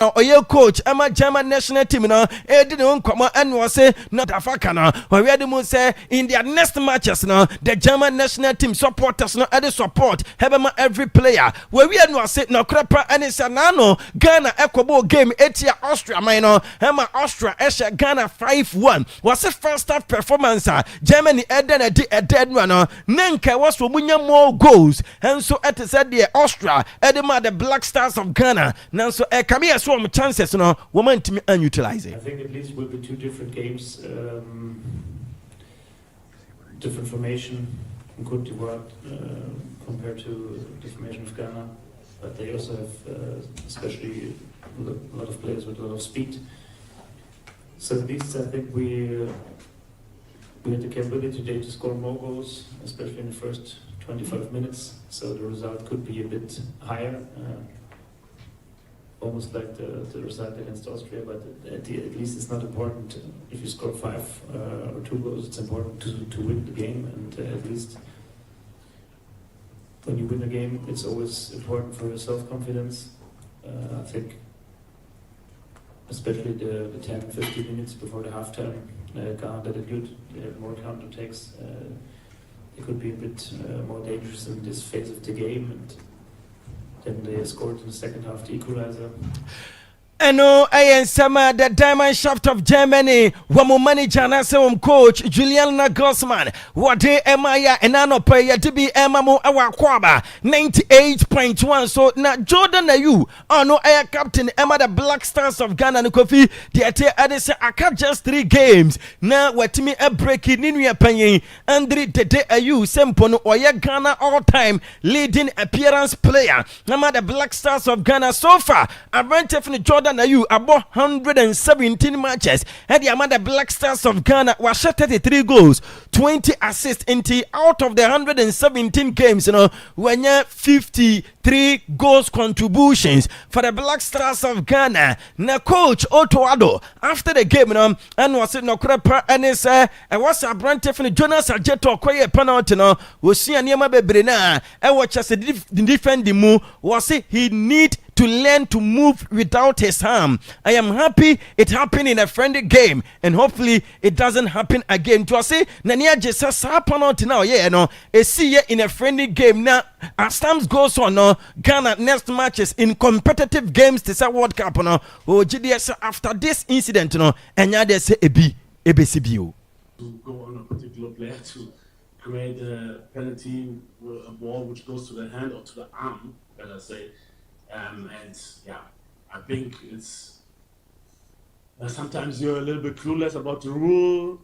Oye coach Emma German national team no didn't come and was say not Africa no or we had say in their next matches no the German national team supporters no at support have every player where we had no say no crapa and it's no Ghana Akwaaba game 8 Austria no Emma Austria Esha Ghana 5-1 was the first half performance Germany a dead one no Nenka was for more goals and so at said the Austria the Black Stars of Ghana now so come here chances no woman to utilize it. I think at least will be two different games, different formation in Cote d'Ivoire compared to the formation of Ghana, but they also have especially a lot of players with a lot of speed. So at least I think we had the capability today to score more goals, especially in the first 25 minutes. So the result could be a bit higher. Almost like the result against Austria, but at least it's not important if you score 5 or 2 goals. It's important to win the game, and at least when you win a game, it's always important for your self-confidence. I think, especially the 10-15 minutes before the halftime, Ghana did it good. They had more counter-attacks. They could be a bit more dangerous in this phase of the game, and then they scored in the second half the equalizer. Eno summer the diamond shaft of Germany. Wamu manager na se coach Julian Nagelsmann. Wade Emaya enano pe ya tibi emamu Akwaaba 98.1. So na Jordan na you no air captain Emma the Black Stars of Ghana no Kofi. The ate adese aka just 3 games. Na watimi a break in ninu ya panyin. Andre Dede Ayu sempo no oye Ghana all time leading appearance player. Emma the Black Stars of Ghana so far. Abrante from Jordan na you about 117 matches and the amount the Black Stars of Ghana was shot 33 goals 20 assists into out of the 117 games when you 53 goals contributions for the Black Stars of Ghana. Na coach Otto Addo after the game and was it no crap and it's was a brand from Jonas Arjeto koye penalty we see an yama bebre na and watch as defend the move was it he need to learn to move without his arm. I am happy it happened in a friendly game and hopefully it doesn't happen again. To say Nania just penalty now, see in a friendly game now. As time goes on, Ghana next matches in competitive games to say World Cup after this incident, and yeah, they say ABCBO. To go on a particular player to create a penalty, a ball which goes to the hand or to the arm, better say. And yeah, I think it's sometimes you're a little bit clueless about the rule.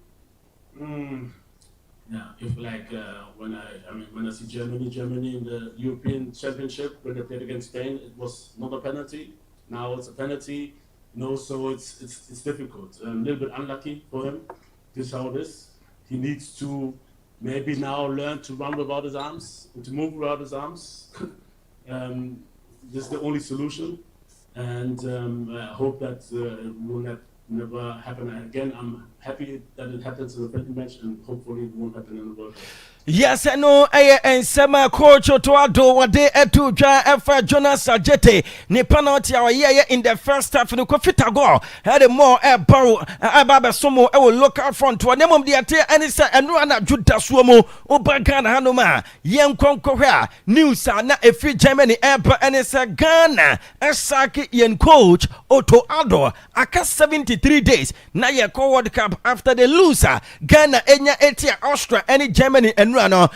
Yeah, if like when I see Germany in the European Championship when they played against Spain, it was not a penalty. Now it's a penalty. So it's difficult. A little bit unlucky for him. This is how it is. He needs to maybe now learn to run without his arms, and to move without his arms. This is the only solution, and I hope that it will never happen again. I'm happy that it happens in the friendly match, and hopefully it won't happen in the World Cup. Yes, I know. And summer coach Otoado wade etu dwa efa Jonas Ajete ni penalty awaye in the first half no kofita goal had more baro ababa somo e will look out front to nemom de ate ani say enu ana juda suomo obagana hanoma yen konko hwa news na efi Germany eba ani say Ghana esaki yen coach Otoado aka 73 days na ye World Cup after the loser Ghana enya etia Austria any Germany and no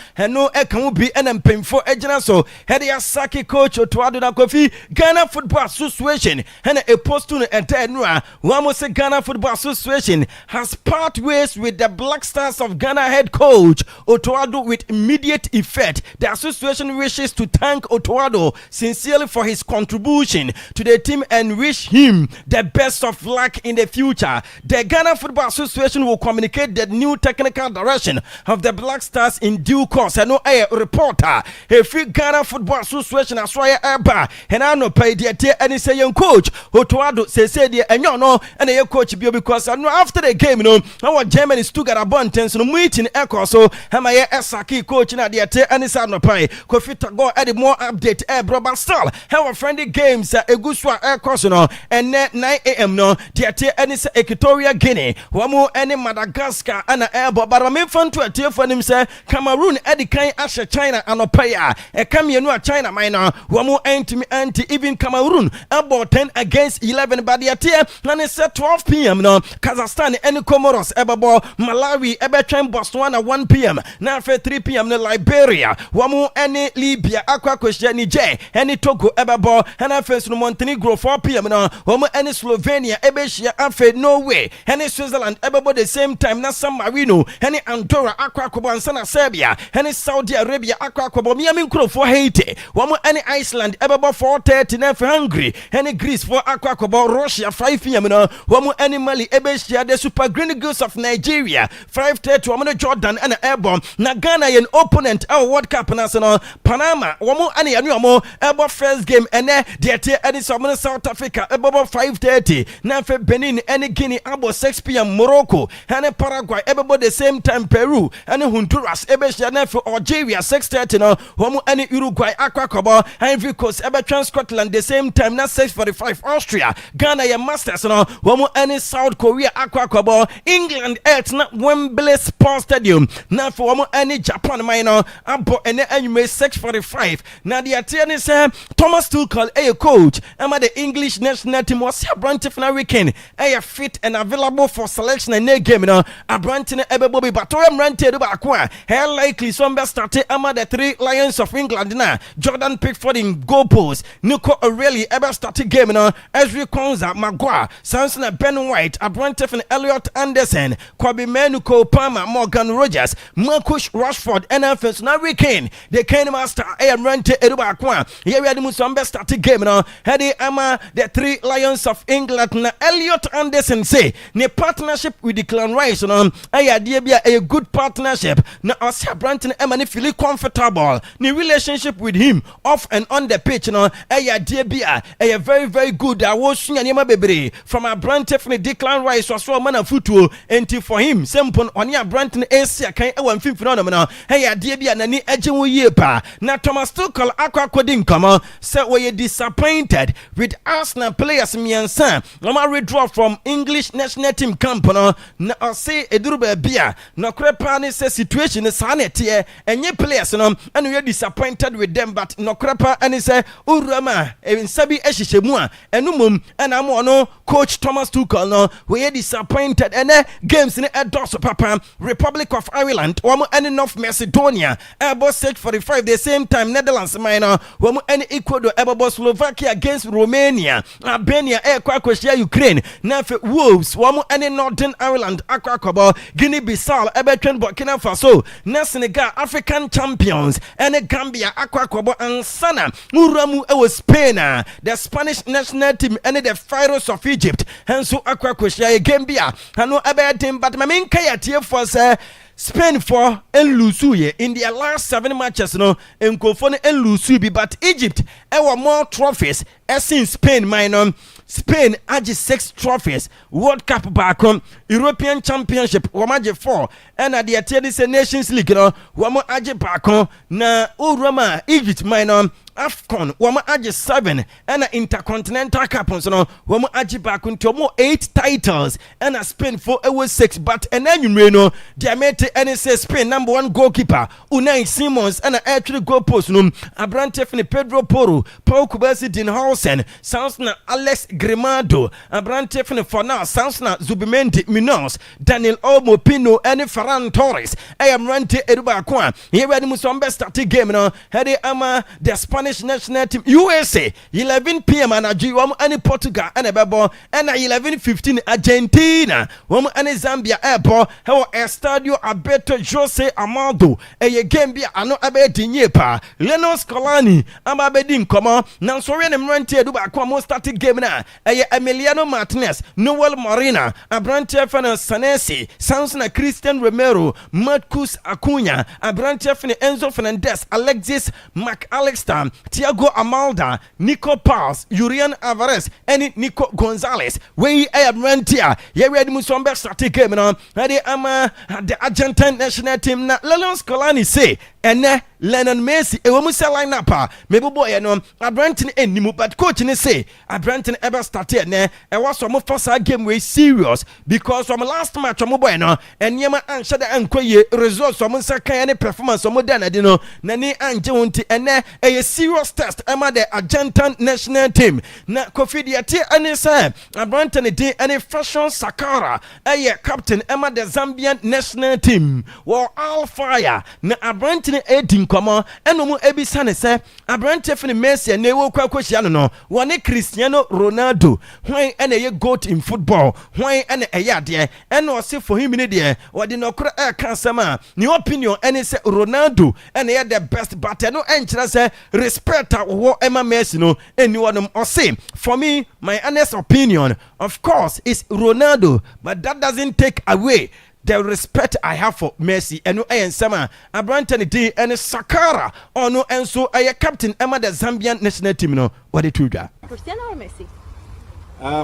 eka bi ena mpemfo agina so head ya saki coach Otoado na Kofi Ghana Football Association and a post to enter nua wamo say Ghana Football Association has part ways with the Black Stars of Ghana head coach Otoado with immediate effect. The association wishes to thank Otoado sincerely for his contribution to the team and wish him the best of luck in the future. The Ghana Football Association will communicate the new technical direction of the Black Stars in due course. I know a reporter. If you Ghana Football Association as why eba and I know pay the and he say young coach Otuado say the and you know and your coach be because I know after the game, our Germany stood at a bunch no meeting echo so Hamaya Esaki coach na the and it's no pay. Kofita go add more update brother still have a friendly games a guswa air course and 9 a.m. no the and it's Equatorial Guinea wamu any Madagascar and air but I mean fun to a tear for him say Cameroon Eddie Kai Asha China and Opaya a come you know China minor wamu anti even Cameroon about 10 against 11 but the tear and it's at 12 p.m. no Kazakhstan any Comoros ebabo Malawi ebetren Botswana 1 p.m. now for 3 p.m. no Liberia wamu any Libya Aqua Question Niger any Togo ebabo and after no Montenegro 4 p.m. no wamu any Slovenia ebeshia after Norway any Switzerland ebabo the same time na San Marino any Andorra Aqua Kobo and Sana Serbia any Saudi Arabia Aqua Kobo Miami for Haiti wamu any Iceland ebabo 4:30 na for Hungary any Greece for Aqua Kobo Russia 5 p.m. no wamu any Mali ebeshia the Super Green Eagles of Nigeria 5:30 wamu Jordan and Airborne na Ghana an opponent our World Cup national Panama wamu any anu ebo first game and the any South Africa ebo 5:30 na for Benin any Guinea abo 6 p.m. Morocco and Paraguay ebo the same time Peru and Honduras ebeshia na for Algeria 6:30 no wamu any Uruguay Aqua Kobo Ivory Coast ebe trans Scotland the same time na 6:45 Austria Ghana ya Masters no wamu any South Korea Aqua Kobo England at na Wembley Sports Stadium na for wamu any Japan minor abo ene anyway 6:45 na the attorney say Thomas Tuchel a coach ama the English national team was a branch of na weekend a fit and available for selection and a game no a branch na ebebo bi bato rante do ba kwa hell likely some best started ama the 3 Lions of England na Jordan Pickford in goal post Nico O'Reilly ever started game no Ezri Konza Maguire Samson Ben White a branch of Elliot Anderson Kwabi Menuko Palmer Morgan Rogers Marcus Rashford NFL na weekend the Ken Master a rante eduba kwa here we had some best started game no heady ama the 3 Lions of England na Elliot Anderson say ne partnership with the Clan Rice no idea be a good partnership na Oscar Branton Emma feel comfortable the relationship with him off and on the pitch no idea be a very very good I was swing and bebre from a Branton from the Clan Rice was so man of football and for him simple on your Branton Asia kan e wan fimfino no idea be na ni ejewo yie pa na Thomas Tuchel akwa kodin kama say we disappointed with Arsenal players miensa no withdraw from English national team camp no na say eduru ba bia no krepa ni say situation is sanete enye players no and we are disappointed with them but no krepa and say urama ensabi ehihemu a enumum and am no coach Thomas Tuchel no we are disappointed and games ni edos papa Republic of Ireland or any North Macedonia about 6:45 the same time Netherlands minor womu any Ecuador about Slovakia against Romania Albania Croatia Ukraine na Wolves womu any Northern Ireland Akwaaba Guinea Bissau ebetwen Burkina Faso na Senegal African champions and Gambia Akwaaba and Sana Uramu ewo Spain the Spanish national team and the Pharaohs of Egypt and so Akwaaba Gambia hano ebetim but main kaya tie for say Spain for Lusuye in their last 7 matches no enkofo no Lusubi but Egypt ewa more trophies as in Spain minor Spain age 6 trophies World Cup back on European Championship wamaje 4 and at the Atlantic Nations League no wamo age back on na Urama Egypt minor AFCON wama age 7 and Intercontinental Cup no wamo age back into more 8 titles and a Spain for it was 6 but and then you know Diamete and say Spain number 1 goalkeeper Unai Simons and actually goal post no Abrante Pedro Porro Paul Kubasi Dinhausen sounds na Alex Grimado Abrante for now sounds na Zubimendi Minos Daniel Olmo Pino and Ferran Torres I am Rante Eduba Kwa here we had some best starting game no heady ama the Spanish national team USA 11 p.m. anadwo wɔn any Portugal and ɛbɛbɔ ɛna 11:15 Argentina wɔn any Zambia ɛbɔ ɛwɔ Estadio Alberto Jose Amado ɛyɛ game bi ano ɛbɛyɛ dinye pa Lionel Scaloni aba bɛdi nkɔmɔ na nsɔre ne mmeranteɛ du baako a mo starting game na ɛyɛ Emiliano Martinez Noel Morena abranteɛ fɛn Sanesi Samson Christian Romero Marcus Acuna abranteɛ fɛn Enzo Fernandez Alexis McAllister Thiago Amalda Nico Paz Julian Alvarez ɛne Nico Gonzalez wei ɛyɛ mmeranteɛ yɛwɛ de mu so ɔmbɛ starting game no ɛde ama the Argentine national team na Lionel Scaloni say ɛnɛ Lionel Messi ɛwɔ mu sɛ line up a mebobɔ yɛ no abranteɛ ɛnimu but coach ne say abranteɛ ɛbɛ start ɛnɛ ɛwɔ so ɔmo fa saa game wey serious because ɔmo last match ɔmo bɔ yɛ no ɛnneɛma anhyɛ dɛ ɛnkɔ yie results ɔmo nsa kan ne performance ɔmo da na de no n'ani angye wɔn ti ɛnɛ ɛyɛ serious test ɛma the Argentine national team na Kofi deɛ te ɛne sɛ abranteɛ ne din ɛne Fashion Sakara ɛyɛ captain ɛma the Zambian national team wɔ all fire na abranteɛ ne ɛdi nkɔmɔ ɛna ɔmo ebisa ne sɛ abranteɛ fene Messi ɛna ɛwɔ kɔ akɔhyia no no wɔne Cristiano Ronaldo hwan ɛna ɛyɛ goat in football hwan ɛna ɛyɛ adeɛ ɛna ɔse for him ne deɛ wɔde nɔkora ɛka asɛm a ne opinion ɛne sɛ Ronaldo ɛna ɛyɛ the best but ɛno ɛnkyerɛ sɛ respect a wɔwɔ ɛma Messi no ɛni wɔnom ɔse for me my honest opinion of course is Ronaldo but that doesn't take away the respect I have for Messi and nsema Abrantani D and Sakara ono enso aye captain Emma the Zambian national team no what it do Cristiano or Messi?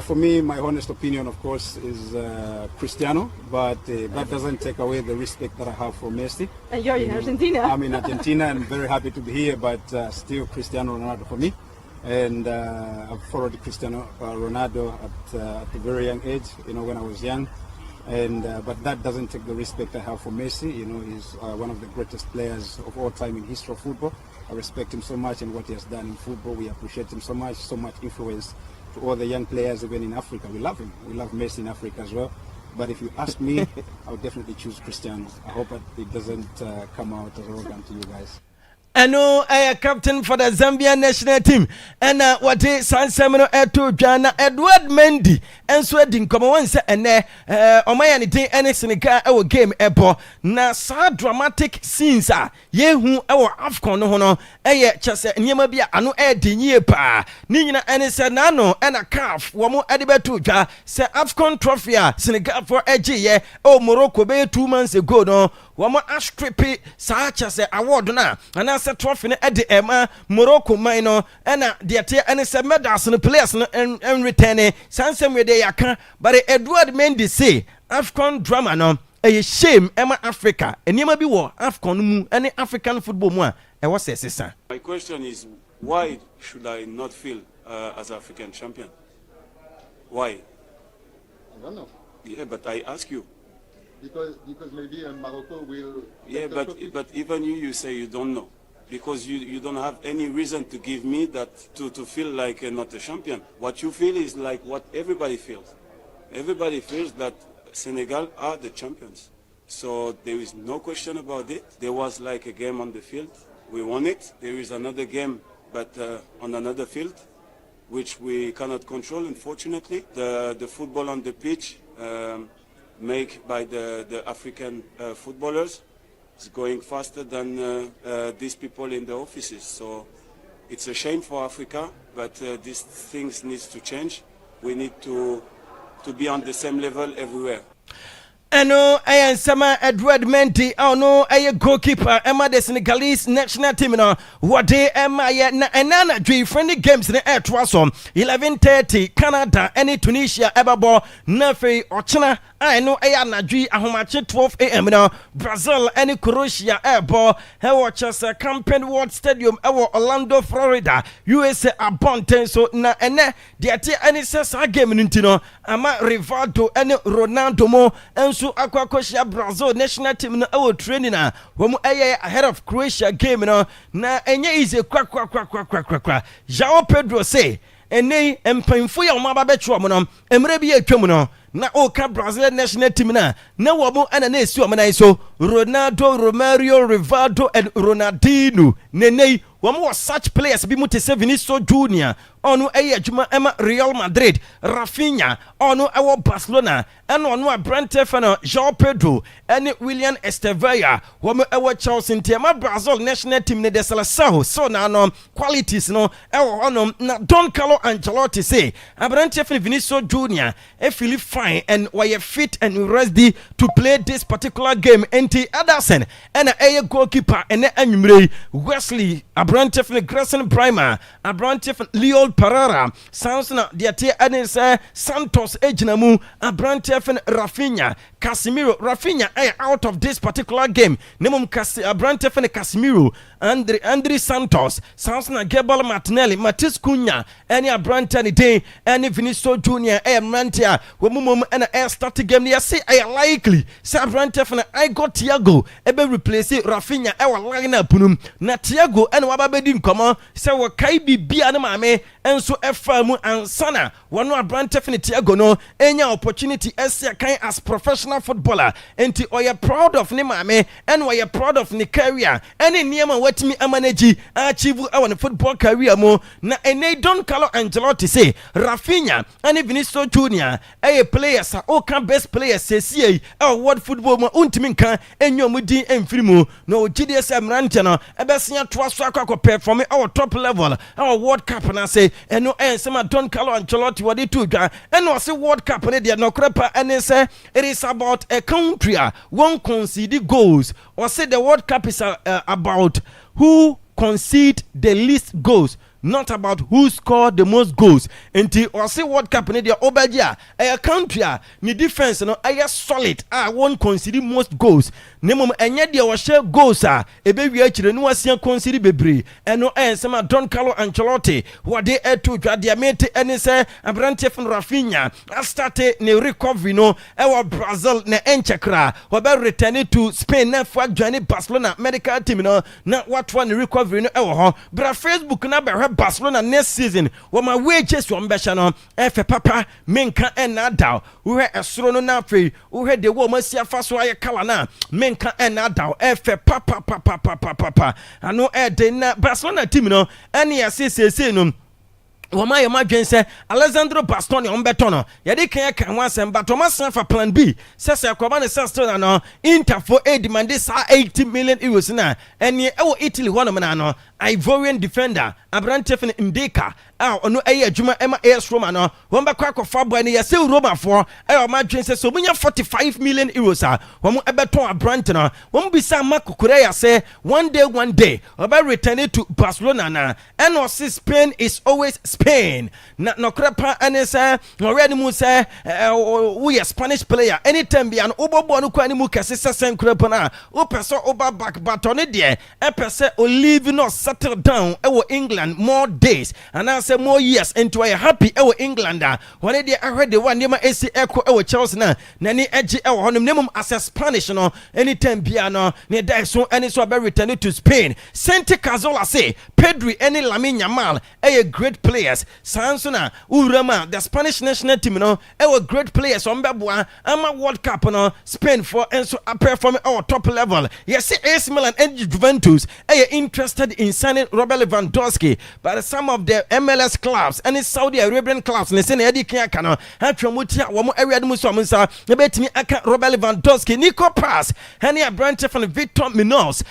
For me, my honest opinion, of course, is Cristiano, but that doesn't take away the respect that I have for Messi. And you're in Argentina. I'm in Argentina and very happy to be here, but still Cristiano Ronaldo for me. And I've followed Cristiano Ronaldo at a very young age, when I was young. And but that doesn't take the respect I have for Messi. He's one of the greatest players of all time in history of football. I respect him so much and what he has done in football. We appreciate him so much influence to all the young players, even in Africa. We love him. We love Messi in Africa as well. But if you ask me, I would definitely choose Cristiano. I hope that it doesn't come out as arrogant to you guys. Eno a captain for the Zambian national team and what is San Semino to Jana Edward Mendy and sweating come on say and Omayani day any Senegal our game epo na sa dramatic scenes ye our Afcon no hono chase nyema bia ano dinye pa ni nyina ene se nano and a calf womo edibe to dwa se Afcon trophy Senegal for ye Morocco be 2 months ago no womo astripe sa chase award na and trophy no ede ema Morocco man no na de te ene se medals no players no en return sansem we dey yaka but Edward Mendy say Afcon drama no a shame ema Africa enema bi wo Afcon mu ene African football mu a e wo sesa. My question is, why should I not feel as African champion? Why? I don't know. Yeah, but I ask you. Because maybe Morocco will. Yeah, but even you say you don't know. Because you don't have any reason to give me that to feel like not a champion. What you feel is like what everybody feels. Everybody feels that Senegal are the champions. So there is no question about it. There was like a game on the field. We won it. There is another game, but on another field, which we cannot control, unfortunately. The football on the pitch made by the African footballers is going faster than these people in the offices. So it's a shame for Africa, but these things need to change. We need to be on the same level everywhere. Eno ayan sama Edward Mendy no aye goalkeeper Emma the Senegalese national team no wode Emma ye na enana dwe friendly games ne etwa so 11:30 Canada and Tunisia ebabo na fei ochena no aye anadwe ahomache 12 am no Brazil and Croatia ebo he watches Camping World Stadium ewo Orlando Florida USA abonten so na ene de ate ani sesa game ntino ama Rivaldo and Ronaldo mo enso akwakoshia Brazil national team no our training na wo ahead of Croatia game no na enye easy kwa João Pedro say ene empanfo ya o ma ba betro mo no emre bi atwam no na oka Brazil national team na wɔn ana na esi wɔn nan so Ronaldo, Romario, Rivaldo and Ronaldinho nenei wɔn wɔ such players bi mu te sɛ Vinicius Junior ɔno ɛyɛ adwuma ɛma Real Madrid, Rafinha ɔno ɛwɔ Barcelona ɛna ɔno aberante fɛ no João Pedro ɛne William Estevaya wɔn ɛwɔ Chelsea nti ɛma Brazil national team ne de Seleção so na no qualities no ɛwɔ hɔnom na Don Carlo Ancelotti say aberante fɛ Vinicius Junior feel fine and wɔyɛ fit and ready to play this particular game nti Ederson ɛna ɛyɛ goalkeeper ɛne anwummerɛ Wesley aberante fɛ Grayson Bremer aberante fɛ Leo Pereira Sansona deɛ ɛne sɛ Santos egyina mu aberante fɛ Rafinha Casemiro Rafinha out of this particular game nemum aberante fɛ Casemiro Andre Santos Sansona Gabriel Martinelli Matheus Cunha ɛne aberante ne den ɛne Vinicius Junior mmerante a wɔn ɛna start game ne yɛse likely sɛ aberante fɛ I got Thiago ebe replace Rafinha ɛwɔ line up num na Thiago ɛna waba bɛdi nkɔmɔ sɛ wɔkae bibia ne maame ɛnso ɛfa mu ansana wɔn aberante fɛ Thiago no ɛnya opportunity ɛsia kan as professional footballer enti ɔyɛ proud of ne maame ɛna ɔyɛ proud of ne career ɛne nneɛma watimi amanage achieve ɛwɔ ne football career mu na ɛnɛ Don Carlo Ancelotti say Rafinha ɛne Vinicius Junior ɛyɛ players a ɔka best players sɛsie ɛwɔ world football mu untimi nka ɛnyɛ ɔmo din ɛmfiri mu na ɔgyidie sɛ mmerante no ɛbɛsia toa so akɔ perform ɛwɔ top level ɛwɔ World Cup na say ɛno ɛnsɛm a Don Carlo Ancelotti wɔde to dwa ɛna ɔse World Cup ne deɛ nɔkorɛ pa ɛne sɛ it is about a country a won't concede goals or say the World Cup is about who concede the least goals, not about who scored the most goals. Until or say World Cup ne dia obagia a country ni defense no aya solid won't concede most goals. Nemum enye dia wo share goals ebe wi akire no asia concede bebre eno ensema Don Carlo Ancelotti wade eto dwa dia mete ene se abrante fun Rafinha start ne recovery no e Brazil na enchekra wo be return to Spain na fo adwane Barcelona medical team no na what one recovery no e wo ho bra Facebook na be Barcelona next season wama wages wo mbehye no efe papa menka enada wo he esoro no na afei wo he de wo masia fa so aye kala na menka enada efe papa ano de na Barcelona team no ene yesese no wama yema dwen se Alessandro Bastoni on beto no yede kan kan wansem but o masan fa plan B se Akwaaba ne still no Inter for a demand this 80 million euros na ene e Italy one na no Ivorian defender abrante fin Ndeka ono eye adwuma ema AS Roma no won be kwa kofa boy ne yese Roma for o ma dwen se so munya 45 million euros won ebeton abrante no won bisa makokore ya se one day o be return to Barcelona na and o Spain is always Spain na no krepa ane se already mu se we a Spanish player anytime bi an obobo no kwa ni mu kese sen krepa na o person over back but on de e person o leave no settle down England more days and I say more years into a happy England when they heard the one name AC Echo Chelsea na nani edge honum name as a Spanish no anytime piano ne die so any so be return to Spain Santi Cazorla say Pedri any Lamine Yamal a great players Sansona Urama the Spanish national team no great players on Beboa ama World Cup no Spain for and so perform our top level yes AC Milan and Juventus interested in signing Robert Lewandowski but some of the MLS clubs and Saudi Arabian clubs ne say na yedi kan aka no atwamutia wo mo area mu so amsa na betimi aka Robert Lewandowski Nico Pass hani abrante from Victor Minos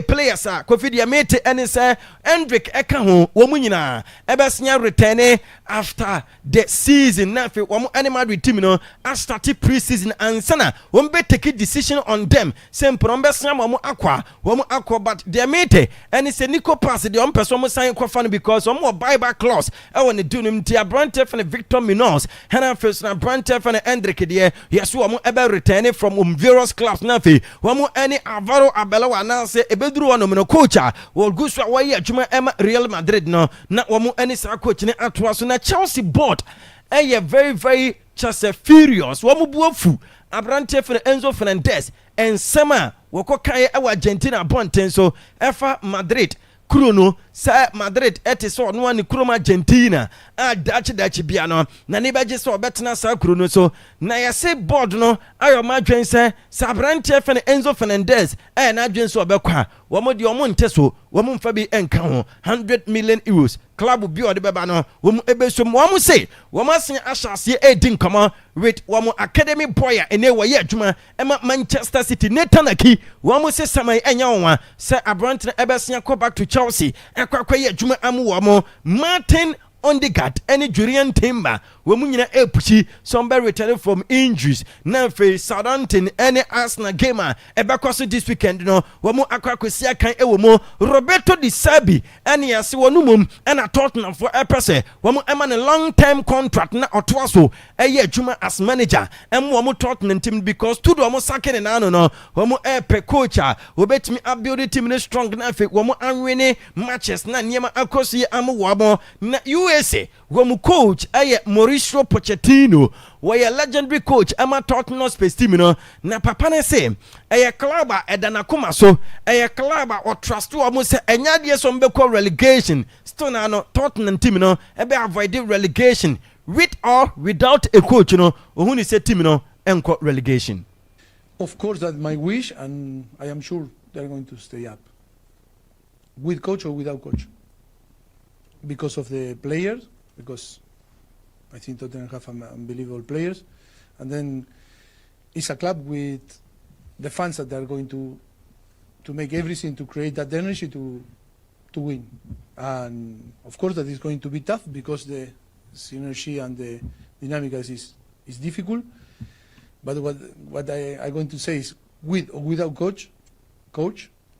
players Kofi Diamete and say Hendrick eka ho wo mu nyina ebesnya return after the season na fe wo mo animal team no start pre-season and sana wo be take decision on them simple wo be snya wo akwa but Diamete and say Nico Pass the on person mo sign kwa fan because some more buyback clause I want to do him to Abrante for Victor Minos Hana first na Abrante for Hendrick there yes we mo ebe return from various clubs na fe we mo any Alvaro Arbeloa na say ebeduru one no coach will go so why adwuma ema Real Madrid no na we mo any sa coach ne atoa so na Chelsea board very very just furious we mo buafu Abrante for Enzo Fernandez and Sema woko kai Argentina bonten so efa Madrid kuro no sa Madrid ete so no ani kuro Argentina a dachi bia no na ne beje so obetena sa kuro no so na yase board no ayo madwen se sabrante fe Enzo Fernandez na adwen so obekwa wo mo de o mo nte so wo mo mfa bi enka ho 100 million euros club bi o de beba no wo mo ebesom wo mo say wo mo asen ahyase edi nkoma with wo mo academy boy ene wo ye adwuma ema Manchester City Nathan Aki wo mo say samai enya wonwa se abrante ebesen ko back to Chelsea ekwa ye adwuma amu wo mo Martin Odegaard any Julian Timber when we epuchi somebody returning from injuries now for Southampton any Arsenal gamer ebakoso this weekend no when akwakosia kan ewomo Roberto Di Serbi and yasi wonumum and a Tottenham for a person when a long term contract na otwaso eye adwuma as manager and wo Tottenham team because two do mo sake ne na no when pe coach obetimi abuild team ne strong na fe wo anwene matches na niema akosi amu wo na USA when coach Mauricio Pochettino where legendary coach ama Tottenham Space team no na papa ne say club edana kuma so club or trust to almost enya de so mbekọ relegation still na no Tottenham team no avoid relegation with or without a coach no ohun say team no enko relegation. Of course that my wish, and I am sure they're going to stay up with coach or without coach because of the players, because I think Tottenham have unbelievable players, and then it's a club with the fans that are going to make everything to create that energy to win. And of course that is going to be tough because the synergy and the dynamic is difficult. But what I'm going to say is with or without coach,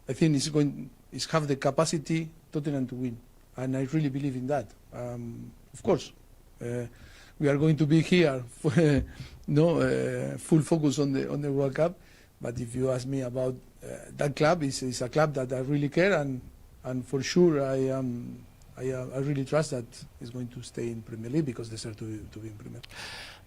I think it's have the capacity Tottenham to win, and I really believe in that. Of course. We are going to be here for, full focus on the World Cup. But if you ask me about that club, it's a club that I really care, and for sure I really trust that it's going to stay in Premier League because they deserve to be in Premier League.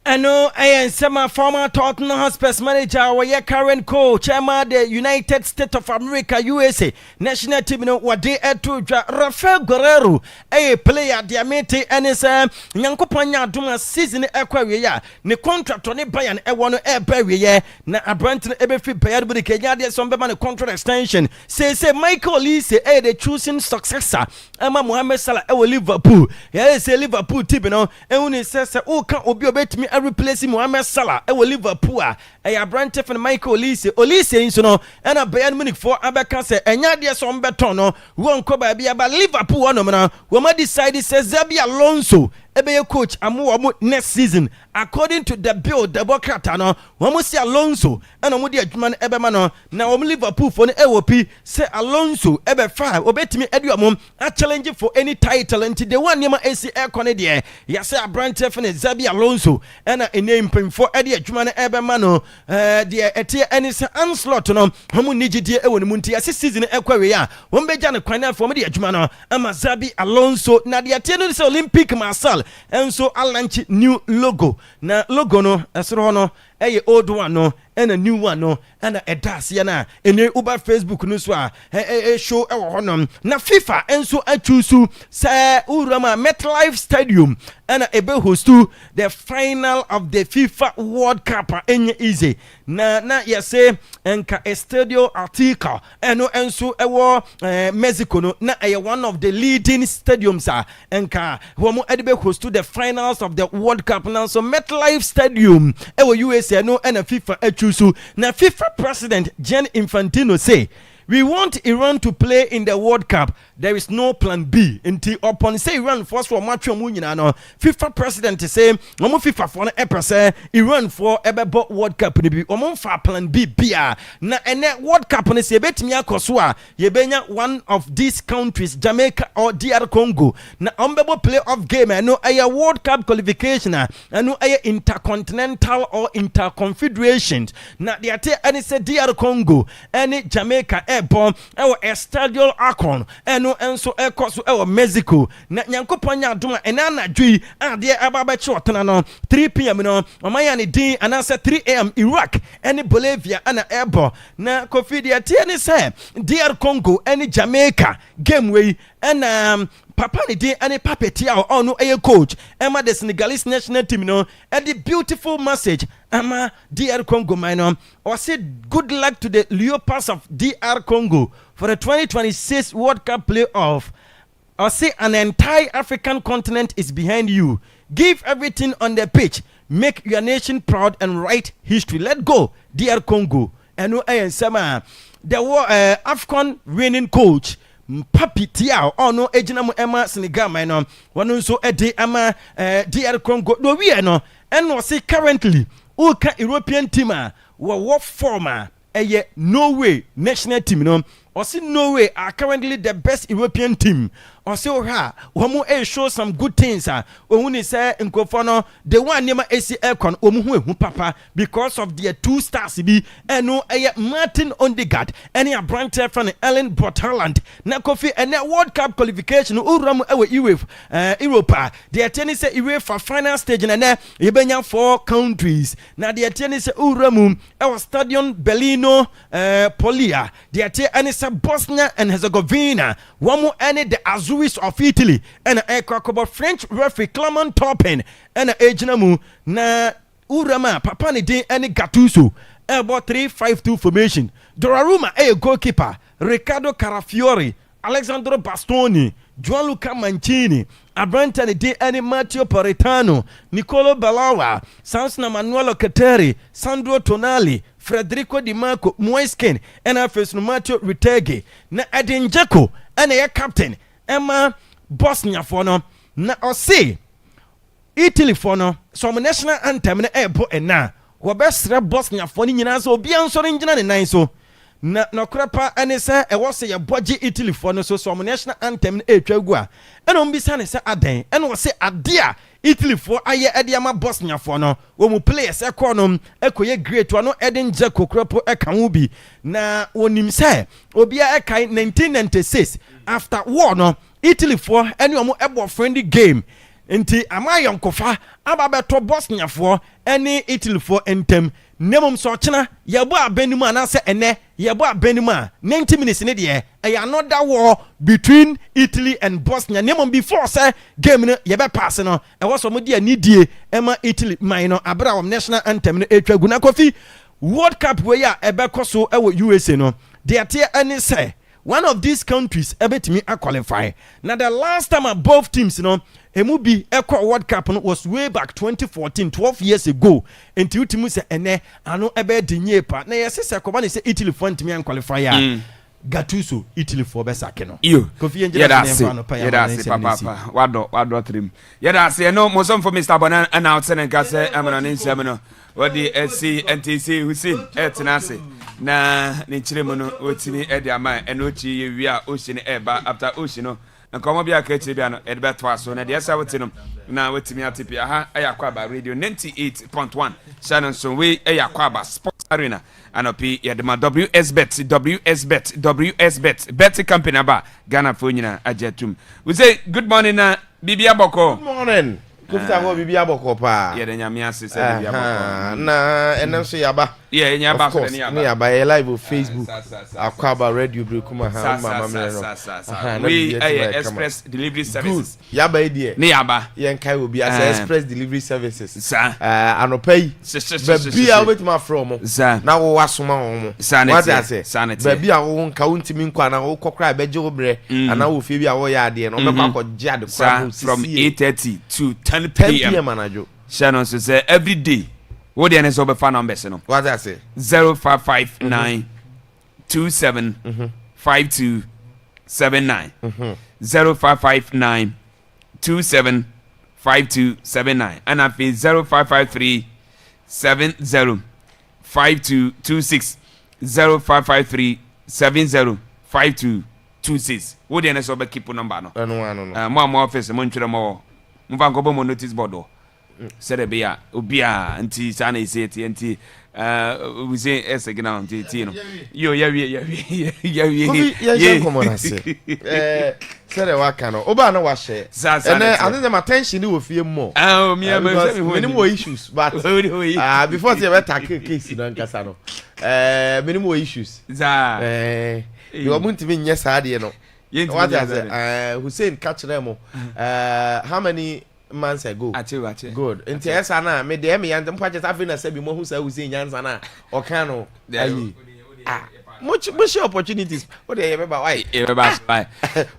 I am former Tottenham Hotspur manager, where current coach, the United States of America, USA, national team, what they had to Rafael Guerrero, a player, Diamante, and his Yankopanya Duma season Aquaria, the contract on it by an one air barrier, na a Branton Ebefi Bayard with the Kenya, some contract extension. Say, Michael Lee, say, the choosing successor, Emma Mohamed Salah, Liverpool, yes, Liverpool, Tibino, and when he says, oh, can't obey me. Replace Mohamed Salah Liverpool Brante for Michael Olise so no and a Bayern Munich for Abaka say enya de so mbeton no won ko ba bia ba Liverpool no na we ma decide say Xabi Alonso ebe coach amu next season according to the bill the Bokata no we see Alonso and omo de adwuma ebe ma no na omo Liverpool for no EWP say Alonso ebe fa obetimi aduamo a challenge for any title until the one nema AC air kone de ya say Brante for Xabi Alonso and a name for ede adwuma ebe ma no de etie any say onslaught no omo nigidie e woni munti ase season ekwawe ya won beja ne kwan for de adwuma no ama Xabi Alonso na de etie no say Olympic Marseille and so I launch new logo na logo no esro no old one no and a new one no and a das yana in Uber Facebook no so show na FIFA and so I choose say Urama MetLife Stadium and a host to the final of the FIFA World Cup easy na say enka Estadio Azteca and so Mexico no na one of the leading stadiums enka womo edibe host to the finals of the World Cup now so MetLife Stadium USA no and a FIFA choose na FIFA president Gianni Infantino say we want Iran to play in the World Cup. There is no plan B. Until upon say Iran first for match no FIFA president say no FIFA for na say Iran for ebe World Cup ni bi omo fa plan B bia na ene World Cup ni say betimi akoso a ye benya one of these countries Jamaica or DR Congo na ombebo playoff game no a World Cup qualification no a intercontinental or interconfederations na they ate any say DR Congo any Jamaica bomb Estadio Akron and ɛno enso ɛkɔ so ɛwɔ Mexico na nyankopɔn nya adom a ɛna anadwo adeɛ ababɛkye ɔtena no 3 p.m. no ɔmanya ne din anasa 3 a.m. Iraq ɛne Bolivia ana ɛbɔ na Kofi deɛ tie ne sɛ DR Congo ɛne Jamaica game wei ɛna papa ne din ane papeti a ɔno ɛyɛ coach ɛma the Senegalese national team no ɛde beautiful message ama DR Congo man no ɔse good luck to the Leopards of DR Congo for the 2026 World Cup playoff. Ɔse an entire African continent is behind you. Give everything on the pitch. Make your nation proud and write history. Let go, DR Congo. ɛno ɛyɛ nsɛm a the Afcon reigning coach Papi Tiao ono ejina mu ema Senegal man no wono nso ede ama DR Congo do wie no eno se currently uka European team a wo form a eye Norway national team no or see Norway are currently the best European team or say womu show some good things ohuni say nkofo no the one nema AC aircon omu papa because of their 2 stars bi eno Martin Ondegaard any a branch from Ellen Brotherland na Kofi and World Cup qualification uram Europa the attorney say UEFA final stage na yebenya 4 countries na the attorney say uramu Stadion Bellino Polia the attorney say Bosnia and Herzegovina womu any the Azuris of Italy and a French referee Clement Turpin and a ejinamu na urama papa ni din any Gattuso about 3-5-2 formation Donnarumma a goalkeeper Riccardo Carafiori Alessandro Bastoni Gianluca Mancini Abranta ni din any Matteo Politano Nicolo Bellawa Sansna Manuelo Cateri Sandro Tonali Federico Di Marco Moiskin and a first Matteo Ritegi na Edin Dzeko and a captain Emma Bosnia for no na ɔse Italy for no some national anthem na ɛbɔ ɛna wɔbɛsrɛ Bosnia for no nyinaa so obi ansɔre ngyina ne nan so na nɔkorapa ɛne sɛ ɛwɔ sɛ yɛbɔgye Italy for no so some national anthem na ɛtwa gu a ɛna ɔmbisa ne sɛ adɛn ɛna wɔse ade a Italy for ayɛ ɛde ama Bosnia for no wɔn players ɛkɔ no ɛkɔyɛ great one no ɛde ngye kokoropo ɛka ho bi na wɔnim sɛ obia ɛkae 1996 after war no Italy for ɛne wɔn ɛbɔ friendly game nti ama yɔnkofa aba bɛtɔ Bosnia for ɛne Italy for ntɛm nemom so ɔkyena yɛbɔ abɛnimu anaasɛ ɛnɛ yɛbɔ abɛnimu a 90 minutes ne deɛ ɛyɛ another war between Italy and Bosnia nemom before sɛ game no yɛbɛ pass no ɛwɔ so mo de ani die ɛma Italy man no abra wɔn national anthem no etwa gu na Kofi World Cup wey a ɛbɛkɔ so ɛwɔ USA no deɛ teɛ ɛne sɛ one of these countries ebetimi a qualify. Now the last time both teams, you know, Emubi Eco World Cup was way back 2014, 12 years ago. And two teams say, "Ene, I know ebe dinye pa." Na yes, say Akwaaba say Italy for me and qualify. Gattuso Italy for besa keno. You. Kofi Angela that's papa. Wado trim. Yeah, that's no more some for Mr. Bonan announcing and gas amana in semino. What the SC NTC Hussein etenase. Na ni chiremu no otimi e dia man enochi wi a ocean eba after ocean no nkomo bia ka chiri bia no e be to aso na de esa woti no na wotimi atipi aha Akwaaba radio 98.1 Shannon so we Akwaaba Sports Arena anopi ye de ma WSBet bet company aba Ghana for nyina ajetum. We say good morning na Bibia Boko. Good morning. Kufta go Bibia Boko pa. Ye de nyame ase se Bibia Boko. Na enam so yaba. Yeah, nyaba so de nyaba. Ni yaba live on Facebook. Akwaaba radio Brikuma ha mama me no. We express delivery services. Yaba e die. Ni yaba. Yen kai obi as express delivery services. Sa. Anopai. Baby a wetima from. Na wo wasoma wo. What I say? Baby a wo nka wontimi nkwa na wo kokra beje wo bre. Ana wo fie bi a wo ya ade no be kwa gye ade kwa from 8:30 to 10 p.m. Manager. Shannon so say every day. What the NS over fan numbers no? What I say? 0559 27 52 79 0559 27 52 79 and I feel 0553 70 5226 0553 70 5226. What the NS over keep number no? No. More office mo ntwere mo mfa nkobo mo notice board. Said be obia anti sana ise anti we say a second on Tino. You, said a wakano. Obana was share. And I think my attention will feel more. Oh, me, many more issues, but before they attack a case in Casano, many more issues. You are going to be yes, I know. What Hussein catch them how many months ago? Good. In Tiasana, made the Emmy and the project having a sebi more who say Hussein Yansana or Cano. Much opportunities. What do you remember? Why?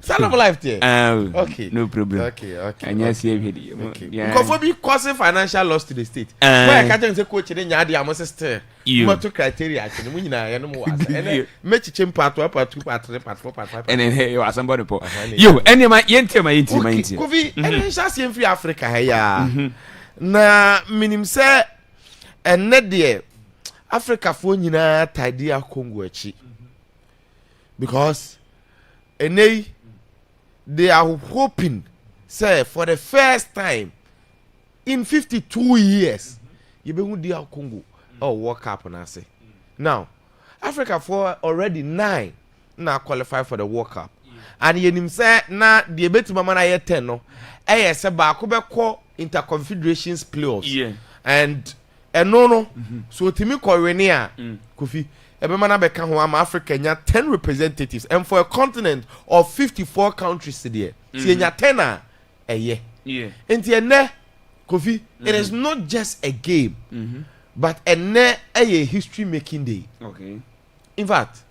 Son of life there. Okay. No problem. Okay. And yes, yeah. Causing financial loss to the state. Where I can't say coach in Yadi, I must say. You to criteria actually. We know I know. And make it part 2, part 3, part 4, part 5. And then hey, you are somebody poor. You, any my inti. Kofi, and just in free Africa. Yeah. Na minim say and net there. Africa for nyina tidy Congo echi because they are hoping say for the first time in 52 years you be dia Congo or World Cup na say now Africa for already 9 na qualify for the World Cup and yenim say na the betima na ye 10 no say ba ko be call interconfederations playoffs and no so timi korene a Kofi ebema na beka ho am Africa nya 10 representatives and for a continent of 54 countries there see nya 10 a enti ene Kofi it is not just a game but ene a history making day. Okay, in fact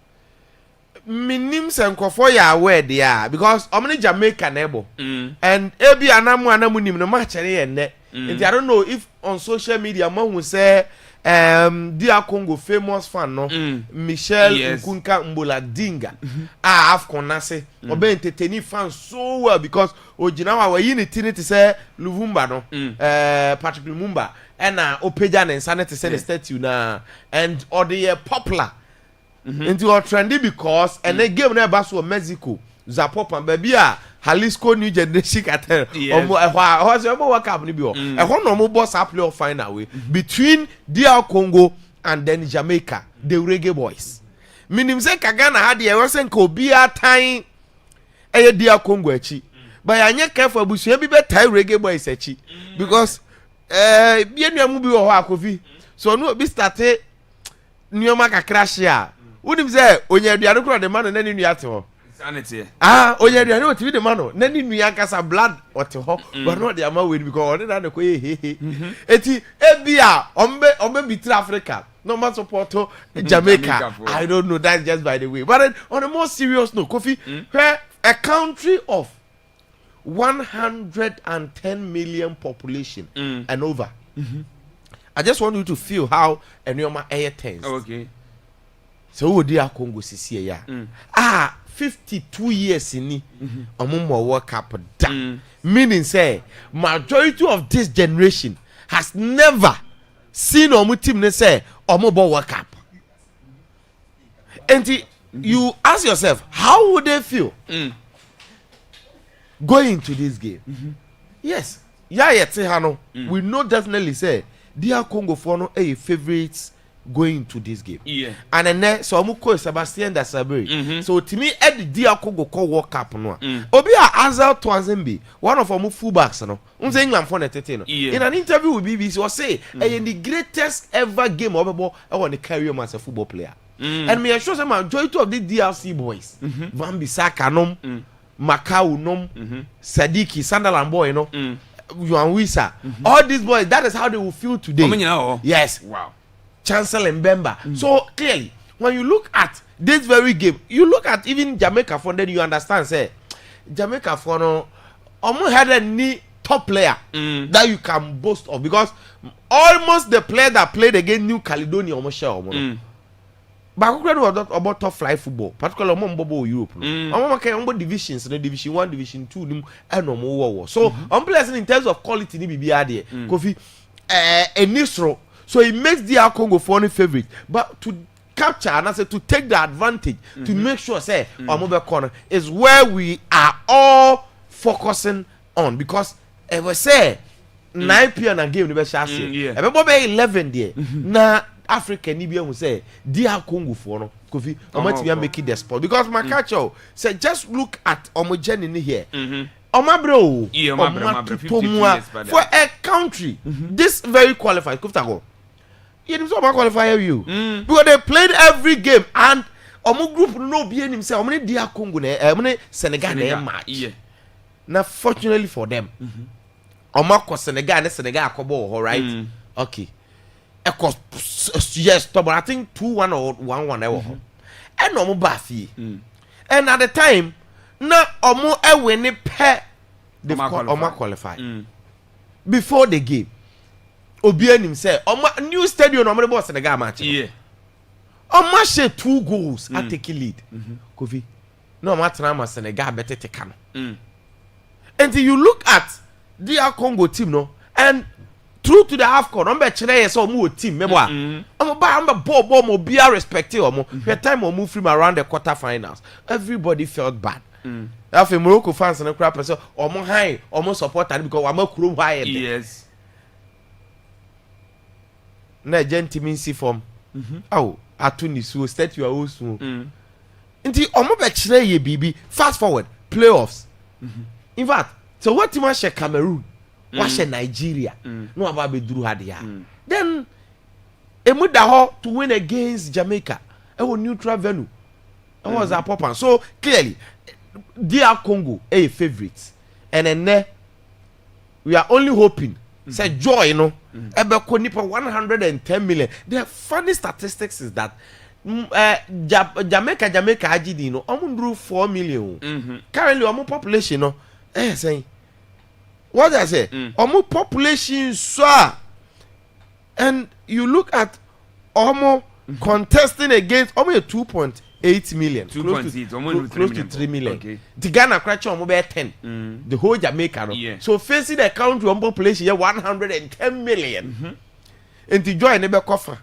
minim senkofo ya aware there because omni Jamaica nebo and ebi anamu nim no match ene and I don't know if on social media man will say dear Congo famous fan no Michel Nkunka Mbola Dinga AFCON na say obe entertain fans so well because ojina wa yi ni tinity say Luvumba no Patrick Lumumba and opeja na insanity say the statue na and or the popular into our trendy because and they game na ba so Mexico Zapopan baby a Jalisco new generation cartel omo World Cup ni bi o e ho no mo boss playoff final way between DR Congo and then Jamaica the Reggae Boys minim say Kagana had e was nka obi atan e DR Congo achi but anya careful abusu bi be tie Reggae Boys achi because bienu amu bi wo ho akofi so no obi starte nioma kakra hia unim say onya aduane kro de man na ni nuate ho sanity onya aduane o tv de man no na ni nua kasa blood ote ho but no de ama we because on na ko he eti ebia ombe bitri Africa no man support Jamaica. I don't know, that's just by the way, but then, on a more serious note Kofi where a country of 110 million population and over I just want you to feel how Enyoma air tense. Okay. So wo dia Congo sisi ya. 52 years in omo World Cup da. Meaning say majority of this generation has never seen omo team ne say omo World Cup. And you ask yourself, how would they feel going to this game? Yes. We know definitely say DR Congo for no a favorites going to this game. And then so amuko Sebastian da Sabri. So to me the DR Congo call World Cup no. Obi Azal Twanzembe, one of our fullbacks no. Unse England for no. In an interview with BBC was say the greatest ever game of ball I want to carry him as a football player. And me assure some majority of the DRC boys. Van Bissaka nom, Macau nom, Sadiki Sunderland boy you know. Juan Wisa, all these boys, that is how they will feel today. Yes. Wow. Chancellor Mbemba. So clearly, when you look at this very game, you look at even Jamaica for then you understand, say, Jamaica for no, almost had a new top player that you can boast of because almost the player that played against New Caledonia almost share. But we was about top flight football, particularly among Europe. Among divisions, the Division 1, Division 2, and no more. So, unpleasant in terms of quality, ni be there. Kofi, a Nisro. So it makes the Congo foreign favorite, but to capture and I say to take the advantage to make sure say our mobile corner is where we are all focusing on because ever say 9 p.m. and game the best chance. Everybody 11 there. Now Africa ni bi ehun say DR Congo for no Kofi omatimi make it the sport because my catch say just look at homogeneity here. Omabro for a country this very qualified Kofta go. You know so qualify you because they played every game and omo group no be him say omo DR Congo na Senegal na match. Now fortunately for them omo Senegal akobo right okay yes but I think 2-1 or 1-1 ewo and omo ba fie and at the time na omo win pe the omo qualify before the game obi anim say omo new stadium omo boss Senegal match omo share 2 goals at take lead Kofi no matter na Senegal better take am until you look at DR Congo team no and through to the AFCON on be chere yes omo team mebo a omo ba ball mo be respect omo the time omo free around the quarter finals everybody felt bad after Morocco fans na crap person omo high omo supporter because omo kuro high yes na gentleman see form oh atuni so state your own so nti omo be chere ye bibi fast forward playoffs in fact so what team share Cameroon what share Nigeria no about be duru ha dia then emu da ho to win against Jamaica e wo neutral venue and was a pop so clearly DR Congo a favorite and then we are only hoping say joy you know ebe ko nipa 110 million. The funny statistics is that Jamaica agidi no omo 4 million currently omo population no saying what I say omo population so and you look at omo contesting against omo 2.8 million close to 3 million okay. The Ghana crash omo be 10 the whole Jamaica no so facing the country on population here 110 million and to join be cover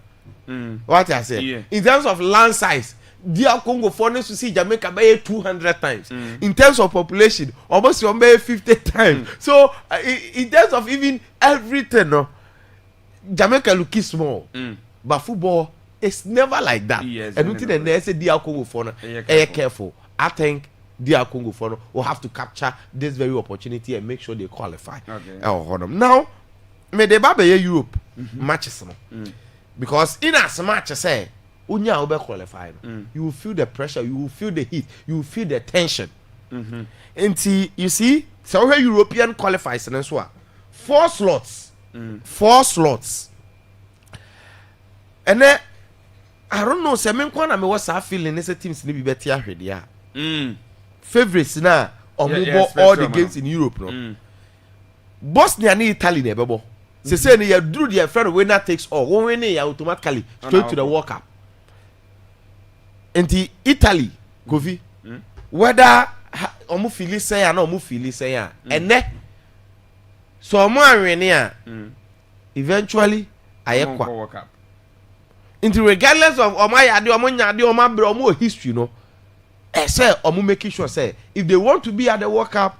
what I say in terms of land size DR Congo foreigners to see Jamaica by 200 times. In terms of population, almost 50 times. So in terms of even everything, no, Jamaica looking small, but football is never like that. Yes, and until the say DR Congo foreigner, careful. I think DR Congo foreigner will have to capture this very opportunity and make sure they qualify. Okay. Now, may the Baba Europe matches because in as much as say. Unya will be qualified. You will feel the pressure, you will feel the heat, you will feel the tension. And you see, so where European qualifies and so 4 slots. 4 slots. And then I don't know, say men kwana me was feeling this teams ni be better already. Favorites na all the games in Europe no. Bosnia and Italy ne bebo. Say ne you do their friend winner takes all. One win ya automatically straight to the World Cup. Enti Italy Kofi whether omu feel say ya na omu feel say ya ene so omu anwene a eventually ayekwa into regardless of omu ayade omu nyade omu abre omu history no say omu making sure say if they want to be at the World Cup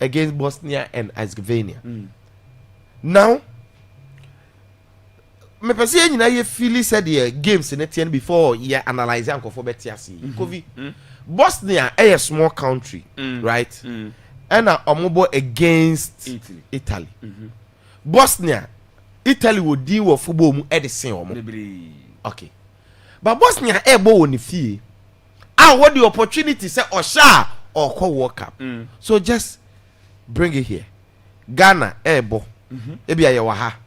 against Bosnia and Herzegovina now me pese nyina ye feel said the games in the before you analyze am for better see Kofi Bosnia a small country right and omobo against Italy Bosnia Italy would deal with football mu e de sen omo okay but Bosnia e bo woni fie what the opportunity say osha or call World Cup so just bring it here Ghana e bo ebi aye wa ha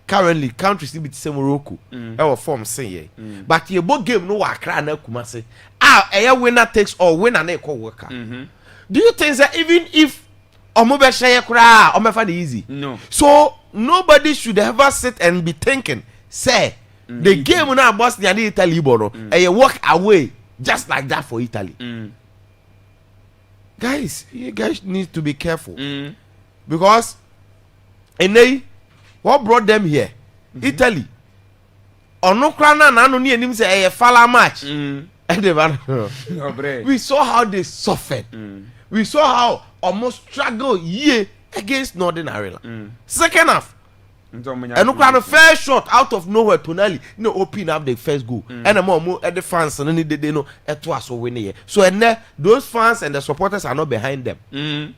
currently countries be say Morocco e form say ye but ye bo game no wa Accra na Kumasi winner takes all winner na e call World Cup do you think that even if omo be share kra omo fa easy no so nobody should ever sit and be thinking say the game na Bosnia and Italy no e walk away just like that for Italy guys you guys need to be careful because and what brought them here Italy onokra na no ni enim say a fala match we saw how they suffered we saw how almost struggle against Northern Ireland second half And no first shot out of nowhere, Tonali, open up the first goal. And the more at the fans and they know it was winning. So and those fans and the supporters are not behind them.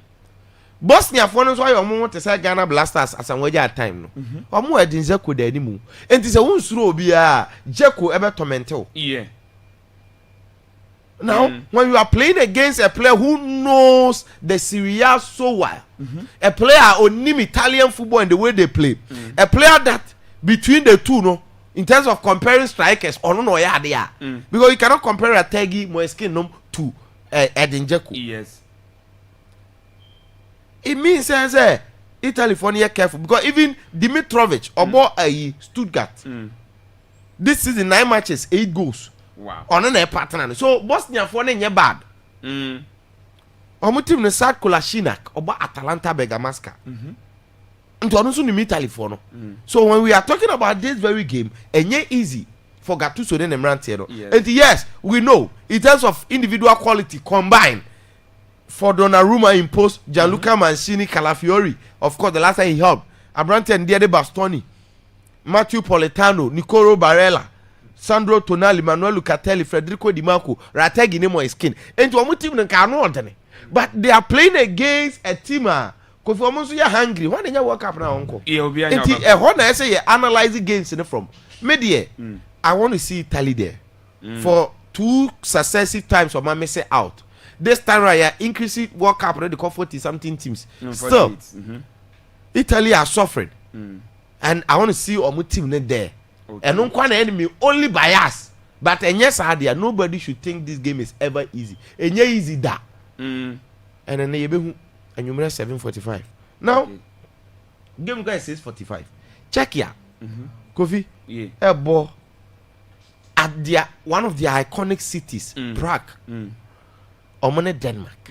Bosnia fans why you want to say Ghana Blasters as a way at time. Or more than Zeko de anymore. And it's a one slow be Jeko ever tormented. Yeah. Now, when you are playing against a player who knows the Serie A so well, a player on Italian football and the way they play, a player that between the two, no, in terms of comparing strikers, or no, yeah, they are. Because you cannot compare a Tegi Moeskin to Edin Dzeko. Yes. It means, Italy for near careful because even Dimitrovic or Stuttgart, this season 9 matches, 8 goals. Wow. On a partner. So Bosnia for ne bad. Omo team ne Sad Kolasinac oba Atalanta Bergamasca. Nto ono so ni Italy for no. So when we are talking about this very game, enye easy for Gattuso ne Mrantie no. And yes, we know in terms of individual quality combined for Donnarumma imposed Gianluca Mancini, Calafiori. Of course, the last time he helped Abrante and Diede Bastoni, Matteo Politano, Nicolo Barella, Sandro Tonali, Manuel Lucatelli, Federico Di Marco, Rategi Nemo Skin. And to a team can but they are playing against a team. Kofi Omonso you hungry. Why did you work up now, uncle? I say analyzing games from media. I want to see Italy there for 2 successive times of my say out. This time right, increasing World Cup already call 40-something teams. Still, Italy are suffering, and I want to see our team there. Okay. And no one enemy only by us. But yes, idea nobody should think this game is ever easy. And yeah, easy that. And then you and you 7:45. Now, game guy says 45. Check here, Kofi. A ball at their one of their iconic cities, Prague. Omone Denmark.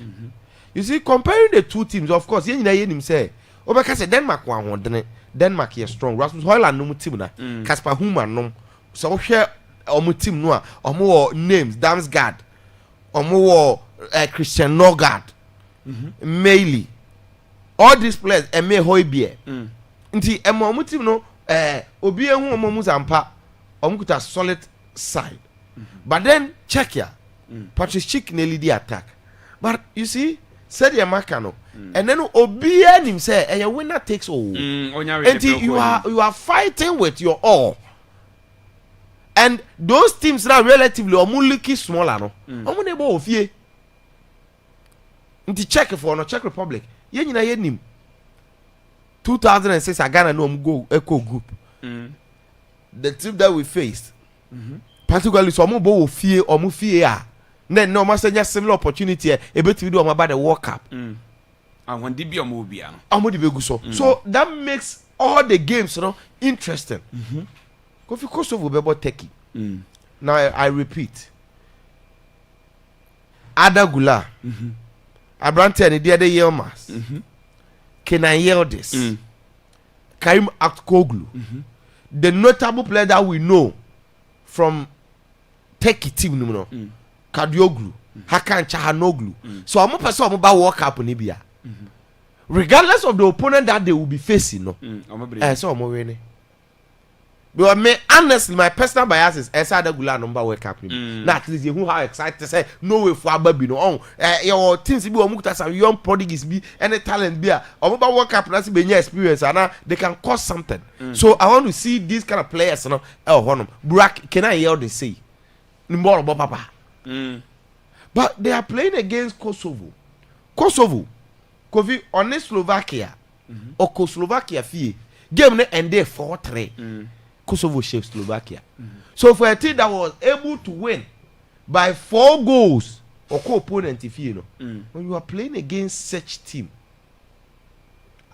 You see, comparing the two teams, of course, you know say, because Denmark one Denmark is strong. Rasmus Højlund no team na. Kasper Human no. So share omu team no. Omu names Damsgaard. Omu Christian Norgard. Meili. All these players Eme Højbjerg. Nti omu team no obi ehu omu zampa. Omu kuta solid side. But then check here. Patrice Schick nearly the attack. But you see, said your Makano. And then Obia himself, and your winner takes all. And you are fighting with your all. And those teams that are relatively omuliki smaller, no. Omunebo of ye. Nti Czech for no Czech Republic. Ye nyina ye nim. 2006 Ghana no go echo group. The team that we faced. Particularly so omubo ofie omufie a. Then no master just similar opportunity a bit we do about the World Cup. And when they be a so that makes all the games, you know, interesting. Kofi Kosovo will be about Turkey. Now I repeat. Ada Gula, Abrante and the other Yilmaz, Kenan Yildiz, Karim Aktoglu, the notable player that we know from Turkey team, you know. Kadioglu, Hakan Chahanoglu. So I'm not person about World Cup in Libya. Regardless of the opponent that they will be facing, no. So I'm winning. But me honestly, my personal bias is Esada Gula number World Cup. Now at least you who are excited to say no way for Ababi no. Your teams be omukuta some young prodigies be any talent be. About World Cup that's be experience and they can cause something. So I want to see these kind of players, you know. Burak, can I hear they say? More about Papa. But they are playing against Kosovo. Kofi on Slovakia or Slovakia fee game ne ended 4-3. Kosovo shaped Slovakia. So for a team that was able to win by 4 goals or co-opponent if you know when you are playing against such team,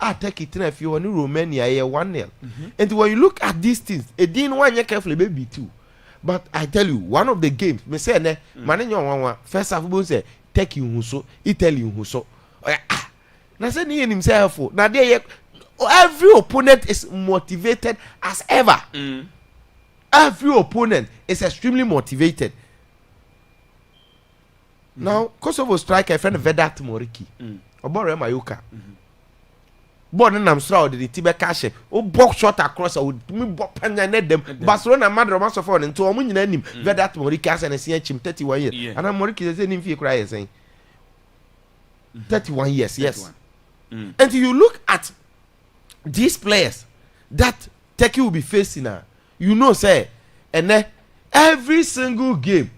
I take it if you want Romania here 1-0. And when you look at these things, it didn't want you carefully maybe 2. But I tell you, one of the games, me say ne, man first half we say take you who Italy who so. Na say ni himself. Na there every opponent is motivated as ever. Every opponent is extremely motivated. Now, Kosovo striker friend Vedat Moriki. Obore Mayoka. born nam sra de ti be cash o box shot across o me bo panya na dem Barcelona Madrid maso for nto o nyina anim Vedat Morika se na se achim 31 years and Morika say nim fie kra yes 31 years yes and you look at these players that Turkey will be facing now you know say and every single game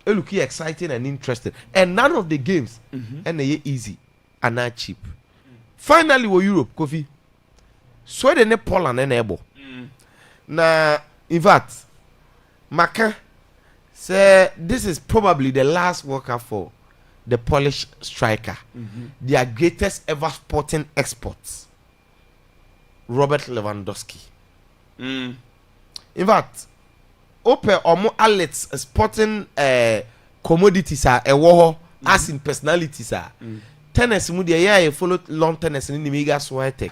it look exciting and interesting and none of the games and they easy and not cheap. Finally we Europe Kofi Sweden and Poland and able na in fact Maka say this is probably the last World Cup for the Polish striker their greatest ever sporting exports Robert Lewandowski in fact open omo outlets sporting commodities are a war as in personalities are tennis mu dey yeah follow long tennis in the mega Swiatek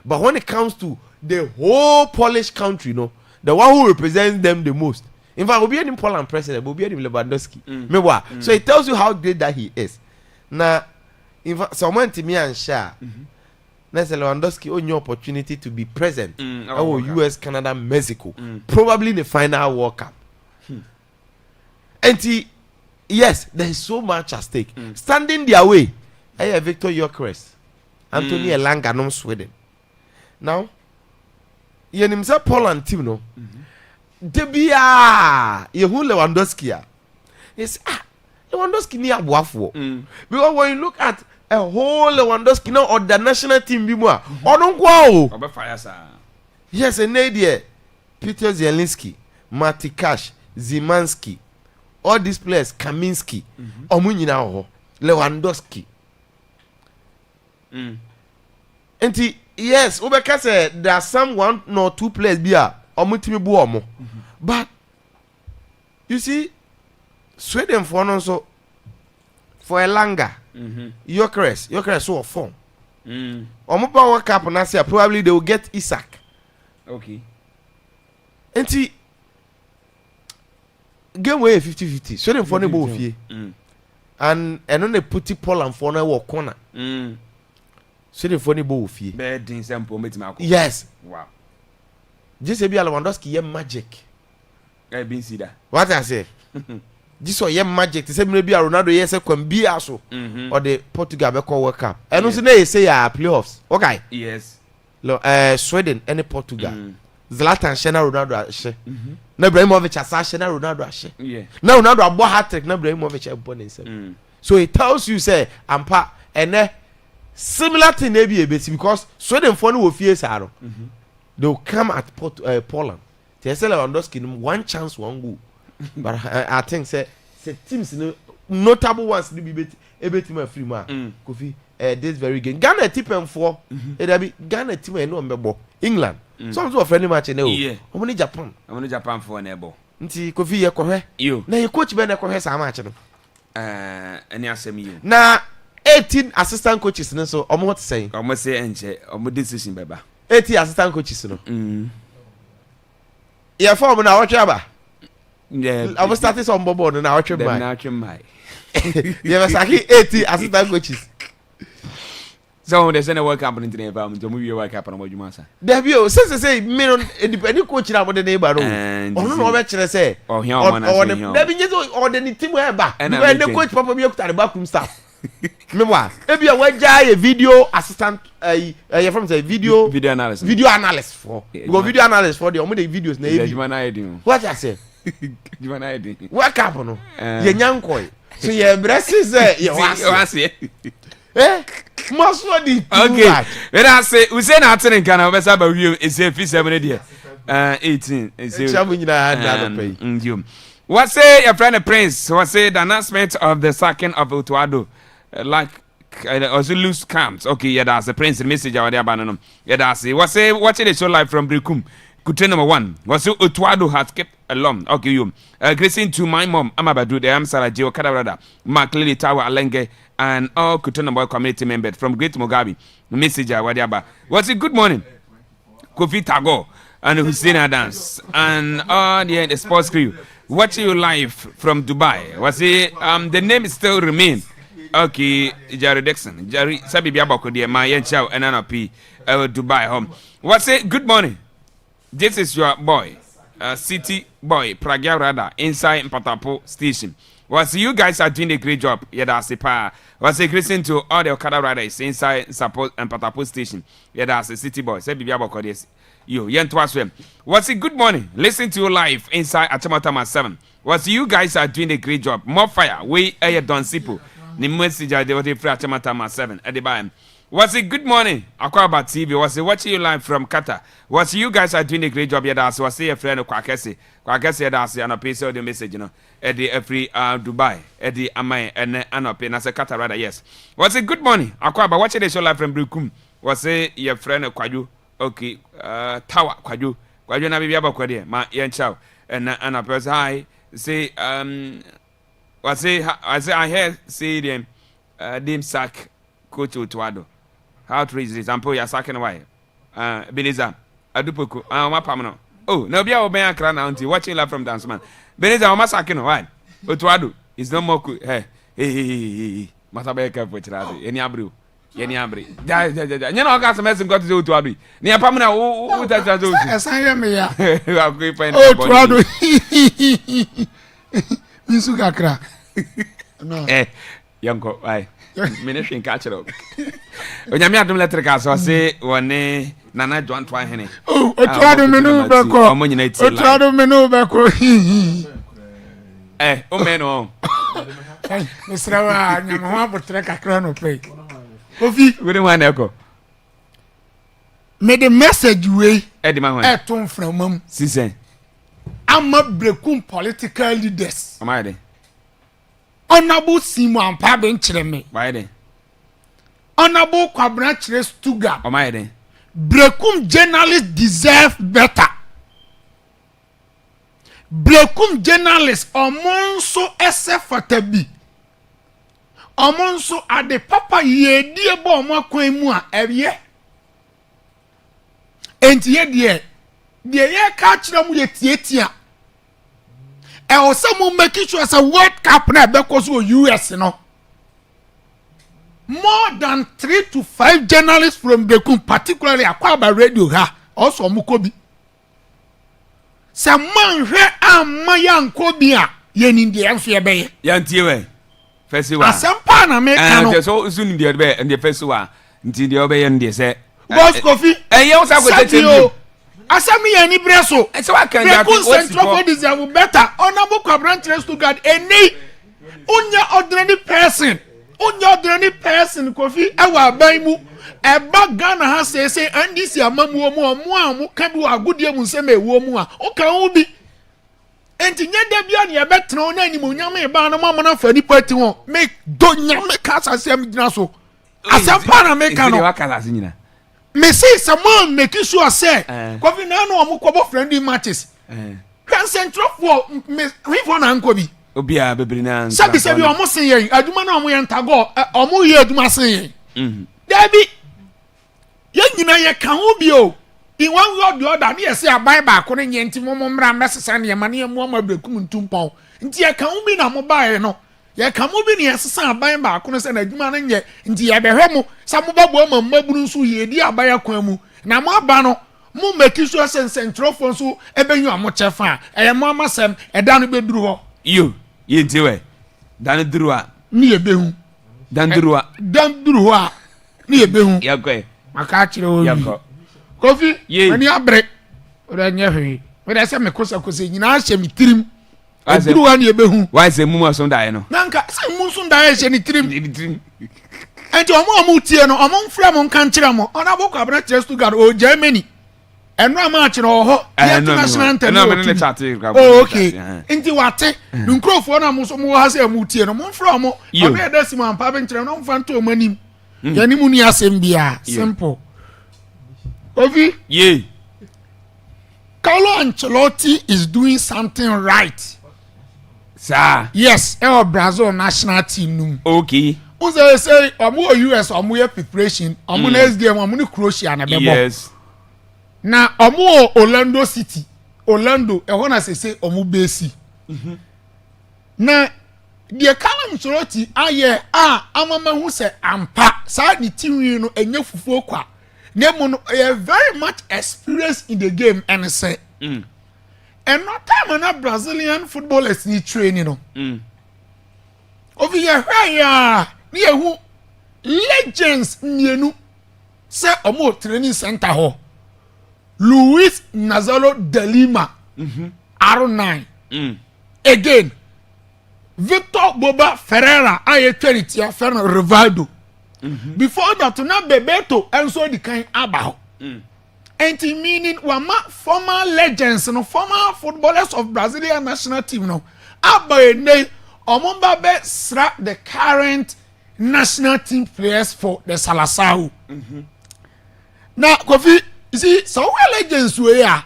but when it comes to the whole Polish country the one who represents them the most in fact obi any Poland president obi any Lewandowski so it tells you how great that he is now in fact someone to me and share Lewandowski only opportunity to be present US, Canada, Mexico probably in the final World Cup and yes there is so much at stake standing their way Victor Gyökeres Anthony Elanga no Sweden now you himself Poland team no debia you who Lewandowski is Lewandowski ni aboafo because when you look at a whole Lewandowski now or the national team bi mu a odon kwa o obefire sa yes and there Peter Zielinski Matikash Zimanski all these players Kaminski omu nyina ho Lewandowski enti yes obeka say there are some one or two players bi a omu timi bu omo but you see Sweden for no so for Elanga Gyökeres so form omo pa World Cup na say probably they will get Isak okay enti game way 50-50 Sweden for no bo fie and eno na put Poland for no work corner Sweden for no bo fie bad in sample metima akọ yes wow just be Lewandowski ye magic I been see that what I say this or ye magic say maybe Ronaldo yes kwam bia so or the Portugal be call World Cup and so na say ya playoffs okay yes Sweden and Portugal Zlatan shena Ronaldo ashe na Ibrahimovic asa shena Ronaldo ashe na Ronaldo abo hat-trick na Ibrahimovic abo nsem so it tells you say ampa ene similar thing na be ebeti because Sweden for no wo fie saro they will come at Poland they say Lewandowski one chance one goal but I think say teams notable ones to be ebeti free man Kofi this very game Ghana tip and for it be Ghana team no mbebo England some of friendly match na o omoni Japan for na ebo nti Kofi ye kohwe na ye coach be na kohwe sa match no any asem you na 18 assistant coaches no so omo what say omo say enche omo decision beba 80 assistant coaches no ye form na watch aba I was starting some bobo na watch my you have saki 80 assistant coaches so there's any World Cup in the environment to move your World Cup on what you must there be o say me no independent coach na about the neighbor no no be chere say or here on there be just or the team where ba when the coach papa be okuta the backroom staff me wa e be we jaa a video assistant you from say video analyst for because video analyst for the omo the videos na e what I say World Cup no ye nyankoi so ye blessings ye was must not be okay when I say we say nothing in Ghana we say about you is 57 there 18 is what say your friend Prince what say the announcement of the sacking of Utuado like also loose camps okay yeah that's the Prince message out there banana yeah that's it what say watching the show live from Brikum Kutre number 1 was Utuado has kept along okay you greeting to my mom Amabadu the Amsala Geo Kadabrada Mark Lily Tower Alenge and all Kutuna Boy community members from Great Mugabe messenger wadiaba what's it good morning Kofi Tago and Hussein Adams and all the sports crew watching you live from Dubai was it the name still remain Okay, Jerry Dixon. Jerry, Sabi Biaboko, dear, my young child, and NLP, Dubai home. What's it? Good morning. This is your boy, City Boy, Pragya Rada, inside Patapo Station. Was you guys are doing a great job. Yeah, that's the power. Was a greeting to all the Okada riders inside Support and Patapo Station. Yeah, that's the City Boy. Sabi Biaboko, this. You, Yen Twaswem. What's it? Good morning. Listen to you live inside Achamatama 7. Was you guys are doing a great job. More fire. We are Don Sipo. The message I did for Achamatama 7 at the bottom. Was it? Good morning. Akwaaba TV. Was it watching you live from Qatar? Was you guys are doing a great job. Yeah, that's was a friend of Kwakesi. Kwakesi, that's an appeal the message, you know. At the every Dubai. At the Amai and Anope. As a Qatar rather, yes. Was it? Good morning. Akwaaba watching the show live from Brukum. Was it your friend of Kwaju? Okay, Tower Kwaju na bibi abakwa ma yen chow and a person hi say I hear say them sack coach Otuado. How to read this? Ampo ya sacking why Beniza Adupoku ma pamno. Oh, no bia oben akra na auntie watching live from dance man. Beniza o ma sacking why Otuado is no more hey must be careful chirade any abru Yeni Abri. You know, got some messing got to do to Abri. Near Pamina, who does that do? As I am here. I'm going to oh, Trado. Misukakra. No. Yanko, I. Ministry catch it up. When you meet them, let so I say, one Nana John Twine. Oh, Trado menu back. Trado menu back. Oh, man, oh. Mr. Rawa, but track a crown play. Kofi, we don't want echo. May the message way Eddie Man at home from mum. Season. I'm a brekum political leaders. Am I there? Honorable Simon Pabin Chireme. Why there? Honorable Quabrach Stuga. Am I there? Brekum journalists deserve better. Brekum journalists are more so SFTB. Omonso ade papa ye die bo mo kwan mu a ewie enti ye die ye ka kire mu ye tietia e o se mu make sure say World Cup na be ko so US no more than 3 to 5 journalists from Bekum, particularly Akwaaba radio ha also mu ko bi se man hwe amma yanko bi a ye ni die enso ye be ye yantie we festival asempa na me kan no so soon the be and the festival nti the obey and the say Boss Kofi you also go take you asami ya ni breso so what can you do central for deserve better honorable Quabrant to God any ordinary person Kofi e wa ban mu e ba Ghana ha say ndisi amamu mu ka bi wa godie mu nsem ewo mu a o kan wo bi enti nyede bia ne betena na animu nyame ba na mo na fa ni party won make do nyame ka asem gina so asem pa na make no me say someone make sure say Kofi na no mo kobo friendly matches kan central for me for na nko bi obia bebiri na sabi o mo sen yen aduma na o mo yen tago o mo ye aduma sen yen dabi ye nyina ye kan obi o in one word the other na say abai ba ko ne nyenti mo mra mesesa ne ma ne mo brekum ntumpon nti ye kan obi na mo bae no ye kan obi ne yesesa abai ba ko ne se na aduma na nye nti ye behwe mo sa mo babo ma maburu nso ye di abai akwan mu na mo aba no mo make sure central phone so ebenyu amo chefa e mo amasem e da no beduru ho ye nti we dan duru a ni ye behu dan duru a ni ye behu yakwe maka kire o yakọ Kofi mani abre ora nya hwe we da se me kosa nyina ahye mi tirim duru wa ni ye behu why say mumu aso dai no nanka se mumu so dai ahye ni tirim enti omo tie no omo mfra mo nka nkire mo ona boko abra chestu gard o Germany enu ama akire ho international anthem oh okay enti wate nkrofo na mo so mo ha se mu tie no mo mfra mo obi edasi mo ampa be nkire no mfa nto manim yani mu ni asem bia simple Kofi Carlo Ancelotti is doing something right sir yes Brazil national team num okay who say omo US omo ye preparation omo next game omo ni Croatia na bebo yes na omo Orlando City Orlando e ho na say omo base na the Callum Soroti aye amama hu se ampa sa ni tiwi no enye fufuo kwa nemu no very much experienced in the game and say and no time na Brazilian footballers ni training no over here ya ni ehu legends mienu se omo training center ho Luis Nazaro de Lima R9 again Victor Boba Ferreira aye tweritia Fernando Rivaldo before that na Bebeto enso di kan aba and meaning wama former legends no former footballers of Brazilian national team no aba ne omomba be sra the current national team players for the Salazar now Kofi you see so legends we are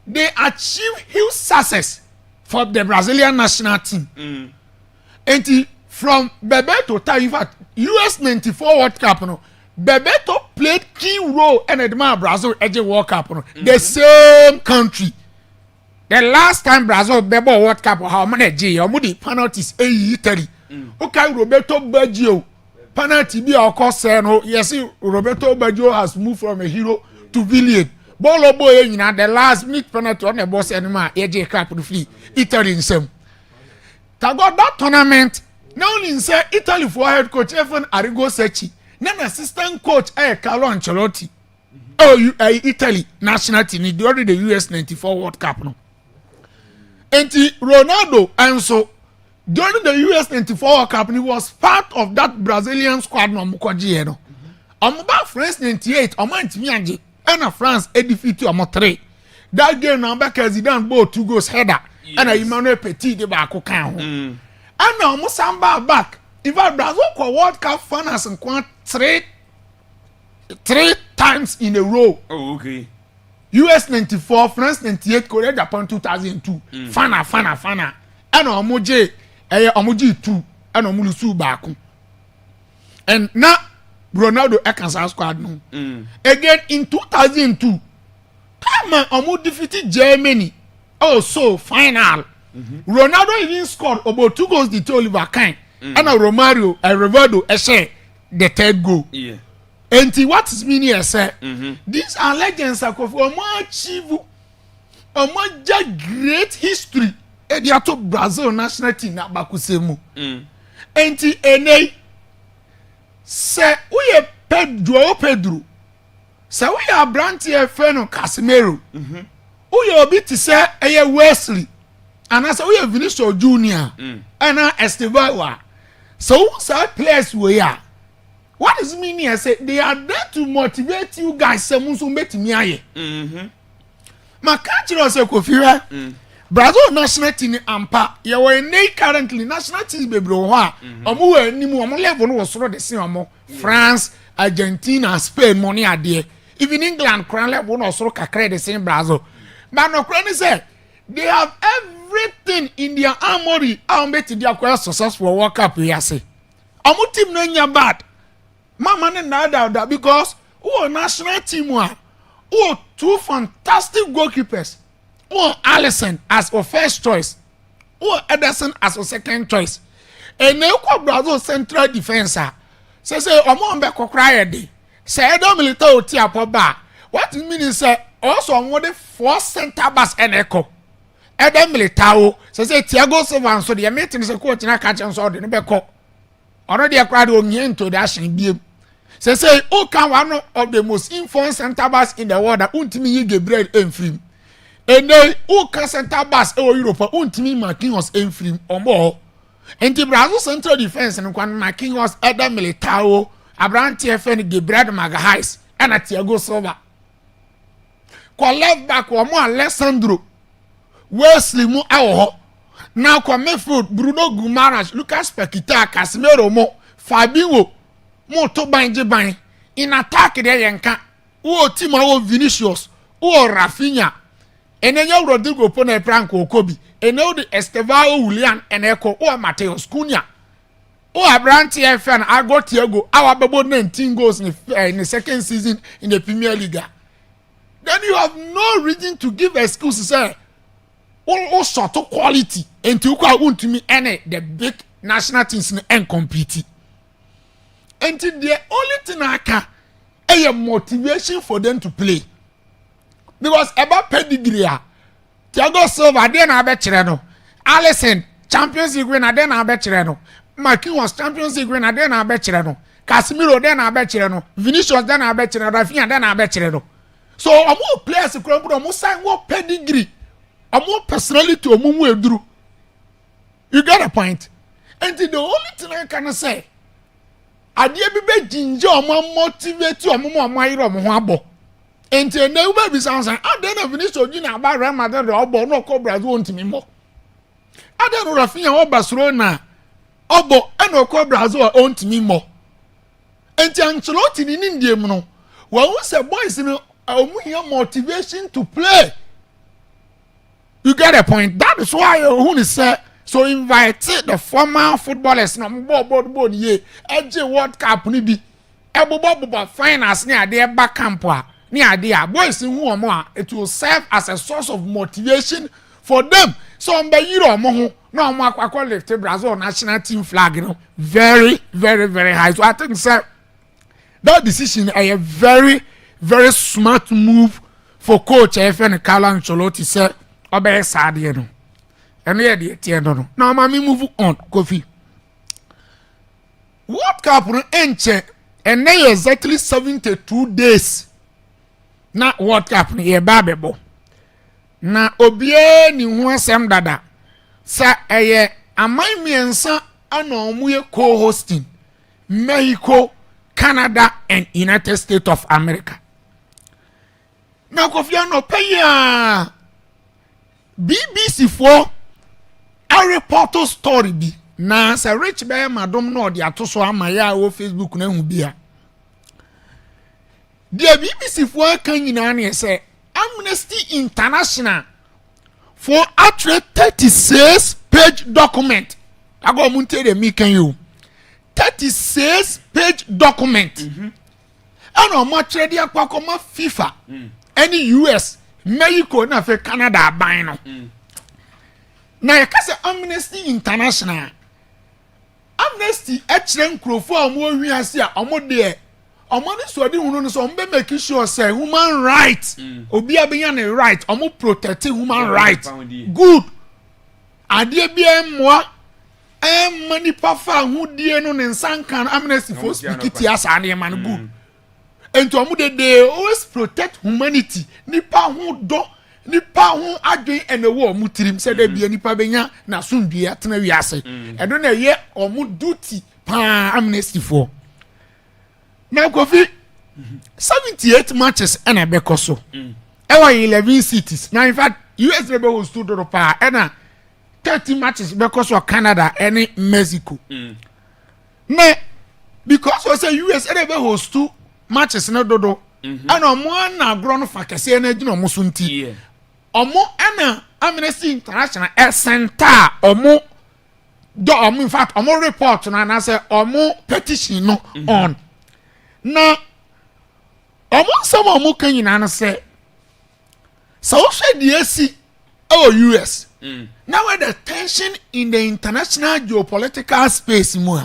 they achieve huge success for the Brazilian national team. And from Bebeto time, in fact, US 94 World Cup, no, Bebeto played key role in the Brazil Edge World Cup, no, the same country. The last time Brazil Bebo World Cup, how many G, how many penalties? Italy. Okay, Roberto Baggio penalty be our course. No, yes, Roberto Baggio has moved from a hero to villain. Bolo boy na the last minute penalty on the boss anima AJ Cup to flee Italy in some. Tago that tournament now in say Italy for head coach Evan Arrigo Secchi, then assistant coach Carlo Ancelotti. Oh you Italy national team during the US 94 World Cup no. And Ronaldo and so during the US 94 World Cup he was part of that Brazilian squad no mukwaji no. Omoba France 98 omantimi anje and France defeat you 3. That game now back as Zidane ball 2 goals header and Emmanuel Petit de back can. And now Musamba back. In fact, Brazil World Cup finals and three times in a row. Oh, okay. US 94, France 98, Korea Japan 2002. Fana. And Omoji 2 and Omulusu back. And now Ronaldo Arkansas squad no. Again in 2002, time Omo defeated Germany. Oh, so final. Ronaldo even scored about 2 goals to Oliver Kahn. And Romario and Rivaldo share the 3rd goal. Yeah. And what is meaning I say? These are legends of Omo achieve Omo great history. And they are to Brazil national team na bakusemu. And NA say we Pedro say we are Branty Feno Casemiro we are bit say Wesley and I say we are Vinicius Junior and Esteban so say players we are what does meaning I say they are there to motivate you guys say muso metimi aye ma catch us Kofi Brazil national team ampa ye we nei currently national team bebro ho a omo we animu omo level no so the same omo France Argentina Spain money ade even England crown level no so kakra the same Brazil but no crown say they have everything in their armory am bet they are successful World Cup here say omo team no nya bad mama ne na that because who national team one who 2 fantastic goalkeepers. Or Alisson as our first choice, or Ederson as our second choice. And now Brazil central defenser. Say Omo Mbeko cry day. Say Edo Militao Tiapo ba. What it means say also on the 4 center backs and echo. Edo Militao say Thiago Silva so the meeting say coach na catch and so the Mbeko. Already a crowd on into the action game. Say who can one of the most informed center backs in the world that untimi Gabriel Enfrim. And then who can center backs in Europe untimi Marquinhos Enfrim or more. And the Brazil central defense and when Marquinhos Eder Militao Abranti FN Gabriel Magalhaes and Thiago Silva. Kwa left back wa mo Alessandro Wesley mu awo. Now kwa midfield Bruno Guimaraes, Lucas Paquetá, Casemiro mo Fabinho mo to banje ban. In attack there yenka. Wo team wo Vinicius, wo Rafinha. Enenya Rodrigo Pone Franco Kobe. Enel the Estevao Willian and Echo or Mateus Cunha. Oh, Abranti FN, I got Thiago. Our about 19 goals in the second season in the Premier League. Then you have no reason to give excuses. Oh, all sort of quality and to go to me any the big national teams and compete. And the only thing I can a motivation for them to play. Because about pedigree, Thiago Silva then I bet no. Alisson Champions League winner then I bet no. Marquinhos was Champions League winner then I bet no. Casemiro then I bet no. Vinicius then I bet no. Rafinha then I bet no. So more players who come more sign more pedigree, more personality or more drew. You get a point. And the only thing I can say, I dear be ginger or motivate you or more my room. And now baby sounds like I don't have finished you know about Real Madrid or no Cobra won't me more. I don't know Rafinha or Barcelona. Obo and no Cobra own me more. And Ancelotti in India, no. Well, we say boys, you know, your motivation to play. You get a point. That is why who say so invite the former footballers no board ye edge World Cup ni bi. Ebobo finance near their back camp. Near their boys in who more it will serve as a source of motivation for them. So on the Euro mo no more kwakwa lift Brazil national team flag, you know, very, very, very high. So I think sir that decision a very, very smart move for coach FN Carlo Ancelotti sir obey sad you know. And yeah the no. Now mommy move on Kofi. World Cup no enche and now exactly 72 days. Na World Cup ni babebo. Na obie ni ho asem dada. Sa eye amai miensa ana omuye co-hosting Mexico, Canada and United States of America. Na Kofi ano paya BBC for a reporter story bi na sa rich be madom no de atoso amaya o Facebook na hu bia. The BBC for Kanyina say Amnesty International for actually 36-page document. I go munte de me can you 36-page document. And on much ready akwa FIFA any US Mexico na fe Canada ban no. Na yakase Amnesty International Amnesty echren krofo omo hwiase a omo de omani so de hunu so mbe make sure say human rights obi abenya ne right omo protect human rights good ade bia emwa mani pafa hudie no ne nsankan Amnesty for speak it as an man good and to omo they always protect humanity nipa hu do nipa hu adwen enewo omo tirim say da bia nipa benya na sundua tena wiase edo na ye omo duty pa Amnesty for. Now, Kofi, 78 matches and a bekoso. Ewa 11 cities. Now, in fact, US rebel was 2 dollars and 30 matches because of Canada and Mexico. Now, because we say US rebel was 2 matches na dodo. And one na grown for kese na jino musunti. Omo ana Amnesty International center omo do omo in fact omo report na say omo petition no on. Na omo sama omo kanyina na say so hwe de asi US now where the tension in the international geopolitical space mu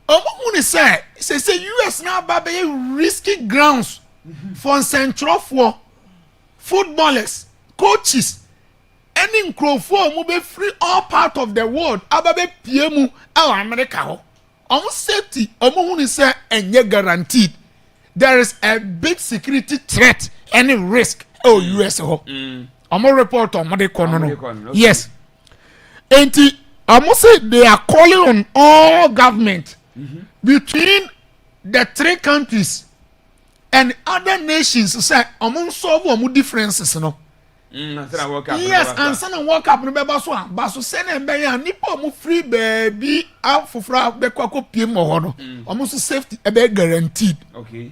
omo hu say US now ba be risky grounds for central for footballers coaches any nkrofo omo be free all part of the world ababe pie mu America ho. Safety, say and guaranteed. There is a big security threat, any risk. US report on Kono. Yes. And say they are calling on all government between the 3 countries and other nations say solve differences no. Yes, and some World Cup no beba so ba so say na be ya nipa mo free baby afofra be kwako pie mo ho no omo safety e be guaranteed. Okay.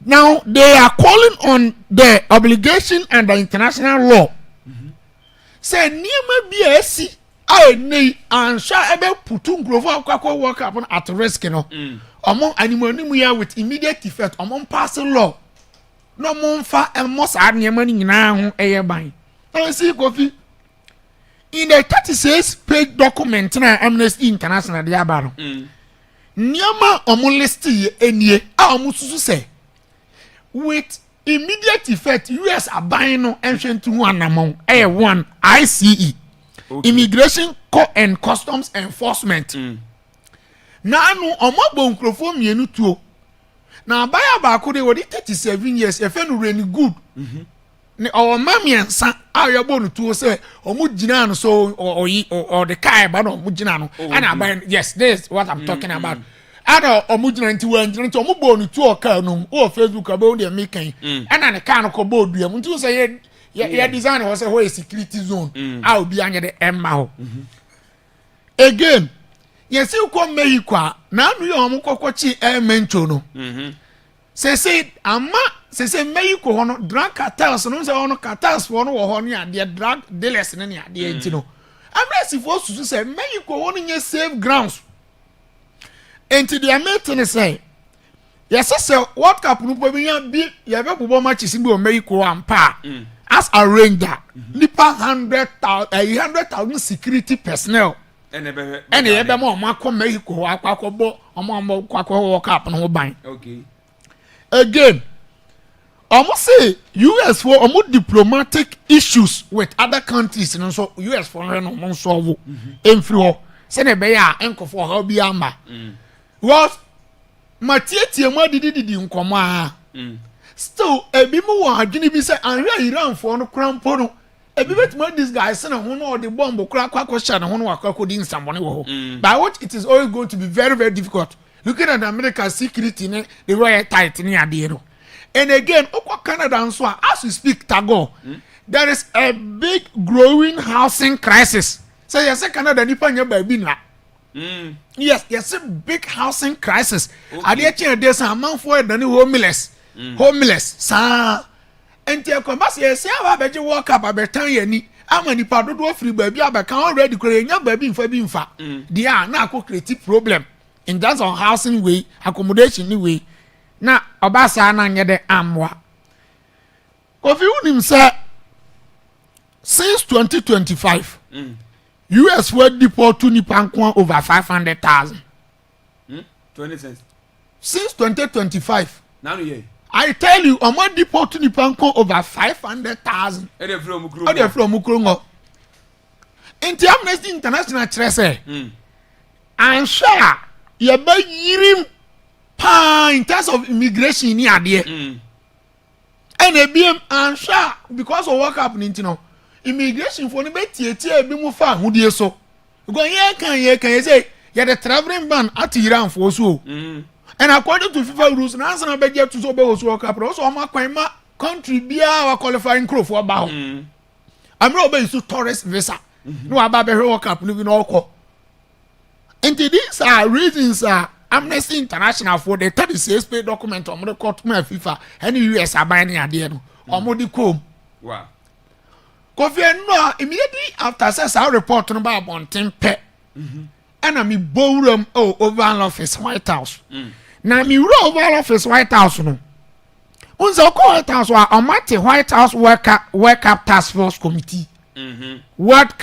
Now they are calling on the obligation and the international law. Say niema bia asi nei ansha e be putu ngrofo kwako World Cup at risk no. Omo animanimu ya with immediate effect omo pass law. No monfa emos adniema ni nyina ho eye ban I see Kofi. In the 36-page document na Amnesty International de abaro. Niama omo listi enye a omo susu say with immediate effect US aban no enhwe ntu ho anamon one ICE Immigration and Customs Enforcement. Na anu omo gbo nkrofo mienu tuo. Na abaya ba ko de wodi 37 years e fe no really good. Ne our mamiensa ayabo no tuo say omo gina no so or the kai ba no omo gina no and abaya yes this is what I'm talking about. Ada omo gina nti omo bo no tuo ka no o Facebook aba o de mekan ana ne ka no ko bo dua mu nti say ye design was say where security zone a obi anya de emma ho again yes you come Mexico na anu ye omo kokochi mencho no say Mexico hono drug cartels no say hono cartels for no wo ho ne ade drug dealers ne ade enti no amresi for susu say Mexico hono nye safe grounds enti the meeting say yes say World Cup no po bi ya be bobo matches bi o Mexico ampa as arranger nipa 100,000 security personnel ene ye be mo akọ Mexico akọ bo omo World Cup no ban okay again almost say US for almost diplomatic issues with other countries and so US for no solve free ho say na be ya enkofo ha bi amba was matietie mo didi nkomo a still ebi mo wa adwene bi say anhwe Iran for no krampo no ebi betima this guy say na ho no the bomb kra kwa sha na ho no akwa di nsambone wo ho by what it is always going to be very very difficult looking at America's security the royal tight ni ade no. And again, Okwa Canada and so on, as we speak, Tago, there is a big growing housing crisis. So yes, Canada nipa nya baby na. Yes, a big housing crisis. Adiachi there's a man for the homeless. Sa enti akwambas yes, aba beje work up abetan yani. Ama nipa dodo free baby abeka already kore nya baby mfa. Dia na akọ create problem in terms of housing way, accommodation way. Na obasa na nyede amwa Kofi unim say since 2025 US will deport to nipa over 500,000 20 cents since 2025 now ye I tell you omo deport to nipa over 500,000 e dey from Mukrongo Inti Amnesty International say I'm sure ye ba yirim in terms of immigration ni ade and ebiem ansha because of what happening no immigration for no be tietie ebi mu fa hodie so because ye kan say ye the traveling ban at Iran for so and according to FIFA rules na answer na be get to so be so cap so o ma kwan ma country bia wa qualifying crew for ba ho amre obe so tourist visa no aba be World Cup no bi no okọ and these are reasons Amnesty International for the 36-page document on the court me FIFA and US aban ni ade no omo di kom wow Kofi no immediately after says our report no ba bonten pe and me bowram Oval Office White House na me Oval Office White House no unzo ko White House wa omate White House World Cup Task Force Committee White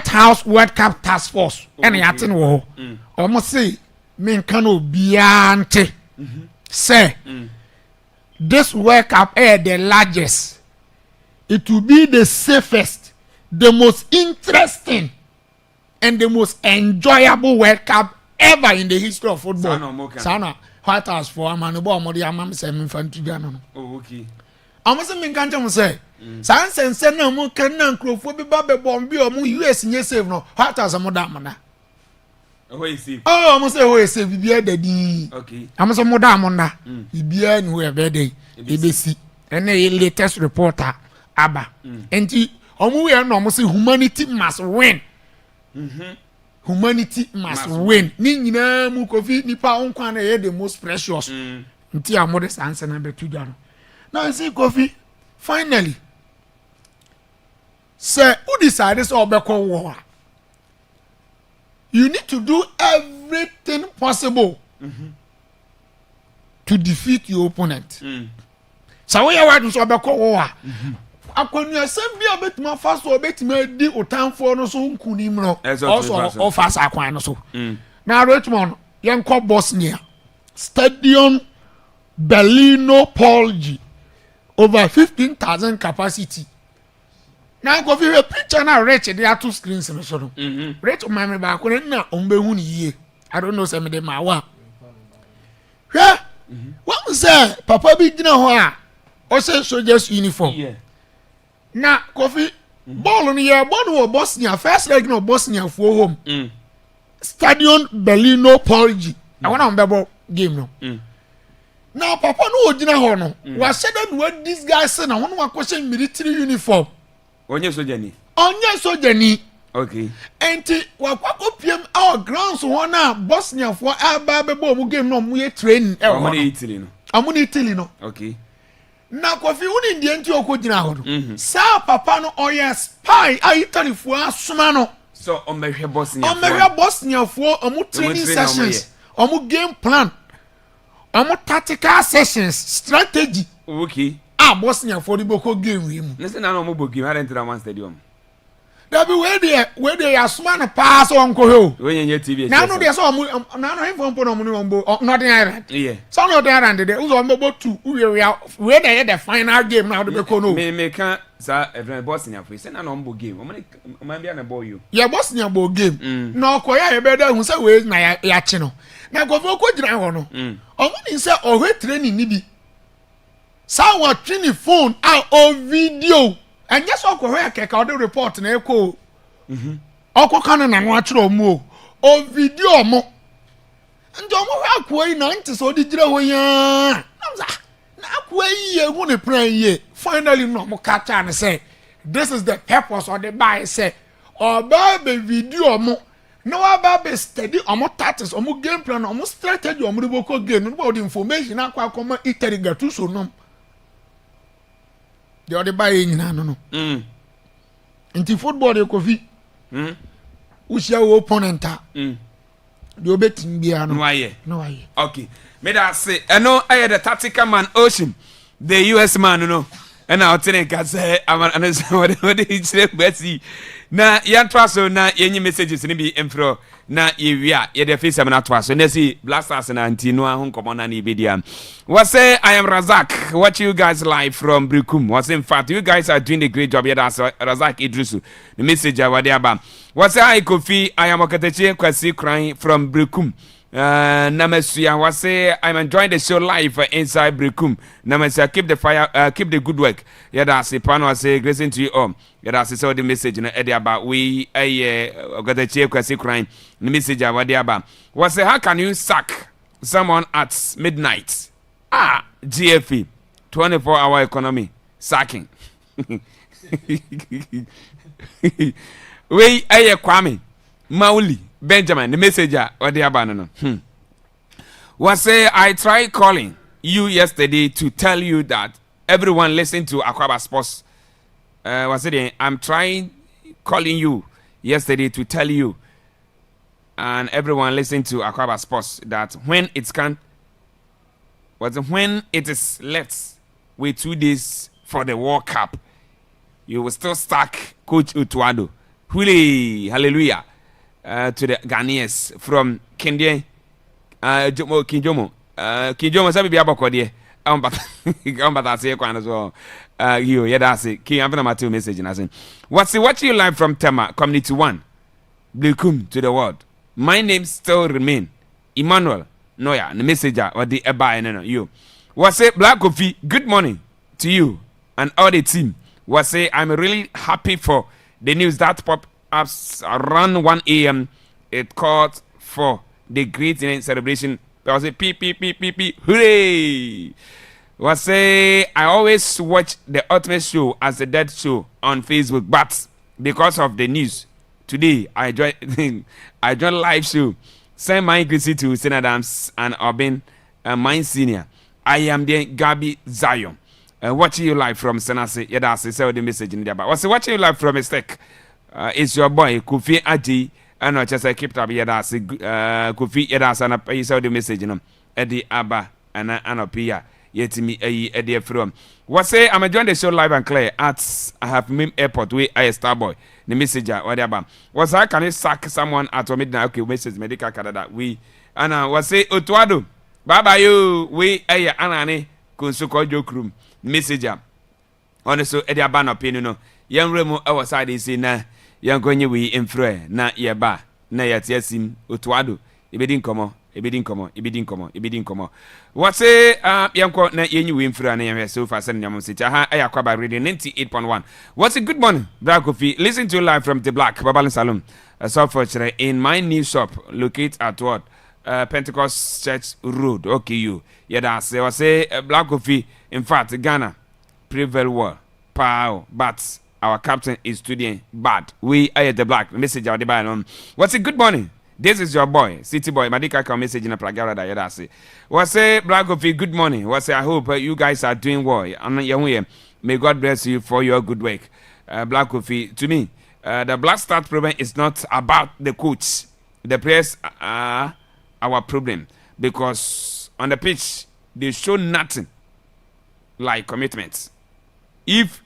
House World Cup Task Force and yatin wo almost say men can obiante say this World Cup the largest, it will be the safest, the most interesting and the most enjoyable World Cup ever in the history of football. Sana White House for amanubo amodi amam say me fantu gana no. Oh okay. Almost men kan tell say sense na mo kan na nkrofo bi ba be bombi o mo US nye save no White House mo da amana. Almost say we say bibia dadin. Okay. Almost mo da amana. Bibia ni we be dey. Ebesi. Ene latest reporter aba. Enti omo we no mo say humanity must win. Humanity must win. Ni nyina mu Kofi nipa onkwa na ye the most precious. Nti amode sanse na betu dwa no. Now see Kofi finally say who decided so obeko war. You need to do everything possible to defeat your opponent. So we are so obeko war. akwanu asem bi obetuma fa so obetuma di otanfo no so nkunim no also offers akwan no so na Richmond yenko Bosnia Stadium Bellino Polji over 15,000 capacity. Now go for a picture now rich they are two screens in so no. Rich mama ba ko na ombe hu ni ye. I don't know some dem awa. Hwe what say papa bi gina ho a o say soldiers uniform. Yeah. Na coffee ball no ye ball Bosnia first leg no Bosnia for home. Stadium Bellino Polji. I want on bebo game no. Now papa no ogina ho no. Was said that what this guy say na one question military uniform. Onye soja ni. Okay. Enti wakwako PM our grounds ho na Bosnia for aba bebo mu game no mu ye training e ho. Amuni Italy no. Okay. Na kofi uni ndi enti okogina ho no. Sa papa no oya spy a Italy for asoma no. So omehwe Bosnia for omu training sessions, omu game plan, omu tactical sessions, strategy. Okay. Bosnia for the boko game we mu. Listen na no mo bogi ha enter one stadium. That be where they asoma no pass on ko ho. We nye TV. Na no dey so omu na no him for no mu no Northern Ireland. Yeah. So Northern Ireland dey uzo mbo two we dey the final game now the beko no. Me can sa Bosnia for say na no mbo game. Omo bia na ball you. Yeah, Bosnia bo game. No ko ya be dey hu say we na ya chi no. Na go ko gina ho no. Omo ni say o we training ni bi. Sa wa training phone o video. And just go where keka o dey report na eko. Okwo kan na no atro mu o video mo. Njo mo wa ko yi na nti so di jira ho ya. Na ko yi e hu ne plan ye. Finally no mo catch and say this is the purpose of the buy say oba be video mo no aba be study omo tactics omo game plan omo strategy omo boko game no about information akwa come Italy gatu so no the other buy nyina no nti football e kofi usia wo opponent the obetim bia no aye okay me that say no I the tactical man Ocean the US man no and I think I say I'm what Betsy na yan twaso na yenyi messages ni bi infro na yewia ye the face am na twaso na see blasters na antino ahun komo na ni bidia what say I am Razak watch you guys live from Brukum was in fact you guys are doing a great job here that's Razak Idrisu the message awade aba what say I Kofi I am Okateche Kwasi crying from Brukum Namasia was say I'm enjoying the show live inside Brukum. Namasia keep the fire, keep the good work. Yeah, that's it. Pano say grace to you all. Yeah, that's it. So the message in the about we got the chair kwasi crying. The message about the about was say how can you sack someone at midnight? GFE 24-hour economy sacking. We Kwame Mauli Benjamin, the messenger or the abandon. Was say I tried calling you yesterday to tell you that everyone listen to Akwaaba Sports. Was it? I'm trying calling you yesterday to tell you and everyone listen to Akwaaba Sports that when it is left with 2 days for the World Cup, you will still stuck Coach Utuado. Hooray, hallelujah. To the Ghanaians from Kenya, Kinjomo, sabi bi abakode ambata say kwan as well. You yeah that's it. King I'm my two message na say. What's what you live from Tema Community 1. Welcome to the world. My name still remain Emmanuel Noya, the messenger or the eba no you. What's it Black Coffee? Good morning to you and all the team. What's say I'm really happy for the news that pop ups around 1 a.m. It called for the great celebration. I was a peep, hooray! Was say I always watch the Ultimate Show as the Dead Show on Facebook, but because of the news today, I joined live show. Send my greeting to Sen Adams and Obin, mine senior. I am the Gabi Zion. Watching you live from Senase. Yeah, that's the message in there. But what's watching you live from a stick? It's your boy Kofi Aji and not just I kept up here that's Kofi Edas and I saw the message you know Eddie Abba and Anopia yetimi ayi de from what say I'm enjoying the show live and clear at I have Mim Airport we I Starboy the messenger or the abam was I can sack someone at midnight okay message medical Canada we and was say Otuado bye bye you we aye anane kunsuko joke room messenger on so e de aba no pin no yan remu e was side say na yan konye we infre na ye ba na yati asim Otuado ebedi nkomo what say yanko na yenyi we infra na yamwe so far send nyam sit ha Akwaaba radio 98.1 what's a good morning Black Coffee listen to live from the Black Babalin Salon so for in my new shop locate at what Pentecost Church Road okay you yeah that's say Black Coffee in fact Ghana prevail well pow but our captain is studying bad we are the Black message out the by what's a good morning. This is your boy, City Boy. Madika can message in a plagara that you say. What say, Black Coffee, good morning. What say, I hope you guys are doing well. May God bless you for your good work. Black Coffee, to me, the Black Start problem is not about the coach. The players are our problem because on the pitch, they show nothing like commitment. If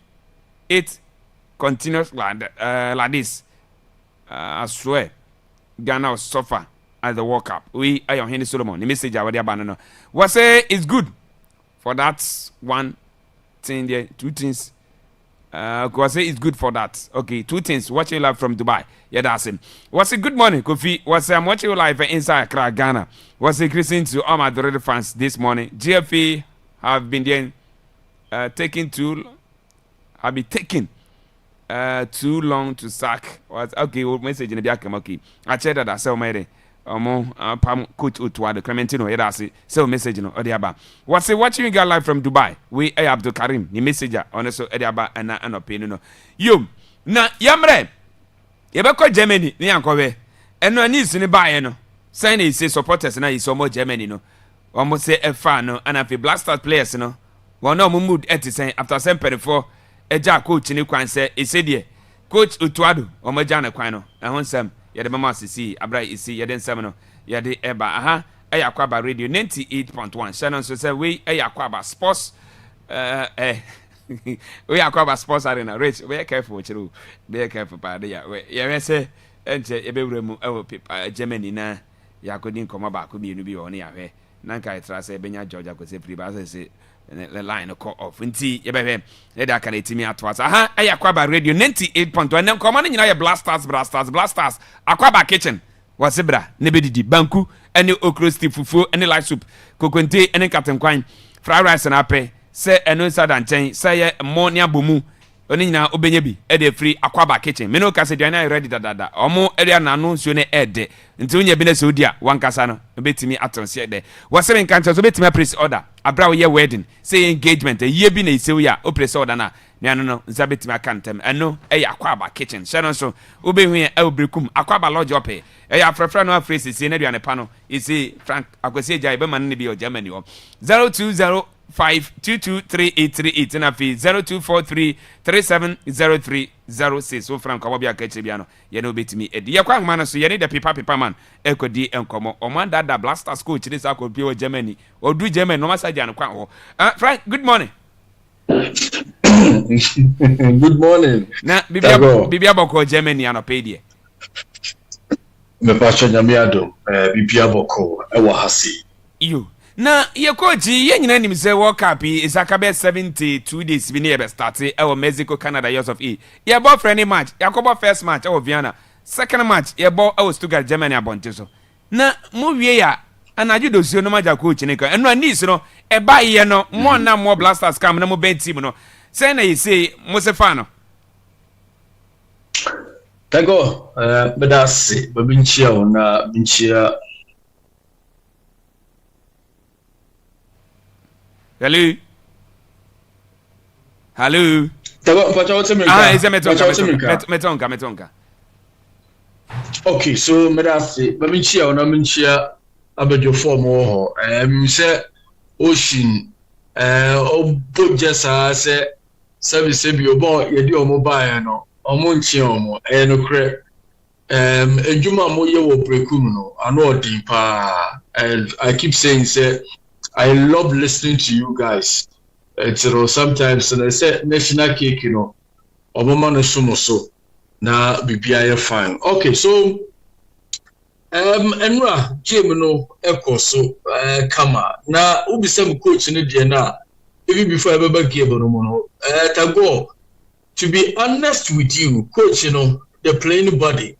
it continues like this, I swear, Ghana will suffer at the World Cup. We are your Henry Solomon. The message already abandoned. What say it's good for that one thing there. Two things. What say it's good for that. Okay, two things. Watching live from Dubai. Yeah, that's him. What's a good morning, Kofi? What's I'm watching live inside Accra, Ghana. What's a Christian to all my Dorado fans this morning. GFA have been there taking too long to sack. Okay, we'll message in the back. Okay, I checked that I saw my pam coach Otuado Clementino. Yeah, that's it. So message no Odiaba. What's it watching you guys live from Dubai? We Abdul Karim, the messenger. Honestly, Odiaba and an opinion. No, you na yamre. Yebeko Germany ni yankowe. Eno ni sini buy no. Sign is say supporters na is more Germany no. Almost say a fan no and if Black Stars players no. One no mood say after 74 eja coach ni kwan say esedie coach Otuado omoja na kwan no ehon sam ye de mama sisi abra isi ye de nsam no ye de eba aha Akwaaba radio 98.1 Shannon so say we Akwaaba sports we Akwaaba sports arena rich we careful chiru be careful pa de ya we ye say enche e be wuramu e Germany na ya kodin koma ba ko bienu bi woni ya hwe nanka itra say benya Georgia ko say pri ba say the line call off nti ye be let that can etimi atwas aha Akwaaba radio 98.1 nem come on nyina ye blasters Akwaaba kitchen wasebra ne bedidi banku ene okro stew fufu ene light soup kokonte ene katenkwan fried rice na pe se eno sada nchen se ye money abomu oni nyina obenye bi e dey free Akwaaba kitchen me no ka se duane ready dada omo area na no nsuo ne ede nti onye bi na se odia wankasa no betimi atonse de wasebe nkancha so betimi press order abra wo ye wedding say engagement e ye bi na isewu ya o press order na no nza betimi akantem eno Akwaaba kitchen shano so obehu e obrekum Akwaaba lodge ope afrefra no afresi se na duane pa no isi Frank akwesi eja e be man ne bi o Germany o 0205223838 na fi 0243370306 so Frank abobia ka chebia no ye no betimi edi ye kwa homa no so ye ne de pipa man ekodi enkomo omanda da Blasters coach this akopie o Germany odu Germany no masaje an kwa ho Frank good morning. Good morning. Na bibia boko Germany anope die me pacho nyamiado bibia boko e wa hasi you na ye coach ye nyina nim say World Cup is akabe 72 days bi na ye be start e Mexico Canada years of e ye bo friendly match yakobo first match e Vienna second match ye bo e Stuttgart Germany abonte so na mu wie ya anaju dosio no maja coach ne ka eno anis no e ba ye no mo na mo Blasters kam na mo ben team no say na ye say mo se fa no Tago bedasi babinchia na binchia Hello. Tago pacha America. Is metonka. Okay, so medasi babinchia na binchia abejo form ho mi se ocean obojesa se service bi obo ye di omo ba no omo nchi omo no kre ejuma mo ye wo prekum no ano odin pa and I keep saying say I love listening to you guys. Sometimes and I say national cake, Obama no so na BPI fine. Okay, so Enra game no eko so kama na ubisem coach ni de na even before I ever game no Tago, to be honest with you, coach, the playing body.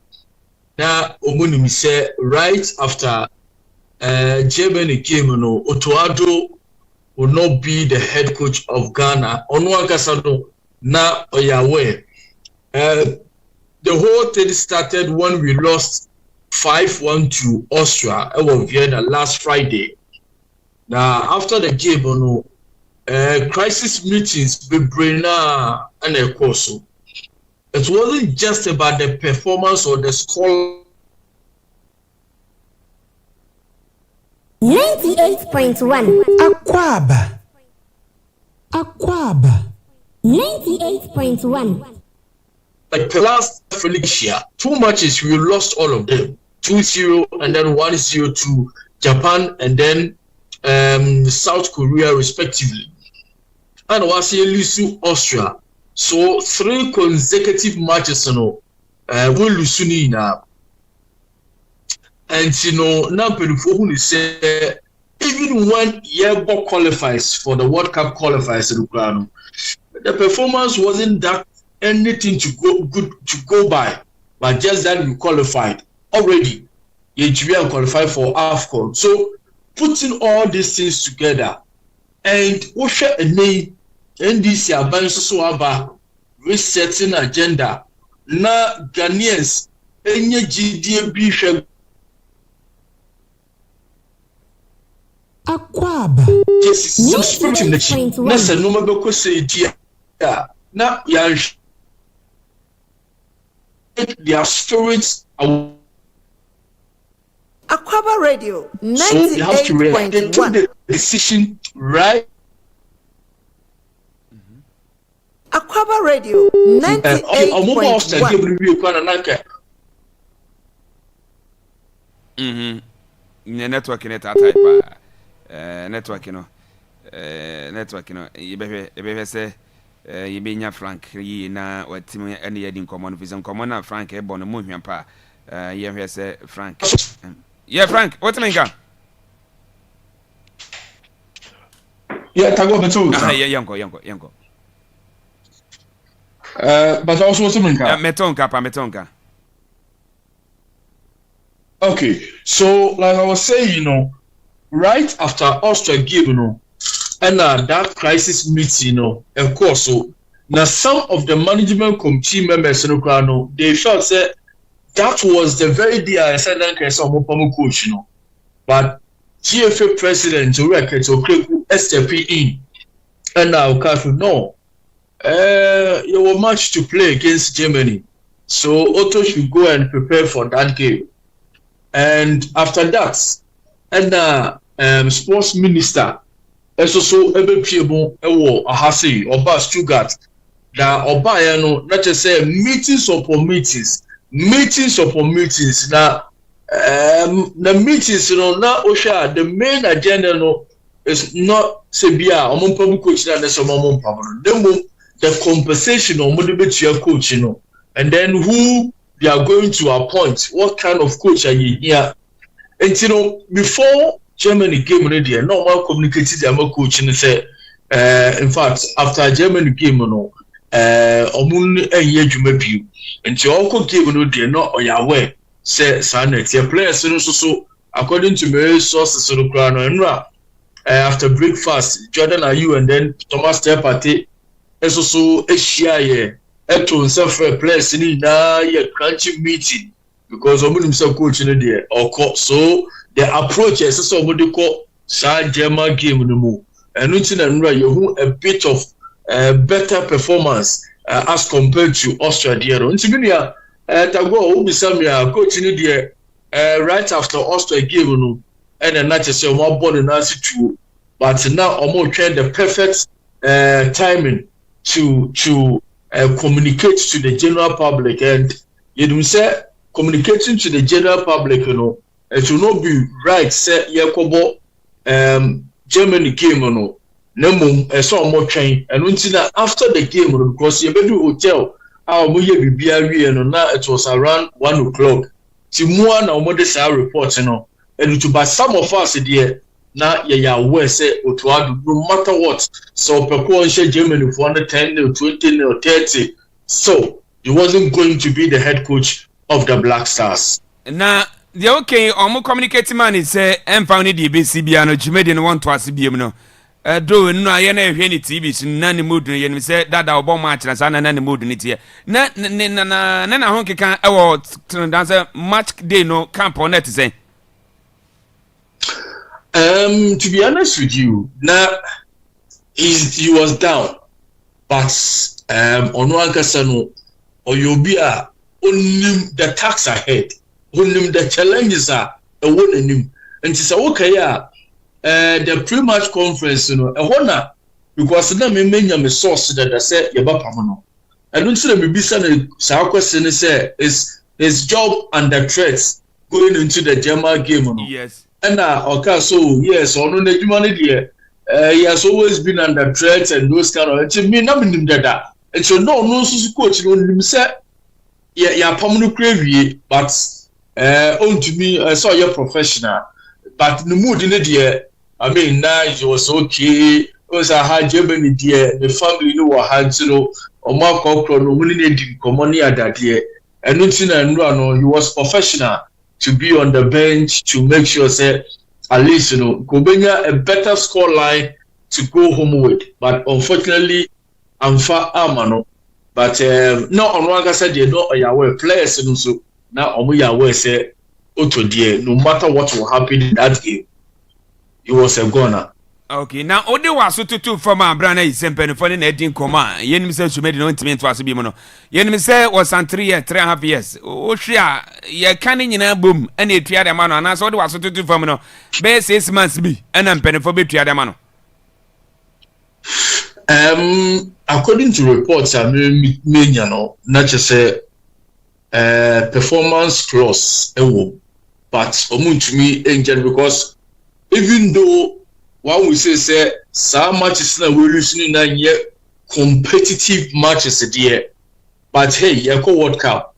Now, Omunimi say right after Germany game, Otuado will not be the head coach of Ghana. Onwankasano na oyawe. The whole thing started when we lost 5-1 to Austria. It was Vienna last Friday. Now, after the game, crisis meetings be Brena and Ekoso. It wasn't just about the performance or the score. 98.1 Akwaaba 98.1. Like the last Felicia, 2 matches we lost all of them, 2-0 and then 1-0 to Japan and then South Korea respectively. And was here lose to Austria. So 3 consecutive matches, we lose now. And now who say even when Yebo qualifies for the World Cup qualifiers, the performance wasn't that anything to go by, but just that we qualified already. Nigeria qualified for AFCON. So putting all these things together and we share a name. NDC abanso aba resetting agenda na Ghanaians enye GDA bi hwe Akwaaba yes na se no mabeko se dia na ya their spirits Akwaaba Radio 98.1. So you have to react to the decision right. Akwaaba Radio 98.1. Network in it type network you say you be nya Frank yi na watimi ene yedi common vision common na Frank e bon mo hwan pa ye hwe say Frank yeah Frank what mean ka yeah Tago beto yeah yanko but also what mean ka metonka okay, so like I was saying, right after Austria game, and that crisis meeting, of course, so now some of the management committee members, they felt say that was the very day I said that coach, but GFA president step in, and now no, you were match to play against Germany, so Otto should go and prepare for that game. And after that, and sports minister also Ebepiebo Ewo Ahasi Oba Stuttgart. Now Oba not just say meetings upon meetings. Now the meetings now Osha the main agenda is not Sebia or Mumpa coach and the compensation or motivate coach and then who they are going to appoint, what kind of coach are you here? And before Germany game ready, no one communicated their coach and say, in fact, after Germany game, Omun and Yejumebu, and Choko game no dear, not or your way, say Sanet, your players so according to my sources of the crown and after breakfast, Jordan are you and then Thomas Tepate, also Asia. To himself a place in a crunchy meeting because of himself coaching there or so the approach is so what they call San German game no more and you a bit of better performance as compared to Austria. Tago Ubisamia coaching there right after Austria game and then not just say one ball in answer to, but now almost trying the perfect timing to communicate to the general public, and you say communicating to the general public, it will not be right. Say Yakobo, Germany game no mum so mo twen eno nti na after the game no because you be do hotel mo ye bibia wie no na it was around 1 o'clock ti mua na mo de sa report no and to by some of us there na ya aware say Otuado no matter what so peko on Germany for 10 or 20 or 30 so he wasn't going to be the head coach of the Black Stars. Na the okay omo communicate man is say emfa ni di BC bia no Jumedi no want to asibiem no do no aye na ehwe ni TV so na ni mood no ye ni say dada obo match na sa na ni mood ni tie na honkeka e wo dance match day no camp on net say to be honest with you now he was down but ono ankasa no oyobia onim the tax ahead onim the challenges are e wonanim nti say okay the pre-match conference no e hona because na me menya me source that say ye ba pam no I don't see me bisa na sa question say is his job under threat going into the German game no yes and okay so yes ono na djuma ne de he has always been under threat and those kind of things me na me nim dada and so no so coach no nim say ya pam no krawie but on to me so you professional but the mood in the I mean now it was okay because I had Germany there the family no were had you know o ma kokro no muni ne di komoni adade and no he was professional to be on the bench to make sure say at least you know Kobenya a better score line to go home with but unfortunately I'm far amano but no on one said they no yawe players and so now omo yawe say oto there no matter what will happen in that game it was a goner. Okay, now ode was to from Abrana is sempen for na edin koma yenim say Jumedi no ntimi to aso bi mu no yenim say was 3.5 years o hwia ye kan nyina bom na etua de ma no na so ode was to from no be 6 months bi na mpen for betua de ma no according to reports me no na say performance clause ewo but omuntumi engine because even though when we say some matches na we losing na ye competitive matches there but hey you go World Cup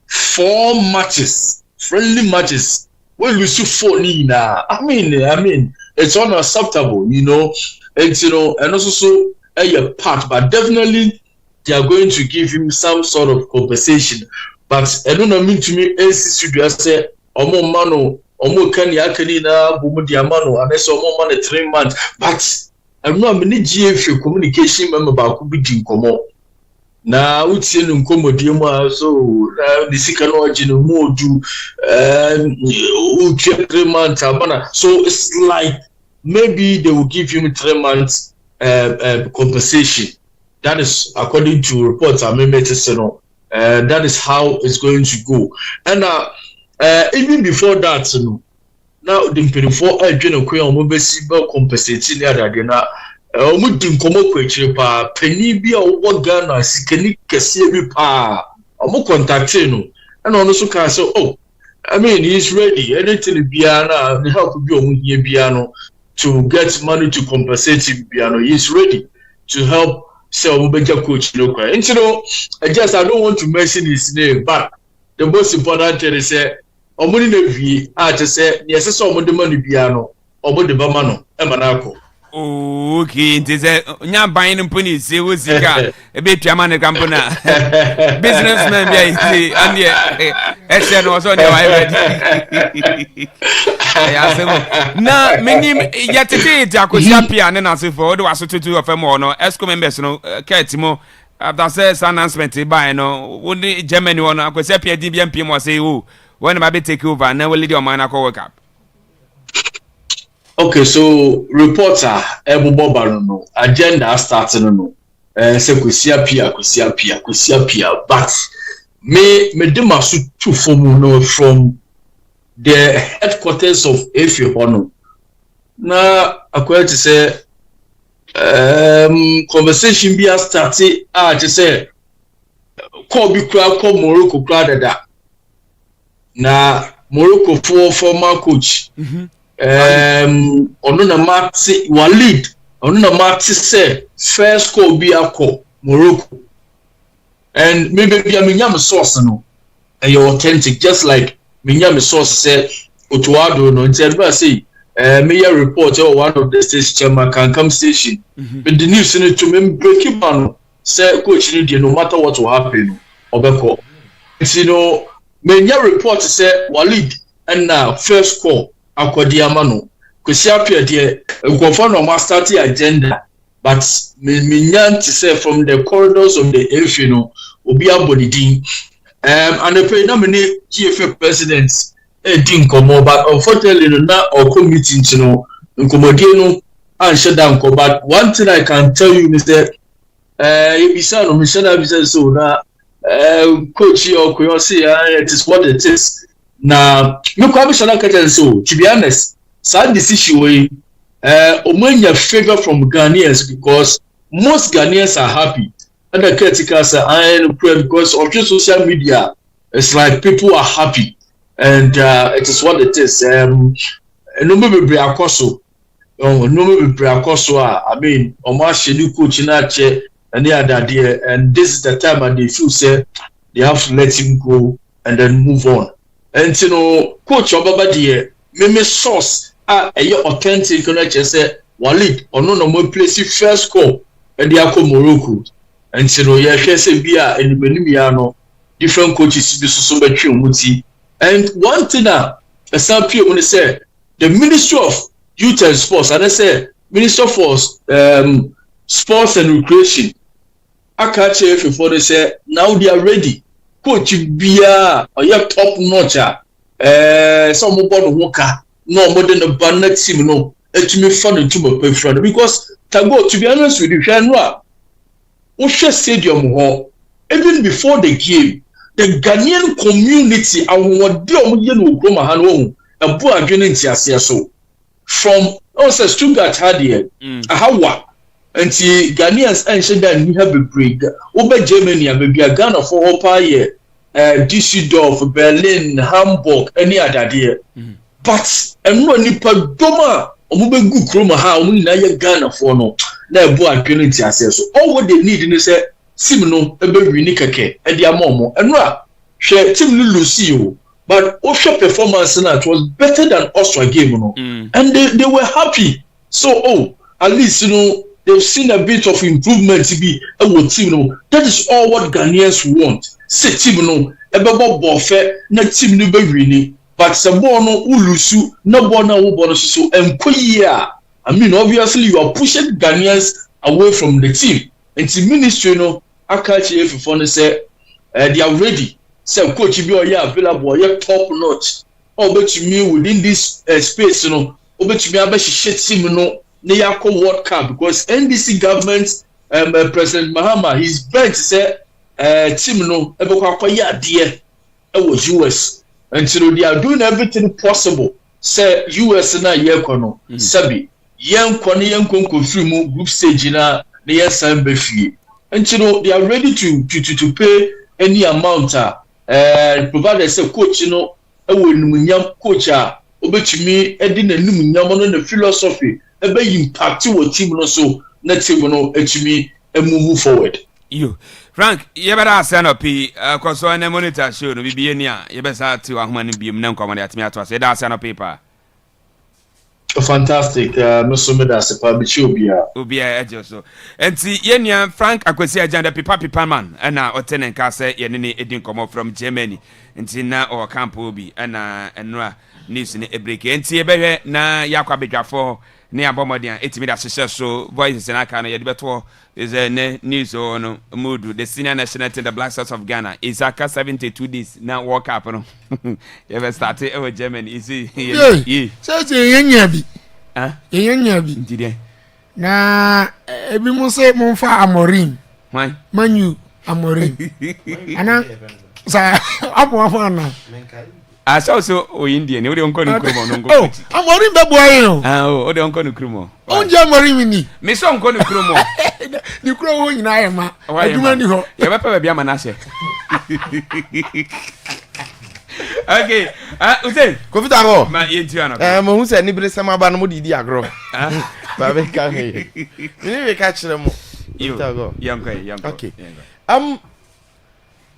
4 matches friendly matches we lose 4 na I mean it's unacceptable you know and you know and also a part but definitely they are going to give him some sort of compensation but I don't mean to me NC say omo mano omo kan ya kani na bumu diamano anese omo man 3 months but I know me ni GF communication member ba ku bi din komo na utie no nkomodie mu so the sika no oji no modu utie 3 months abana so it's like maybe they will give him 3 months compensation that is according to reports I made no that is how it's going to go and even before that no now the before I join ko on mobesi ba compensate ni adade na omudi nkomo kwechire pa pani bi a wo Ghana sikani kese bi pa omo contact no and ono so can say oh I mean he's ready anything bia na the help bi omo hie bia no to get money to compensate him bia no he's ready to help say omo beja coach no kwa and you know I don't want to mention his name but the most important thing is omo ni na wie a te say ne yese so omo de manu bia no omo de ba ma no e manako okay nti say nya ban no poni se wo sika e be tua man kampo na businessman bia isi and e say no so ne wa ready ya se na menim ya tete akosia pia ne na se for de waso tutu of em no esco members no ket mo after say announcement by no woni Germany one akosia pia di bia mpiem o say o when I take over now will lead your man World Cup. Okay, so reporter Bobo no agenda starting no say kwisia pia but me de masu to form no from the headquarters of Efe Hono na akwai to say conversation be started to say call bi kra call Morocco kra dada na Morocco former coach ono na mate Walid ono na mate say first call be akọ Morocco and maybe be a source no and you're authentic just like me source say Otuado no nti say media report or one of the station chairman can come station but the news in to me break it down say coach no matter what will happen obeko you know media report say Walid and now first call akwadiama no kwesi apia de nkofo no ma start agenda but me nyan to say from the corridors of the AFA no obi abodidin and the pay na me GFA presidents din komo but unfortunately no na or committee no nkomodie no an sheda nko but one thing I can tell you is that ebisa no me sheda bisa so na coach Okoyo say it is what it is na me kwa be sheda keten so to be honest sad decision we omanya favor from Ghanaians because most Ghanaians are happy and the criticals are because of social media it's like people are happy and it is what it is no me be akoso I mean omo shedi coach na che any other there and this is the time and they feel say they have to let him go and then move on and you know coach obaba there me source authentic no say Walid ono no mo place first call and they akọ Morocco and you know you hear say bia enibeni ya no different coaches be so betwe omuti and one thing that SNP when say the Ministry of Youth and Sports and I say Minister for Sports and Recreation akache before they say now they are ready coach bia oya top notch some board worker no more than the banner team no etimi fun to my friend because Tago to be honest with you Shanwa Osha stadium ho even before the game the Ghanaian community awon de omoye no Okroma ha no ebu adwene ntiase so from also Stuttgart had here ahawa anti Ghanaians enche da ni ha bebreg oba Germany abia Ghana for hopa here Düsseldorf Berlin Hamburg any other there but eno nipa doma omubegu kroma ha omu na ye Ghana for no na ebu adwene ntiase so all what they need ni say sim no ebe wini keke e dia momo eno a hwe team no lose you but official performance na it was better than Austria game no and they were happy so at least you know they've seen a bit of improvement to be a team no that is all what Ghanaians want say team no ebe bobo fe na team no be wini but some ball no ulusu na ball na wo ball so enkoyi I mean obviously you are pushing Ghanaians away from the team and the ministry no akachi efifo no say they are ready say coach bi oya available oya top notch obetumi within this space no obetumi abehye team no na yakọ World Cup because NDC government President Mahama he's bent say team no ebekọ akoya ade e US and so they are doing everything possible say US na yekono sabi yenkọ na yenkọ free mu group stage na yesan befie and you know they are ready to pay any amount provided say coach you know ewenumunyam coach obetumi edi na numunyam no na philosophy ebe impact wo team no so na team no etumi move forward you Frank you better send up cause on the monitor show no bibie ni a you better to ahoma no biem na nkomode atimi ato so da send up paper fantastic no so me da se pa bi chi obia ejo so enti yenia Frank akwesi agenda pipa man na otene nka se ye ne edin komo from Germany enti na o camp obi na enra news ne ebreke enti ebehwe na yakwa bedwafo ne abomodian etimi da hyehyɛ so voices na aka no ye de beto is a news on mood the senior national team the Black Stars of Ghana is aka 72 days na World Cup no you have started over Germany is yeah so yenya bi yenya bi ndide na ebi mo say mo fa Amorim why Manu Amorim ana sa abo afa na so Indian we don't call Nkrumah no go Amorim be boy no we don't call Nkrumah onje Amorim ni me so nko Nkrumah ni kuro ho nyina ya ma aduma ni ho ye be pa bia ma na hye Okay. Usain. Kofi Tango. Ma yentua no. Mo hu se ni bere sama ba no mo didi agro. Ba be ka he. Ni we ka kire mo. Tango. Yankai. Okay.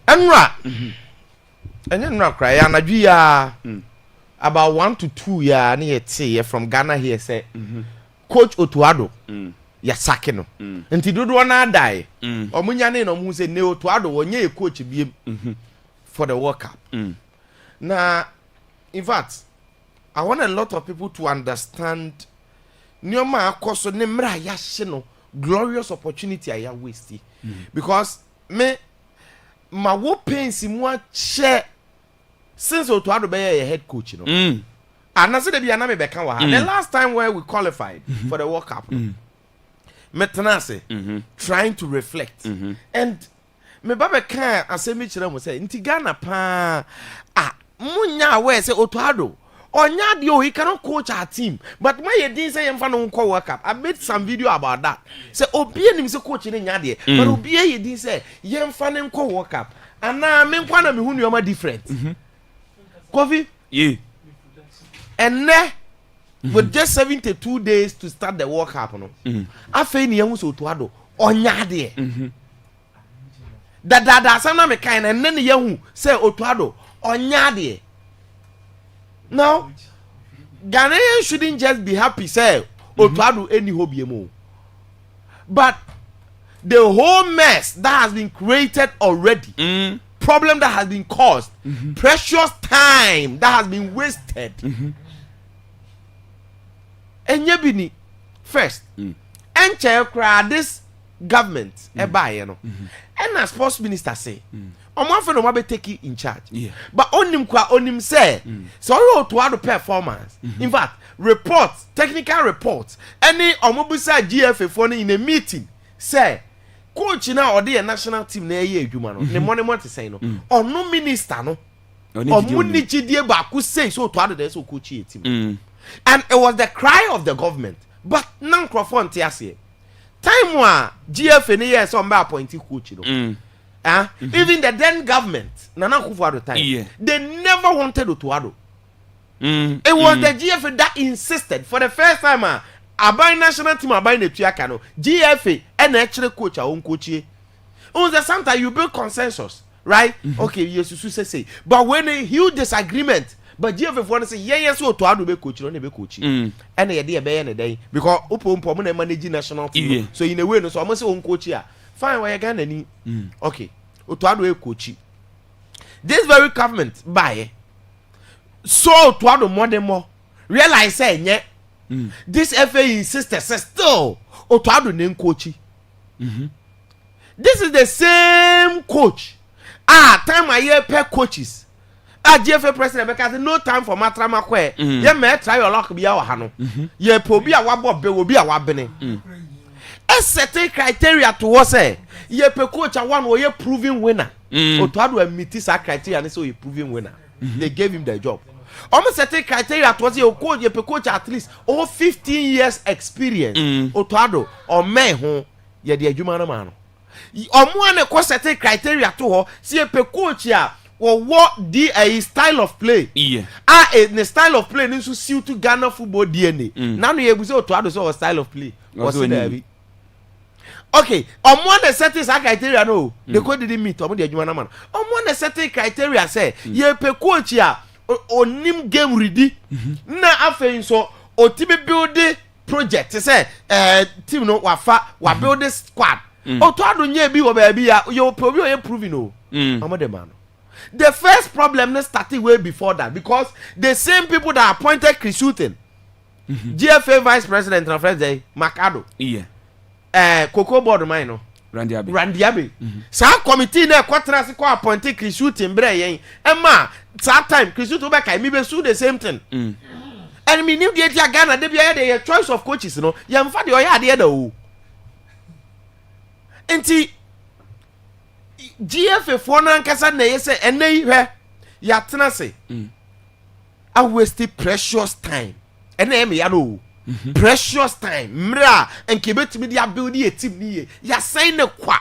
Enra. Enra cry anadwi ya about 1 to 2 ya na yete from Ghana here say coach Otuado ya sake no nti dodo na adai omunya ne no mu say ne Otuado wonye coach biem for the World Cup. Now, in fact, I want a lot of people to understand Nyoma akoso ne mra ya no glorious opportunity I waste because me ma wo pains mu share since Otuado be a head coach no and I said be na me be kan wa the last time where we qualified for the World Cup metenase trying to reflect and me baba kan asemi kire mo say nti Ghana pa munya we say Otuado onya de he cannot coach our team but my ye din say yemfa no nko World Cup. I made some video about that say obi enim say coach ne nya de but obi ye din say yemfa ne nko World Cup ana me nkwa na me hu nyoma different Kofi and with just 72 days to start the World Cup no afei ne yemu so Otuado onya de da sana me kan and ne yehu say Otuado onya de. Now Ghanaians shouldn't just be happy say Otuado any hobby mo, but the whole mess that has been created already, problem that has been caused, precious time that has been wasted. And yebini first and this government you know and as sports minister say omo no be take in charge but onim say sorry Otuado performance in fact reports technical reports any omo busa GFA for in a meeting say coach na or the national team na ye adwuma no ne money say no ono minister no omo ni chidie ba ku say so Otuado dey so coach a team and it was the cry of the government but nan crofont ase time wa GFA ne yes on be appointed coach no even the then government Nana Akufo-Addo time they never wanted Otuado. It was the GFA that insisted for the first time abai national team abai ne tuaka no GFA and actually coach our own coach on the same time you build consensus right okay yes you say but when a huge disagreement but GFA for say yes Otuado be coach no be coach and e dey be na dey because opompo mo na manage national team so in a way no so am say own coach here fine why Ghana ni okay Otuado e coach this very government buy so Otuado more than more realize say nye this FA insisted say still Otuado name coach this is the same coach time I hear per coaches GFA president because no time for matrama kwe ye me try your luck bia wa ha no ye po bia wa bo be obi a wa bene a certain criteria to what say ye pe coach one wo ye proven winner Otuado admit this criteria and so he proven winner they gave him the job almost certain criteria to say coach ye pe coach at least over 15 years experience Otuado or me ho ye de adwuma na ma no omo an ko certain criteria to ho see ye pe coach ya what the style of play the style of play needs to suit to Ghana football DNA now you able say Otuado so style of play what's there okay one the certain criteria no the code didn't meet omo the adwuma na man one the certain criteria say ye pe coach ya onim game ready na afei so otibi build project say team no wa build this squad Otuado nye bi wo ba bi ya you probably you proving no omo the man. The first problem started way before that because the same people that appointed Chris Hughton, GFA vice president on Friday, Macado, Cocoa board mine, Randy Abbey. Sa committee na quaterasi ko appointed Chris Hughton bre yen. Emma, that time Chris Hughton back I me be do the same thing. And me new get Ghana dey be the choice of coaches no. Yam fa the oya dey da o. Enti GFA for na nkasa na yese ene hwe ya tena se I wasted precious time ene me ya no precious time mra enke betimi dia build a team ni ya sign ne kwa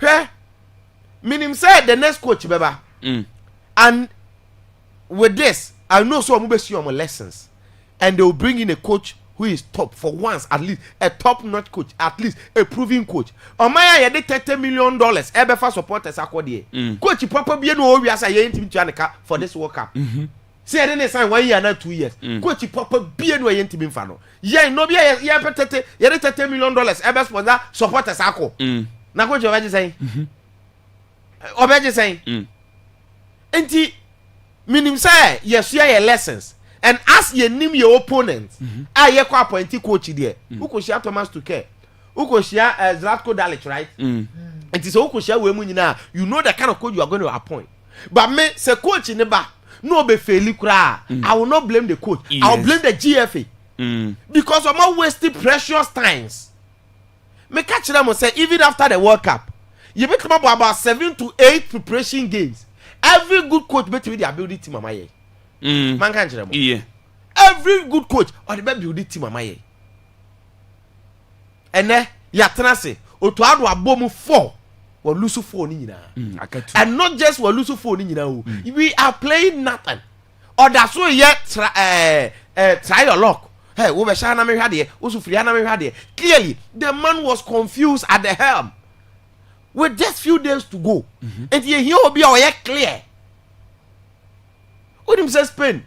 hwe minim say the next coach beba And with this, I know so I'm see on lessons, and they will bring in a coach who is top for once, at least a top-notch coach, at least a proven coach. Omaya ye de $30 million. Ebe for supporters akwodie. Coach papa bi no we asa ye ntimi tuaneka for this World Cup. Say I didn't sign 1 year and 2 years. Coach papa bi no ye ntimi mfa no. Ye no bi ye petete ye de $30 million. Ebe sponsor supporters akọ. Na coach obeje say. Obeje say. Enti minim say yes ye lessons. And as you name your opponent, I kwa appointee coach there. Who could share Thomas Tuchel? Who could share Zlatko Dalic, right? It is who could share Wemuna. You know the kind of coach you are going to appoint. But me say coach in the back, no be fairly cry. I will not blame the coach. I will blame the GFA. Because I'm not wasting precious times. Me catch them and say even after the World Cup, you make come up about 7 to 8 preparation games. Every good coach better with the ability to mama. Man can't tell them. Yeah. Every good coach or the baby build team amaye. And then ya tenase otuado abomu 4 or lose 4 ni nyina. And not just we lose 4 ni nyina. We are playing nothing. Or that's why yet try your luck. Hey, we be shana me hade, osu free na me hade. Clearly, the man was confused at the helm. With just few days to go. And you hear obi o ye clear. When him say Spain,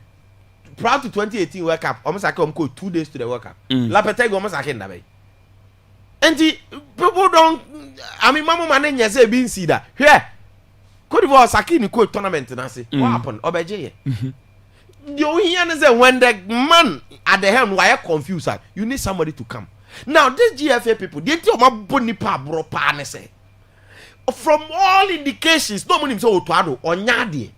proud to 2018 World Cup, almost like 2 days to the World Cup. Lapeteg almost like that way. And the people don't. I mean, Mama Mane say being see that here. Could have was Sakini coach tournament and I say what happened? Obeje. The only is that when the man at the helm why confused, you need somebody to come. Now this GFA people, they tell my boni pa bro pa ne say. From all indications, no money so Otuado or Nyadi.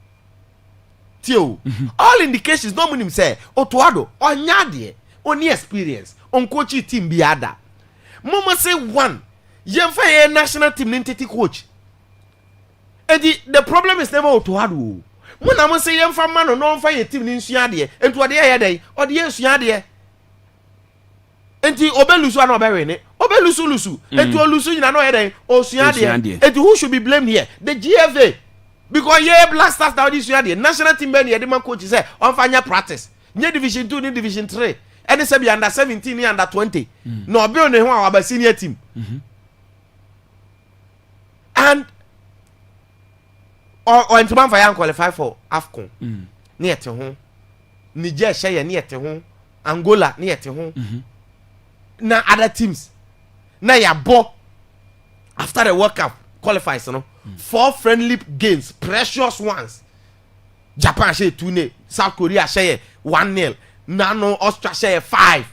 Tio, all indications no money say Otuado or Nyadi, only experience, on coaching team biada. Mama say one, Yemfa a national team entity coach. And the problem is never Otuado. When I must say Yemfa man or no fire team in Siade, and to a day or the Siade. And the Obelusu and Oberene, Obelusu, and to a Lusu in another day, or Siade, and who should be blamed here? The GFA. Because yeah, blasters now this year, national team benny, the man coach say on final practice. Near division 2, near division 3. And they say be under 17, under 20. No, be on the one about senior team. And or in Tuman Fayan qualify for AFCON. Near to home. Niger share near to home. Angola near to home. Now other teams. Now ya bo after the World Cup qualifies, you know. 4 friendly games, precious ones. Japan share 2-0, South Korea share 1-0, Nano Austria share 5,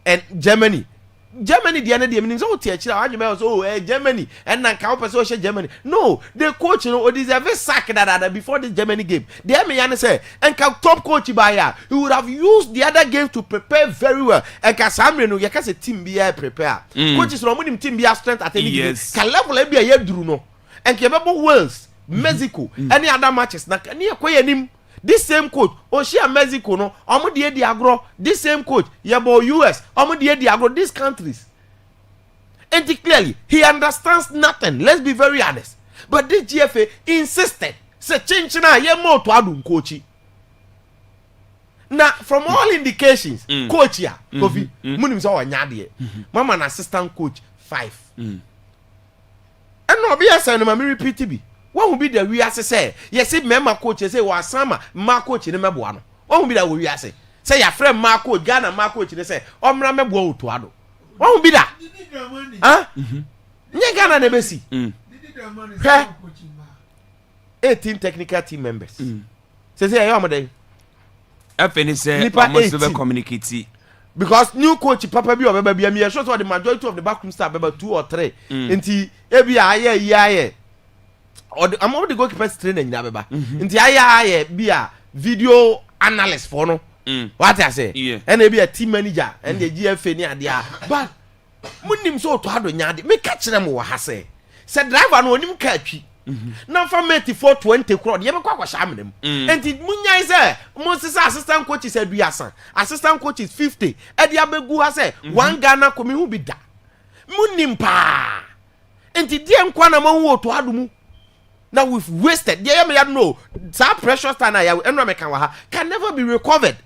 and Germany the end meaning so Germany and then can share Germany. No, the coach deserve a sack that before the Germany game. The me say and top coach by he would have used the other game to prepare very well. And Casamre no you team be prepare. Coaches no team be strength at any game. Can level be a no. And Kebabo Wales, Mexico, any other matches. Na near Koyanim, this same coach, Oshia Mexico, no, Omodia Diagro, this same coach, Yabo US, Omodia Diagro, these countries. And clearly, he understands nothing. Let's be very honest. But this GFA insisted, say, change na ye more to adum coachy. Now, from all indications, coach ya, Kofi, Munim saw a nyadi, Mama an assistant coach 5. And no be as no me repeat be. What will be the we say? Yes, if member coach say was sama ma coach in mebo ano. What will be that we say your friend ma coach Ghana ma coach they say omra mebo to ado. What will be that? Huh? Nye Ghana ne besi. 18 technical team members. Say you am dey. FNC say almost communicate. Because new coach papa bi obeba bi am sure the majority of the backroom staff be 2 or 3 nti ebi aye or I'm already go keep training na beba nti aye bi a video analyst for no what I say and ebi a team manager and the GFA ni ade a but munim so to ado nya ade me ka kire mo ha say driver no onim ka atwi na for 420 crore ye be kwa kwa sha menem enti munyai say mo sisa assistant coach is aduasa assistant coach is 50 e dia begu ha say one Ghana komi hu bi da munim pa enti die nkwa na mo hu to ado mu Now we've wasted. Yeah, me know. That precious time can never be recovered.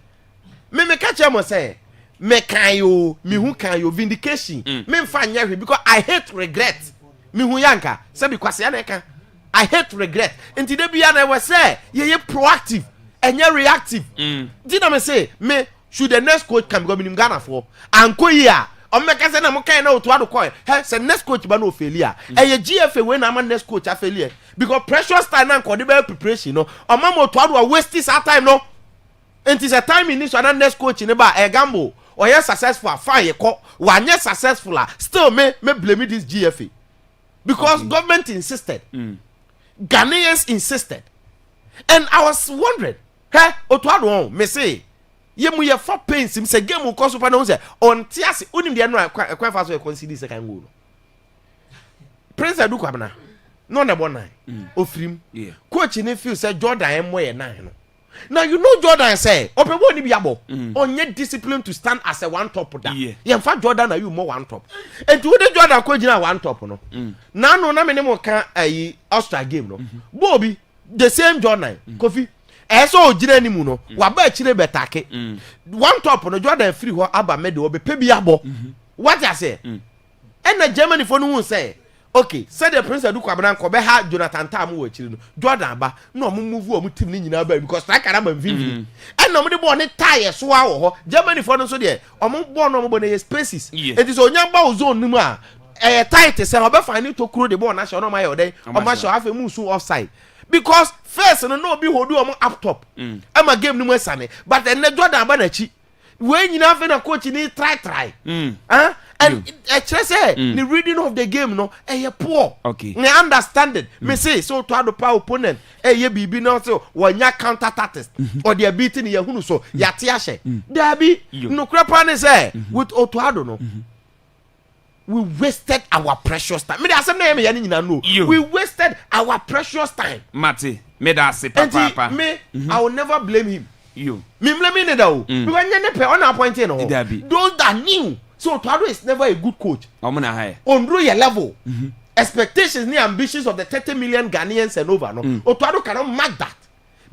Me catch him say, me can you, me who can you vindication. Me find you because I hate regret. Me who yanka say because I hate regret. And today be I was say, yeah, proactive and yeah reactive. Did I say me should the next coach come go in Ghana for and go here? On me can say na mo kind na to adoko he say next coach ba no failure e GFA when am next coach a failure because precious time na ko dey preparation no o ma mo to ado waste this time no it is a time in this and next coach ni ba e gamble or you successful fine you call one year successful still me blame this GFA because government insisted Ghanaians insisted and I was wondering hey o to ado me say ye mu ye for pains him say game ko super no say on tiase unim de no akwa fa so e consider second goal Prince Edu Kwabena no na bon nine ofrim coach ni feel say Jordan em moye nine no now you know Jordan say opebo ni biabo onye discipline to stand as a one top da ye fa Jordan na you more one top and to the Jordan coach na one top no na no na me ne mo ka ayi Austria game no Bobby the same Jordan Kofi eso ojire ni mu no wa ba chire betake one top no Jordan free ho aba mede obe pe biabo what I say and the Germany for no say okay said the Prince Edu Kwabena ko be ha Jonathan Tam wo chire no Jordan ba no mo move o mo team ni nyina ba because strike na ba mvimvi and no mo de ball ne tie so a wo ho Germany for no so de o mo ball no mo bo na spaces it is onya ba zone ni mu a tight say obe find to kuro the ball na show no my odey o ma show afa mu so offside because first no be hold you up top am a game no sane but then Jordan ba na chi we nyina fe na coach ni try and say the reading of the game no poor okay me understand it me say so to ado power opponent bibi no so wanya counter tactics or they beating ye hunu so ya te ahye there be no crapa ne say with Otuado no we wasted our precious time. Me da asem na me ya nyina no. We wasted our precious time. Mate, me da se papa. Me, I will never blame him. You. Me blame him da o. Because nyane pe on appointed no. Those that knew. So Otuado is never a good coach. Omuna high. On your level. Expectations ni ambitions of the 30 million Ghanaians and over no. Otuado cannot match that.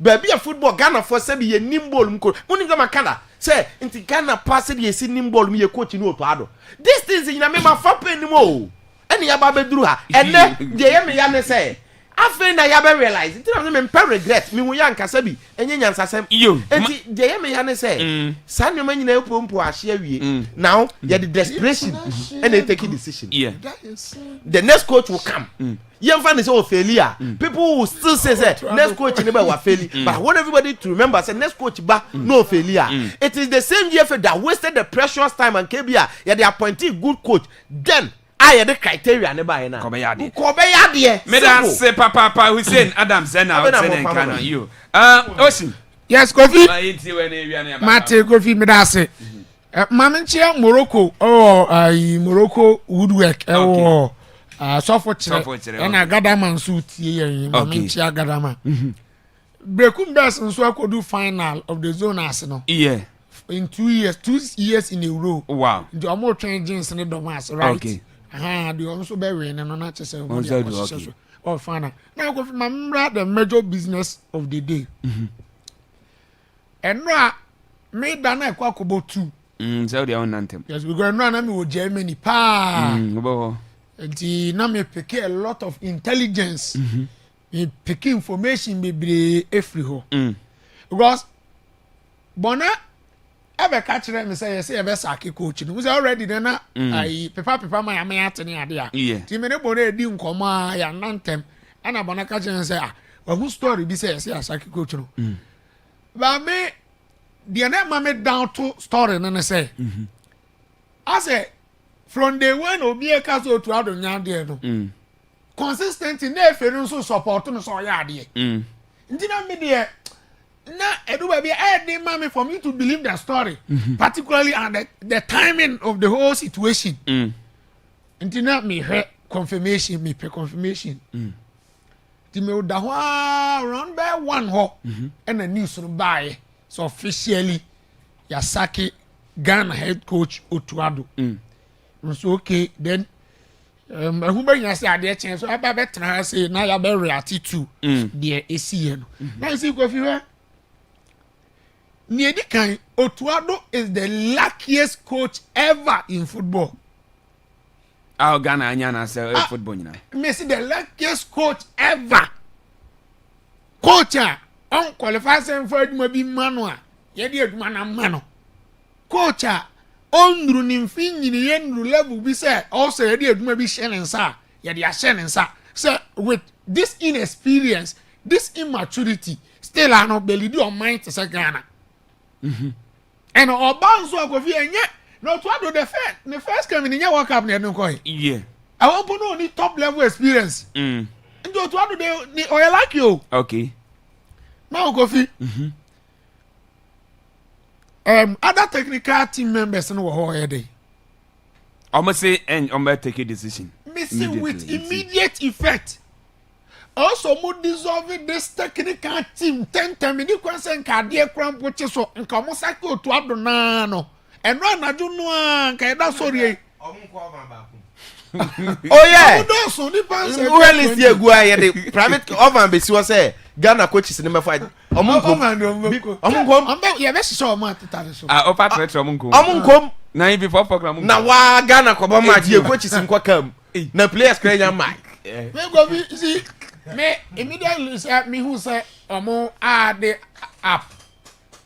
Baby a football Ghana for say be ye nimble mko. Muni gama kana. Say inti Ghana pass ye si nimble me ye coach ni Otuado. These things in me ma fa pen mo. Eni ya ba beduru ha. Ene de ye me ya ne say. Afen na ya be realize. Inti na me mpa regret. Me hu ya nkasa bi. Enye nyansasem. Enti de ye me ya ne say. Sa nyoma nyina epompo ahye awie. Now ye the desperation and they take a decision. The next coach will come. Young fan is all failure. People will still say next coach never was failure. But I want everybody to remember say next coach no failure. It is the same GFA that wasted the precious time and KBA. Yeah, they appointed good coach. Then I had the criteria never na. Kobe me da say papa Hussein Adams na o you. Ocean. Yes, Kofi. Mate Kofi me da say. Maminchia Morocco Morocco woodwork software and a gadama suit here Maminchia gadama. Brekum best and so I could do final of the zone arsenal. Yeah. In 2 years in a row. Wow. The more changes in the domas, right? Okay. The also bury and not just say or final. Now go remember the major business of the day. And now made Dana Kwakobo 2. So they own anthem. Yes, we go run with Germany. And now me pick a lot of intelligence. Me pick information be every ho. Because Bona ever catch them say ever saki coach. We already then I papa my attorney idea. Yeah. Timene Bona di nkoma ya nantem. And Bona catch them say who story be say saki coach no. But me the name mame down to story and say I say from the one obi e ka so to adon there no consistent na eferu so support no so ya de ndina me there na edu ba be dey mame for me to believe the story particularly and the timing of the whole situation ndina me confirmation me pe confirmation ti me da ho around by one ho and the news no buy. So officially, Yasaki Ghana head coach Otuado. So okay, then who bring us a chance, so I better I say, now you're very attitude, dear, is seeing. Now, see, if you are near the kind, Otuado is the luckiest coach ever in football. Our Ghana and say football, you know. Messi, the luckiest coach ever. Coacher, unqualified for it, maybe manual. Yet, man, coacher. On running fin in the end level be said also maybe Shannon sir yeah Shannon sir so with this inexperience, this immaturity, still are not belly do on mind to say Ghana and our bounce work of here yet not what do the first coming in your work up near no coin. Yeah, I want to know the top level experience and what do they or like you okay now coffee. Other technical team members no were here. Almost say and take a decision. Missing with immediate effect. Also, more dissolving this technical team 10 minutes question cardiac cramp which is so and come to Adonano and run I don't know can sorry. Oh yeah. Well is here go the private over be so say Ghana coaches number 5. Yeah, let's show my titles. Opa threat omunkom. Na you before program. Na wa Ghana ko ba match ye coaches nko kam. Na players credit mic. Me go be see me immediately say me who say omo add the app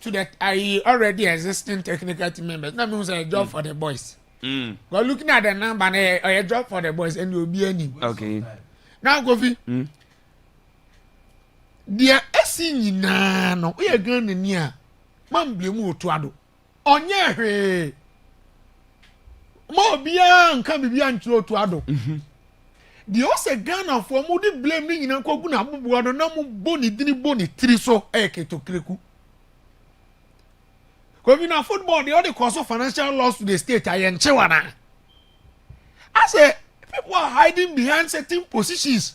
to that I already existing technical team members. Na me who say job for the boys. Well, looking at the number, a job for the boys, and you'll be any. Okay. Now, Gofi. Dear Essin, no, we are going in here. Mam blame to ado. On ye, more beyond can be beyond to ado. The also Ghana for moody blaming in Uncle Gunabu, no bony, didn't bony, three so eke to Kriku. Because in football, the only cause of financial loss to the state, I am Chewana. I say, people are hiding behind certain positions.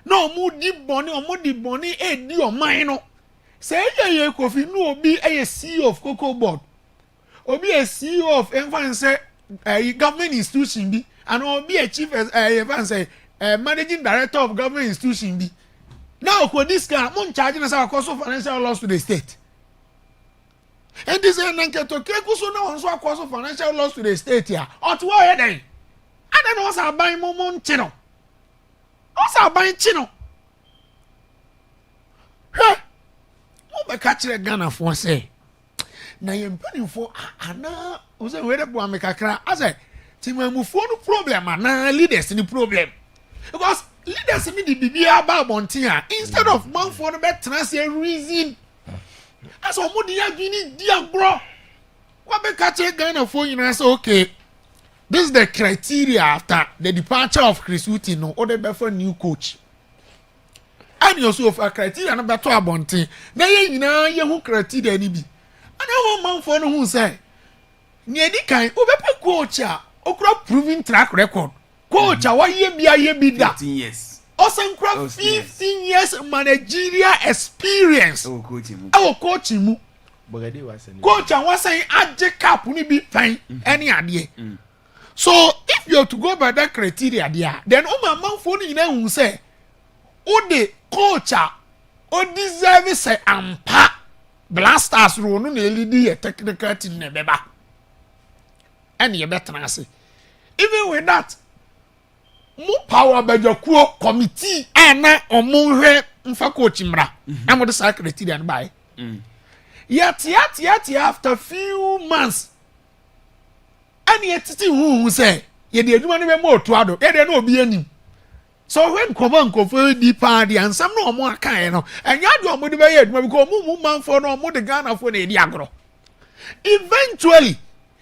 No more deep money or more deep money, do or minor. Say, yeah, coffee, no, be a CEO of Cocoa Board. Or be a CEO of a government institution, be, and or be a chief managing director of government institution, be. Now, for this guy, I'm charging us our cost of financial loss to the state. And this is an enquete to Keku no one so cause of financial loss to the state here. Or to why then? I don't know what's our buying Momon Chino. What's our buying Chino? Huh? What my catch a Ghana for say? Now you're paying for Anna was a way to make a cry. I said, Timmy move for no problem, and leaders in the problem. Because leaders need to be about Montia instead of man for the better reason. As a modi ya gini dia bro. What be catch Ghana for you and say okay. This is the criteria after the departure of Chris Wooten or the better new coach. And you also for criteria na better abonte. Na ye nyina ye hu criteria ni bi. And I man for no who say. Nye di kan obepe coach a okura proven track record. Coach a wa ye bi da. 15 years. Also, 15 years managerial experience. Oh, coach him. Coach him. Coach and was saying, "Adje cap ni be fine any idea." So if you are to go by that criteria, there, then my man for you know who say, "Oh, the coach, oh deserve say ampa blasters run no lead a technical team nebeba." And you better say, even with that. Mo power bejokuo committee ana omunhwe mfa coach mra am the secretary and by yet after few months and yet who say ye dey aduma ne be mo to ado ye dey no obi anim so when command go for di party and some no mo aka no enya do mo de be ye aduma because mo man for no mo de Ghana for na edi agro eventually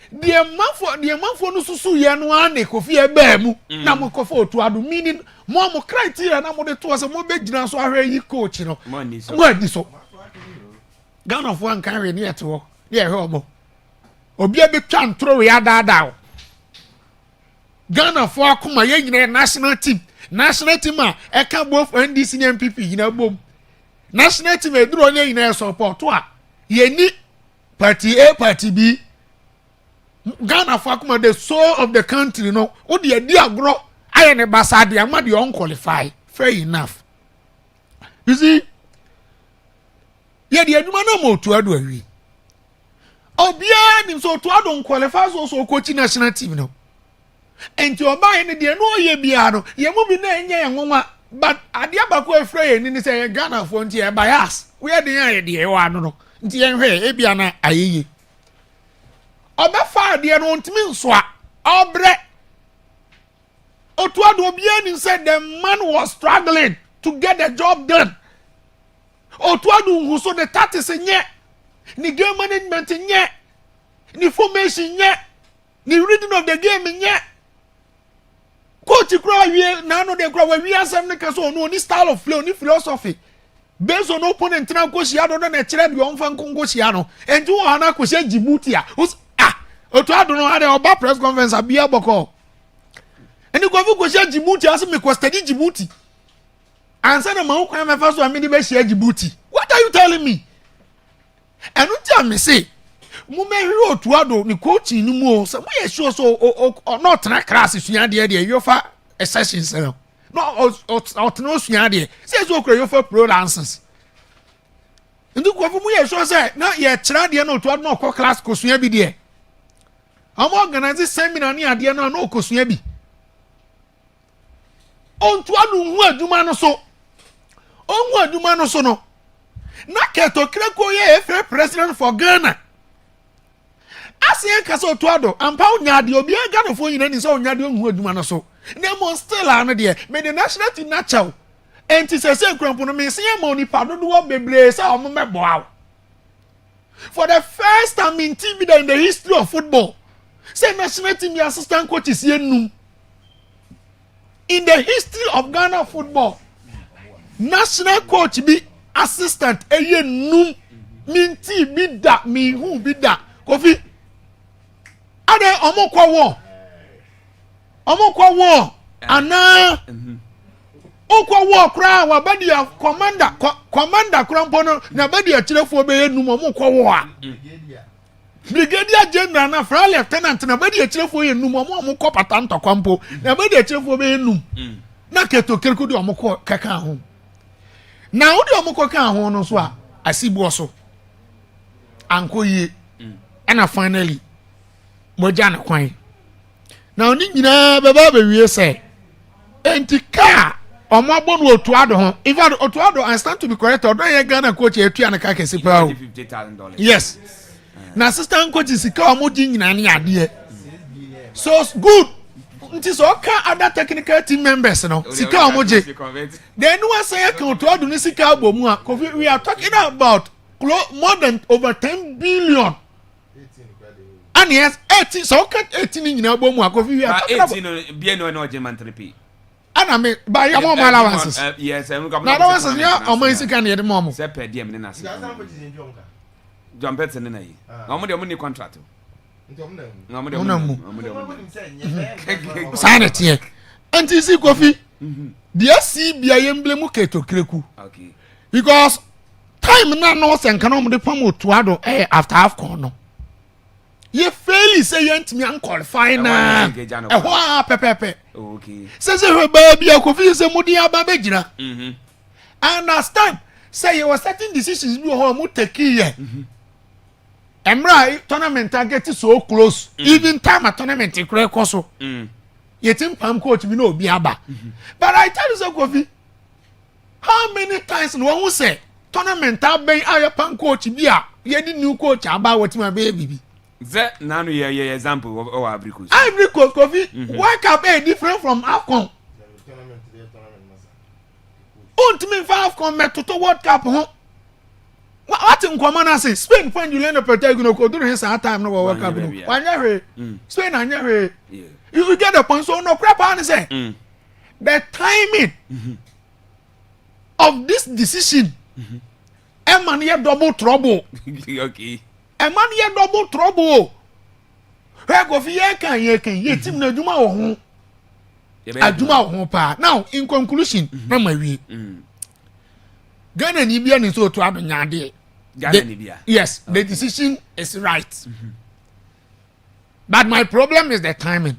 the man for no susu ye no ane kofi e ba mu na mo kofo to ado meaning mo criteria na mo de to so mo be gina so ahwe yi coach no mo di so Ghana for an kan we ne eto ye he omo obi e be twa ntro we adada Ghana for akoma ye nyina national team a e ka both NDC and MPP nyina bom national team e duro nye nyina support a ye ni party A party B Ghana for akuma the soul of the country no o de adi agro I ne basadi am the unqualified. Fair enough. You see, yeah, the aduma no mo to ado awi. Obia nim so to ado qualify so coaching national team no. And to buy any de no ye bia no, ye mo bi na enye enwoma, but ade abako afre ni say Ghana for ntia bias. We are the de e wa no. Nti yen hwe e bia na ayeye. Obefa de no ntimi nso a, obre Otuado Obianin said the man was struggling to get the job done. Otuado who saw the tactics in yet, the game management in yet, the formation yet, the reading of the game in yet. Coach cry we now the cry we are some so no ni style of play, ni philosophy. Based on opponent na ko sia do na kire de on fan kongo sia no. Enju ana ko sia Djibouti a. Otuado no had a press conference abia boko. And you go share Djibouti as me study Djibouti. Answer the man who me first one me be share Djibouti. What are you telling me? And you tell me say, mo me hero Otuado ni coaching ni mo so mo ye sure so or not na class sua de you for sessions no. No no sua de. Say so kro you for pro dances. Ndu ko mo ye sure say na ye kira de na Otuado no class ko sua bi de. Am organize seminar ni ade na no ko sua bi. Ontuadu hu aduma no so. Onhu aduma no so no. Na keto kreko ye efe president for Ghana. Asiye kasa Otuado ampa unyade obi Ghana fo nyina ni so unyade onhu aduma no so. Na mo still anu de me the national team na chaw. Enti sese krampo no me se ma onipa dodo bebre sa omo mebo aw. For the first time in TV in the history of football, say national team assistant coach is yenum. In the history of Ghana football, national coach be assistant eye num minti bi da mi hu bi da Kofi ade omokwa wo ana okwa wo kra wa badi ya commander krampo no na badi ya chirefo be enum omokwa wo a brigadier general na fra lieutenant na badi ya chirefo ye enum omokwa patanto kwampo na badi ya chirefo be enum na keto kerku de omokwa kaka ho na odi omokwa ka ho no so a asibu so ankoye and finally moja na kwan na oni nyina baba be wie say entika omabo no Otuado ho if Otuado I stand to be correct odo ye Ghana coach etua na ka kesi pa o $50,000 yes na assistant coach sika omoji nyina ne ade so good nti so ka other technical team members no sika omoje then no say ka Otuado ni sika abomu a we are talking about more than over 10 billion. And yes, 18 so cut 18 in abomu a we are talking about 18 bien no German 3p. And I mean by your mom allowances. Yes, I'm going to allowances ya o man sika na ye mom. Say per diem ni na se. John Betson na yi. Na mo de mo ni contract. Sanity here. Anti see Kofi. The see bia yemblemu keto kreku. Okay. Because time na no sen kan om de pam Otuado after half corner no. Ye fail say you ntimi an qualify na. Ehwa pepepe. Okay. Say we baby Kofi say mudi aba begina. I understand. Say you were certain decisions you ho mu take here. Emra tournament get so close. Even time a tournament kure koso. Yetim pam coach bi no obi aba. But I tell you so Kofi. How many times no one say tournament ben ayo pam coach bi a ye di new coach aba wetima be bibi. Ze nanu ye example of Ivory Coast. Ivory Coast Kofi, why can be different from AFCON? Ultimate for AFCON met to World Cup ho. What in common say Spain when you learn the protagonist go do his time no World Cup no. Wanya Spain anya we. You get the point so no crap and say. The timing of this decision man here double trouble. Okay. A man here double trouble. Where go fi ye kan ye team na aduma wo ho. Aduma wo ho pa. Now in conclusion, na ma wi. Ghana ni bia ni so Otuado nyade. Ghana ni bia. Yes, the decision is right. But my problem is the timing.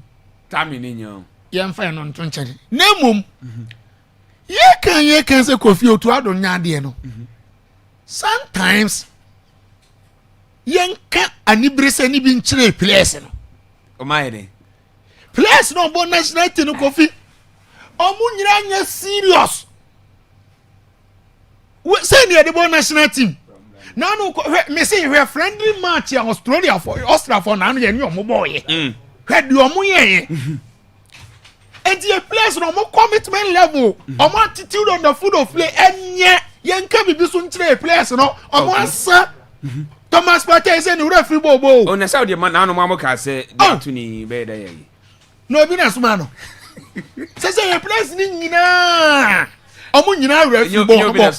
Timing in you. yɛmfa no nto nkyɛn na mmom yɛkan sɛ Kofi Otuado nyade no sometimes yɛnka anibrese ni bi nkyerɛ players no omayede players no bo national team no Kofi omu nyira nya serious say near the bo national team now no me say we friendly match in Australia for now ye ni omo boy hwɛ de omo ye and the players no more commitment level omo attitude on the field of play enye yenka bibi so nkyerɛ players no omo asa Thomas Partey say ni referee bobo o na Saudi man na no mo ka say dey to ni be dey ye no bi na suma no say players ni nyina omo nyina referee bobo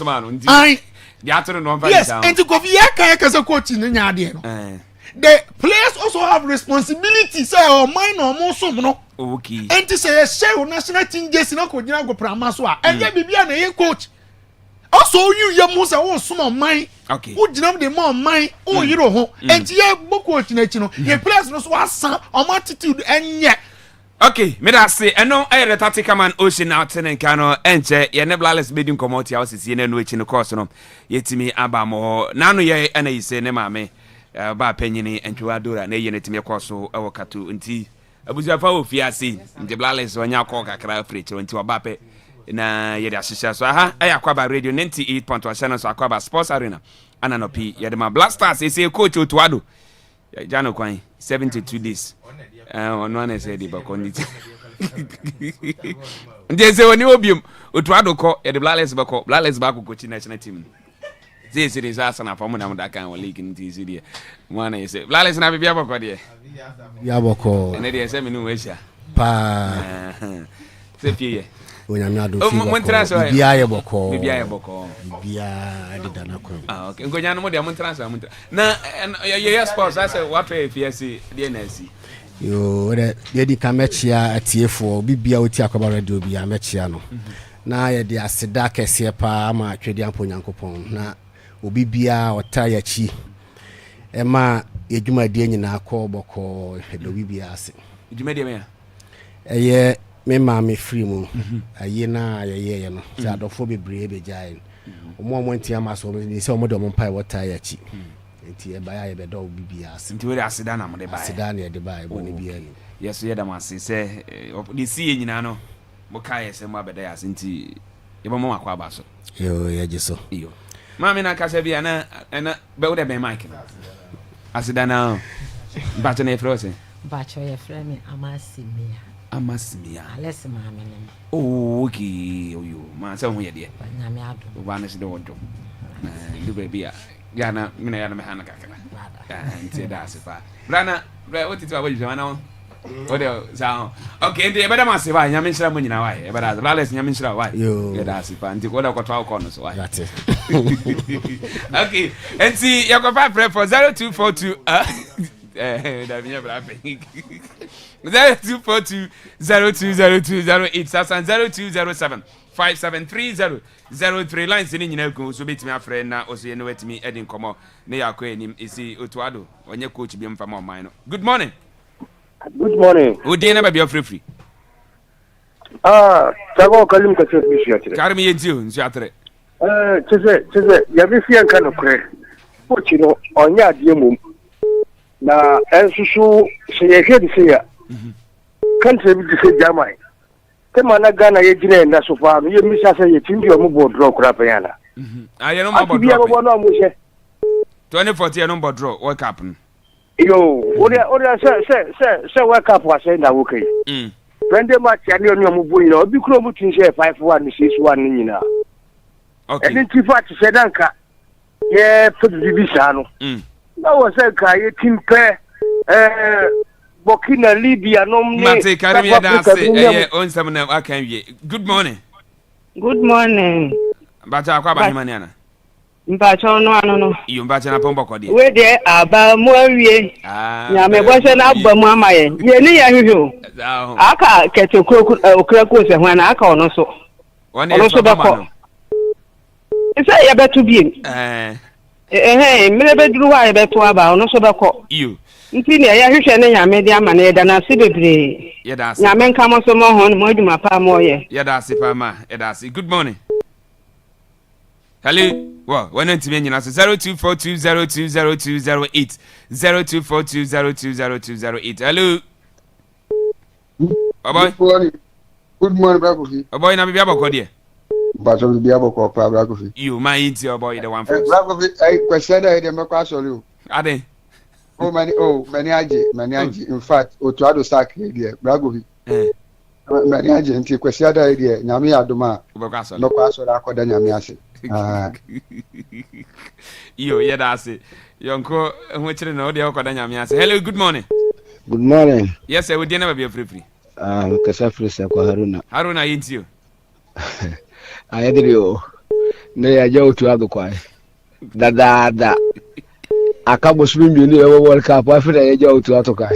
ai they are to no down yes and to Kofi yaka say coach ni nyade no the players also have responsibility say o mind no mo som no okay and to say share national team jersey na ko nyina go prama so a enye bibia na ye coach also you mu say won som mind okay who jinam the more mind o yiro ho and ye bo coach na chi no ye players no so asa o attitude enye okay me da say eno the tactical man ocean out in kano enche ye ne blales bedin comot ya osisi ne no echi no course no yetimi aba mo na no ye na yise ne maame ba panyini entwa dora na ye ne timi course e katu nti abuzu fa ofiase nti blales onya call kakra free nti oba pe na ye da shisha so aha Akwaaba radio 98.1 channel so Akwaaba sports arena ananopi ye de ma blasters ese coach Otuado jano kwan 72 days ono na say di bakonditi nje se woni obium Otuado ko ye de blales ba ko coach national team ze se des asana fa mo na mo da kan league nti se die mo na say blales na bibia bako de ya bako ene de se me nu wesha pa se pie onyame ado fi bia ye boko bia de dana ko okay ngonya no mo de mo transfer na ye sports I say what if FSC DNC yo de di kamechia atiefo bibia oti Akwaaba radio bia mechia no na ye de aseda kese pa ama atwedi ampo Nyankopon na obi bia otaya chi e ma edwumade nyina akọ boko do bibia ase edwumade me eye me ma me free mu aye na ye no sa adofo bebre bejae omo ntia maso ni se omo de omo pai otaya chi nti e baya ye be do bibia ase nti we aseda na mo de baya aseda na ye de baya boni bia ni yes ye da mase se de si nyina no mo kai se mo abeda ya ase nti ye bo mo Akwaaba so yo ye jiso iyo mami na kasa bia na be wo de be mic aseda na bacho na efrose bacho ye frame amasimia ales mama nem oh okay oyo ma se ho ye de nyame ado ba na se de wodo na ndi be bia ya na mina ya na me hana kakala nti da se fa brana o titi wa boju na o de za okay ndi e bada ma se ba nyame nshira mo nyina wa e bada ales nyame nshira wa e da se fa nti ko da ko to ko no so wa okay nti ya ko fa pray for 0242 da binya bra pe 0242020208 sasan 0207 573003 lines ni nyina ku so betimi afre na oso ye no wetimi edin komo ne yakọ enim isi Otuado onye coach bi mfa ma oman no. Good morning. Odi na ba bi free Sago kalim ka se bi shiatire karmi yenti o nsu atre cheze ya bi fi anka no kre coach no onya ade mum na ensusu se ye hedi se ya country bi se jamai tema na Ghana ye gina na so fa ye misa se ye tindi o mo bo draw kura pe yana aye no mo bo draw bi no mo se 2014 no bo draw World Cup yo oria se World Cup wa se na wo kai Friendly match ya ni mo bo yin obi kuro mu tin share 5-1 ni 6-1 ni nyina okay and ti fa ti se danka ye put division no na wo se ka ye team pe Burkina Libya no me Mate Karimia da say on na akan wie. Good morning. Bacha Akwaaba himani ana. Mbacho no ano no. Iyo mbacha na pombo kodi. We de aba mu awie. Nya me bose na aba mu amaye. Ye ni ya hwehwe. Aka kete okra ko se hwan aka ono so. Ono so beko. Isa ya betu bi. mele beduru wa beto aba ono so beko you nti ne ya hwehwe ne nyame de ama ne da na se bebre yeda ase nyame nka mo so mo ho mo adwuma pa mo ye yeda ase pa ma yeda ase good morning hello well when ntimi nyina so 0242020208 0242020208 hello boy good morning Brakofi boy na bibia boko de but so bibia boko pa Brakofi you my inti boy the one first Brakofi question that dey make us sorry ade many aje in fact otuado sack here Brakofi many aje nti question that dey nyame adoma no kwa so akoda nyame ase yo yeda ase yonko ho kire na ode akoda nyame ase hello good morning yes sir we dey never be free kasa free sir ko haruna yintio ayedrio ne ya jaw tuado kwa da akabo sumi ni World Cup afira ya jaw tuado kwa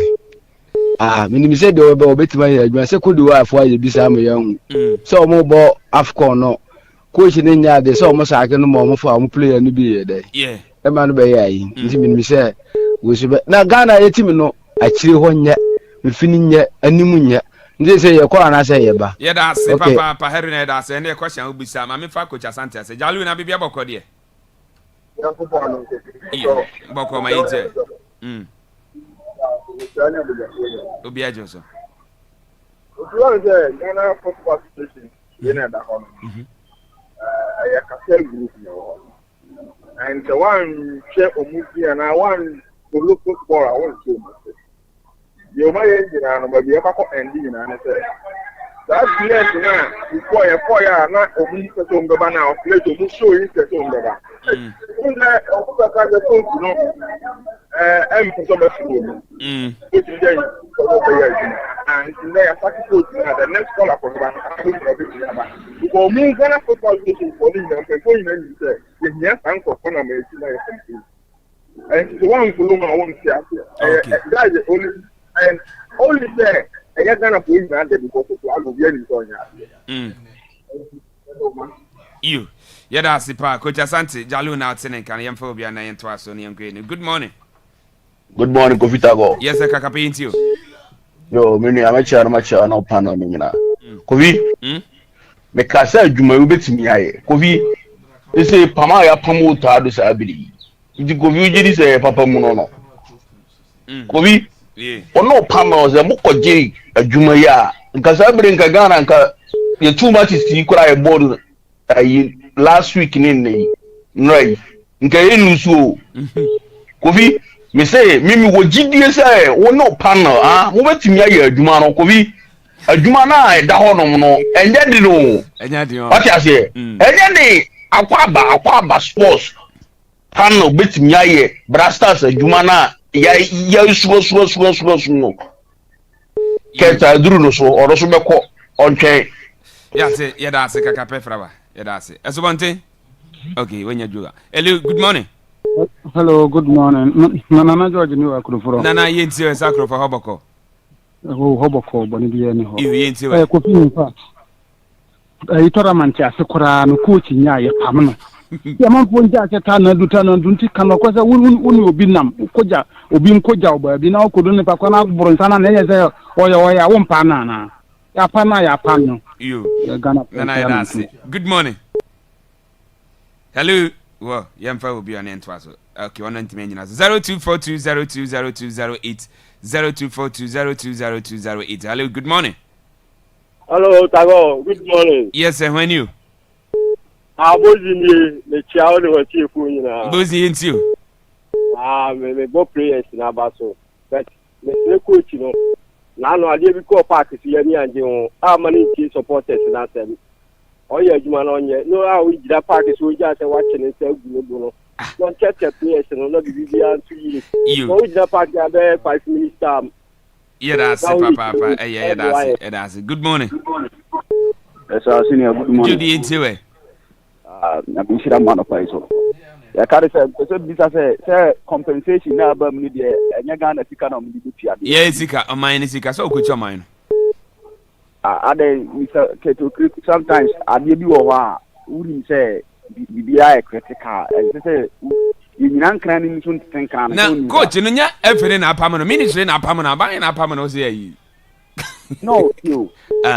minimi se de obetima ya adwuma se kodi wa afo aye bisa am ya hu se o mo bo afcon no coach ni nya de se o mo saake no mo fa o player ni bi ye dey yeah e ma no be ya yi nti minimi se wo se na Ghana ye team no akire ho nya mfini nya animu nya ndi se ye ko ana se ye ba ye da se papa Harry na da se ne question obisa ma me fa coach Asante ase jalu na bibia boko de boko ma ite obi ajoso Ghana football association in that home I can group and the one share omuki and I want to look football I want to you my engine and but you have ending and say that place now before you not omuki to ngaba now play to show you to ngaba una okuka ka je to no em so be school which is then and in there attack coach the next caller for ban because me Ghana football association for the for you say the here thank for na me see na and the one who no want to that is only and only say I Ghana for you na because I go be in so you yeda sipa coach Asante jalu na otene kan yemfa obi na yento aso ne yankwe good morning Kofi Tago yes sir kaka paint you yo mini amacha na opano ni nyina Kofi me kasa adwuma yu betimi aye Kofi ese pama ya pamu to ado sa abiri ndi Kofi ujiri se papa mu no Kofi ono pama ze mu kogiri adwuma ya nkasa abiri nka Ghana nka ye too much is kura e board last week ni right nka enusu Kofi me say mimi wo gidie say wo no panel mo betimi aye adwuma no Kofi adwuma na e da ho no no enye di no enye di o what you say enye ni Akwaaba sports panel betimi aye brasters adwuma na ya suo keta duru no so oro so beko ontwe ya se ya da se kaka pefraba ya da se esobonte okay when you do hello good morning hello good morning nana George ni wa kurufuro nana yenti o sakro for hoboko hoboko boni biye ni ho yenti o ko fi fa tournament asekora no coach nya ye pamno ya man fo nja ta na dunti kan ko sa woni obi nam koja obi nkoja oba bi na ko do ne pa ko na buru nsana na ye se oya wo mpa na ya pa na ya pa no you nana ya dasi good morning hello well yemfa obi on ento aso okay one ntime nyina 0242020208 0242020208 hello good morning hello Tago good morning yes sir when you abozi me chiao de wa tie fu nyina bozi enti o me go players na baso but me coach no na no ade bi ko park si ya ni anje ho mani ti supporters na sem oye adwuma no nye no we jira park so ja se wa chene se agu no no check players no no bi bia to yi so we jira park ya be 5 minutes time yeah that's papa yeah that's good morning yes senior good morning Judy enti we na bi shira man of iso ya kare se bisa se compensation na ba mu de enya Ghana sika na mu di tia de yeah sika o mine sika so okuchi o mine ade Mr. Keto Creek sometimes ade bi wo ho a uri se bibia e critical e se yinan kran ni so nten kran na coach no nya efere na apam no ministry na apam na ban na apam no say yi no you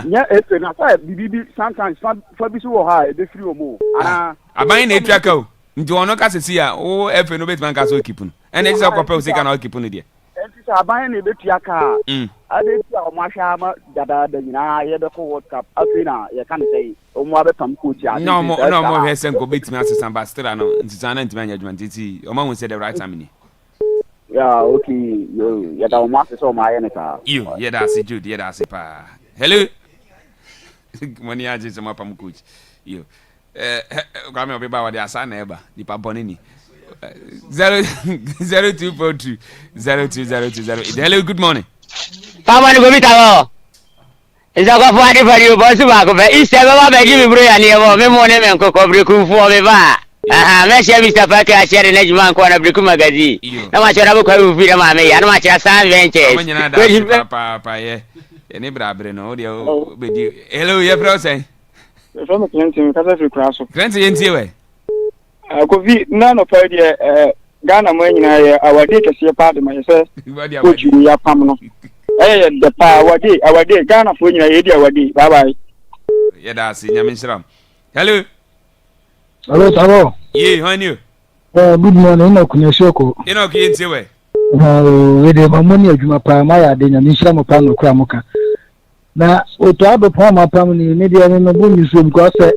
nya efe na fa bibi sometimes fa bi so wo ha e be free omo ana aban na etwa ka o nti ono ka sesi a o efe no betman ka so keep no ene ji akwa pe o sika na keep no dia enti sa aban na betua ka ade ti o ma hwa ma dada da nyina ye be ko world cup afina ye kan say o mo abetam coach ya no mo he sen ko betimi asesa ambassador no nti sana ntimi anya adwuma nti o ma won say the right time ni yeah okay yo ya da o ma asesa o ma ye ne ka you ye da se Jude ye da se pa hello money aje se ma pam coach yo kwa me obiba wa de asa na eba di pa boni ni 0242 02020. Hello, good morning. Pamani go bitawo. Isa ko fwadi fari o bosu ba ko fe ise ba ba gi mi bro ya ni e bo me mo ne men ko ko breku fu o me ba. Aha, me share Mr. Pake a share na juma ko na breku magazi. Na ma share ba ko fu da ma me ya na ma share san venture. Pa ye. Eni bra bre no o de o be di. Hello, ye bro say. From Clinton ka sa fi kraso. Clinton ye ntie we. Ko vi na no pa de Ghana mo nyina ye awade kese pa de ma ye se. Ko ju ya pam no. The pa awade Ghana fo nyina ye di awade. Bye bye. Ye da si nyame nshram. Hello. Hello, Tabo. Ye, how are you? Good morning, no kunyeshoko. Ino ki ntie we. We de mamoni adwuma pa ma ya de nyame nshram pa no kura muka. Na oto ado pa ma pam ni media no bu nyiso because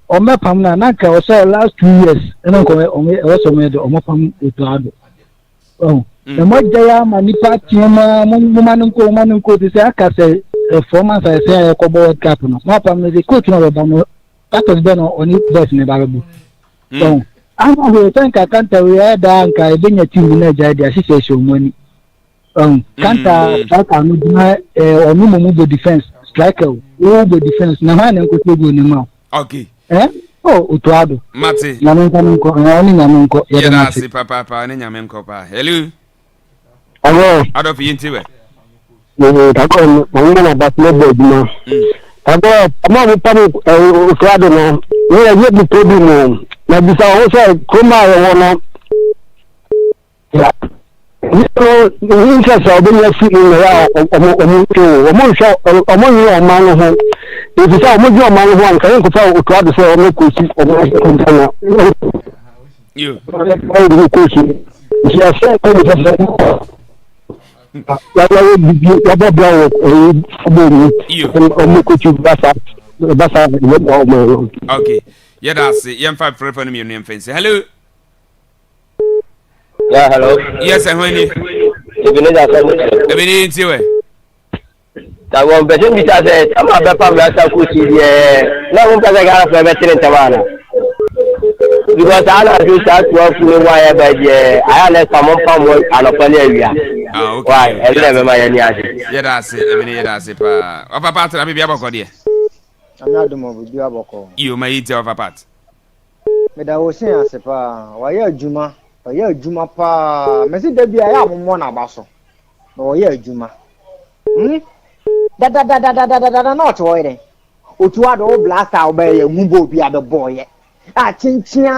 omepam na naka o say last 2 years eno ko o so me de omepam oto ado. Na mo jaya ma nipa tiema mo manu ko ti say aka say 4 months I say e ko World Cup no. Ma pam de coach no ba mo atos be no oni best ne ba bu. So ama we tanka kanta we da nka e benya team na jaya dia sise show money. Kanta striker no dina onu mo go defense striker o go defense na ha na nko go ni ma. Okay. Utuado. Mati. Nyamenko, nyamenko. Yeda si papa ni nyamenko pa. Hello. Hello. Ado fi yinti we. Tako mwana na basketball duma. Tako ama mupani utuado no. Yeye yebu tobi no. Na bisa ho se kuma wono. Ya. Ni sasa obenya fi ni ya omo ho. If you say omo man ho an kan ko fa utuado se omo ko si omo kontana. You. Ko si. Ya se ko ni sasa. Ya baba omo ko si basa omo. Okay. Yeah, that's it. Yam 5 for me on fence. Hello. Yeah, hello. Yes, and when you Ebini ntiwe. Ta won be tin bisa se ama be pam la sa ku ti na won ka ga fa be tin tabana. Because I do start work with why by the I let someone pam work and opale awia. Ah, okay. Why? Ele be ma ya ni ase. Yeah, that's it. Ebini yeah, that's it pa. Ofa part na bi aboko de. Ami adumo bi aboko. You may eat ofa part. Me da wo sin ase pa. Wa ye adwuma. Oye adwuma pa mesi da bia ya mommo na abaso na oye adwuma da not oye otu ado blaster obey mumbo bia the boy chinchia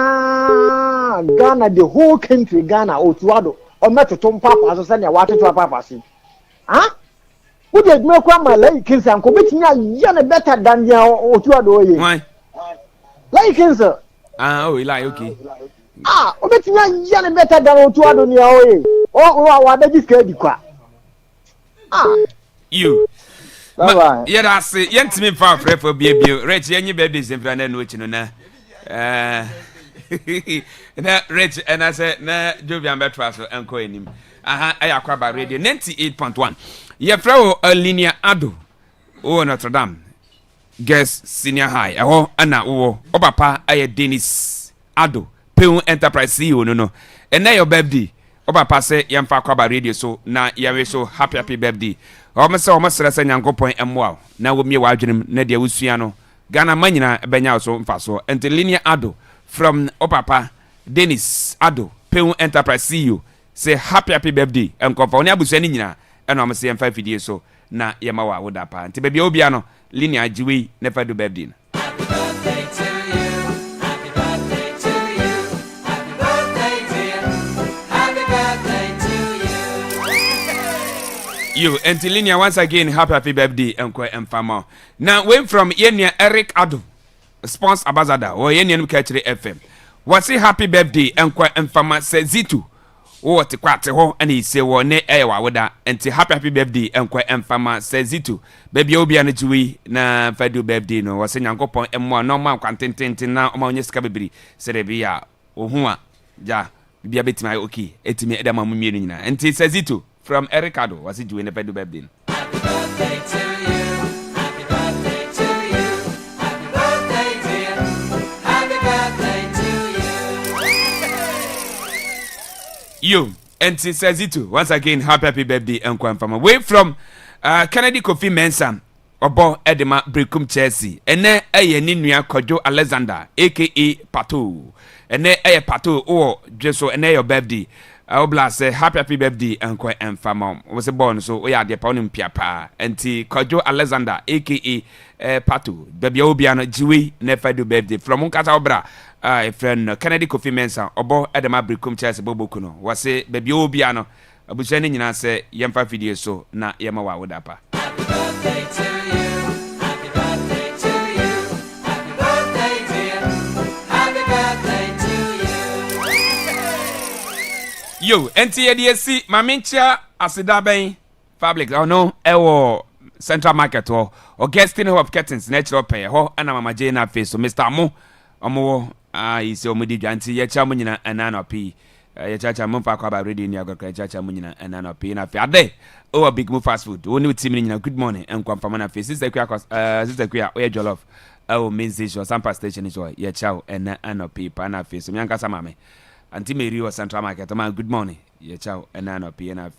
Ghana the whole country Ghana otu ado o metoto papa so se na watoto papa si who did me kwa ma like kinsa ko betinya ya na better than ya otu ado oye why like kinsa oh like okay obetinya yana better than otuado ni oye wa beji skedi kwa you bye yeah that's it yentimi fa frefo bie rich yenyi birthday semfra na no chino na na rich and I said na Jovian Betraso enko enim aya Akwaaba radio 98.1 ye frawo Linia Ado o Notre Dame Girls Senior High ana wo papa aye Dennis Ado Peun Enterprise CEO no and now your birthday papa say yamfa Akwaaba radio so na yawe so happy birthday omo sere nyankopon emwa na wo mie wadwenem na dia wusua no Ghana manyina benya so mfa so ente Linia Ado from papa Dennis Ado Peun Enterprise CEO say happy birthday enkofa oni abusua ni nyina ena omo say yamfa fidie so na yema wa woda pa ente bebia obia no Linia jiwe na fa do birthday. You and Tilinia once again happy birthday and fama. Now went from Yenya Eric Ado, sponsor ambassador or Yenyan Catchery FM. Was it happy birthday and fama says Zitu. Oh, to quite ho and he say one ne ewa wada and happy birthday and fama says Zitu. Baby obi an jui na fedu birthday no was in yanko point and one normal content now among your scabby serebia or hua ja be a bit my okay etime edama mumina and he says Zitu. From Ericado, was it doing the birthday birthday? Happy birthday to you. Happy birthday to you. Happy birthday, dear. Happy birthday to you. You and she says it too. Once again, happy birthday, Uncle and Farmer. Way from Kennedy Kofi Mensah, Obo Edema Brekum Chelsea, and then a Ninia Kojo Alexander, aka Pato, and then a Pato or just so and your birthday. Obla say happy birthday Uncle and Farmer was a born so we are the pounding piapa and Kojo Alexander aka Pato baby obiano jiwi never do birthday from Unkata Obra a friend Kennedy Kofi Mensah Obo Edema Brekum Chelsea Bobo Kuno was say baby obiano abushani nyina say yemfa video so na yema wa wodapa. Happy birthday to you. Happy birthday to you. Happy birthday, dear. Happy birthday to you. Yo, NTADSC, Mamincha, Asidaben, Fabric, oh no, Central Market or guesting of curtains, natural pay, ho, and Mama Jane face, so Mr. Mo, Omo, is your Mudi Janti, Yachamunina, and Nanopi, Yacha Mumpa Kwaba reading Yaga, Yachamunina, and Nanopi, and a fair day. Oh, a big move fast food, only with Timina, good morning, and Quamfamana face, Sister Quia, where Jollof, oh, main station, Sampa station is joy, Yachao, and Nanopi, Pana face, Yanka Samame. Anti Mary or Central Market, good morning. Yeah, ciao, and Nano Piana.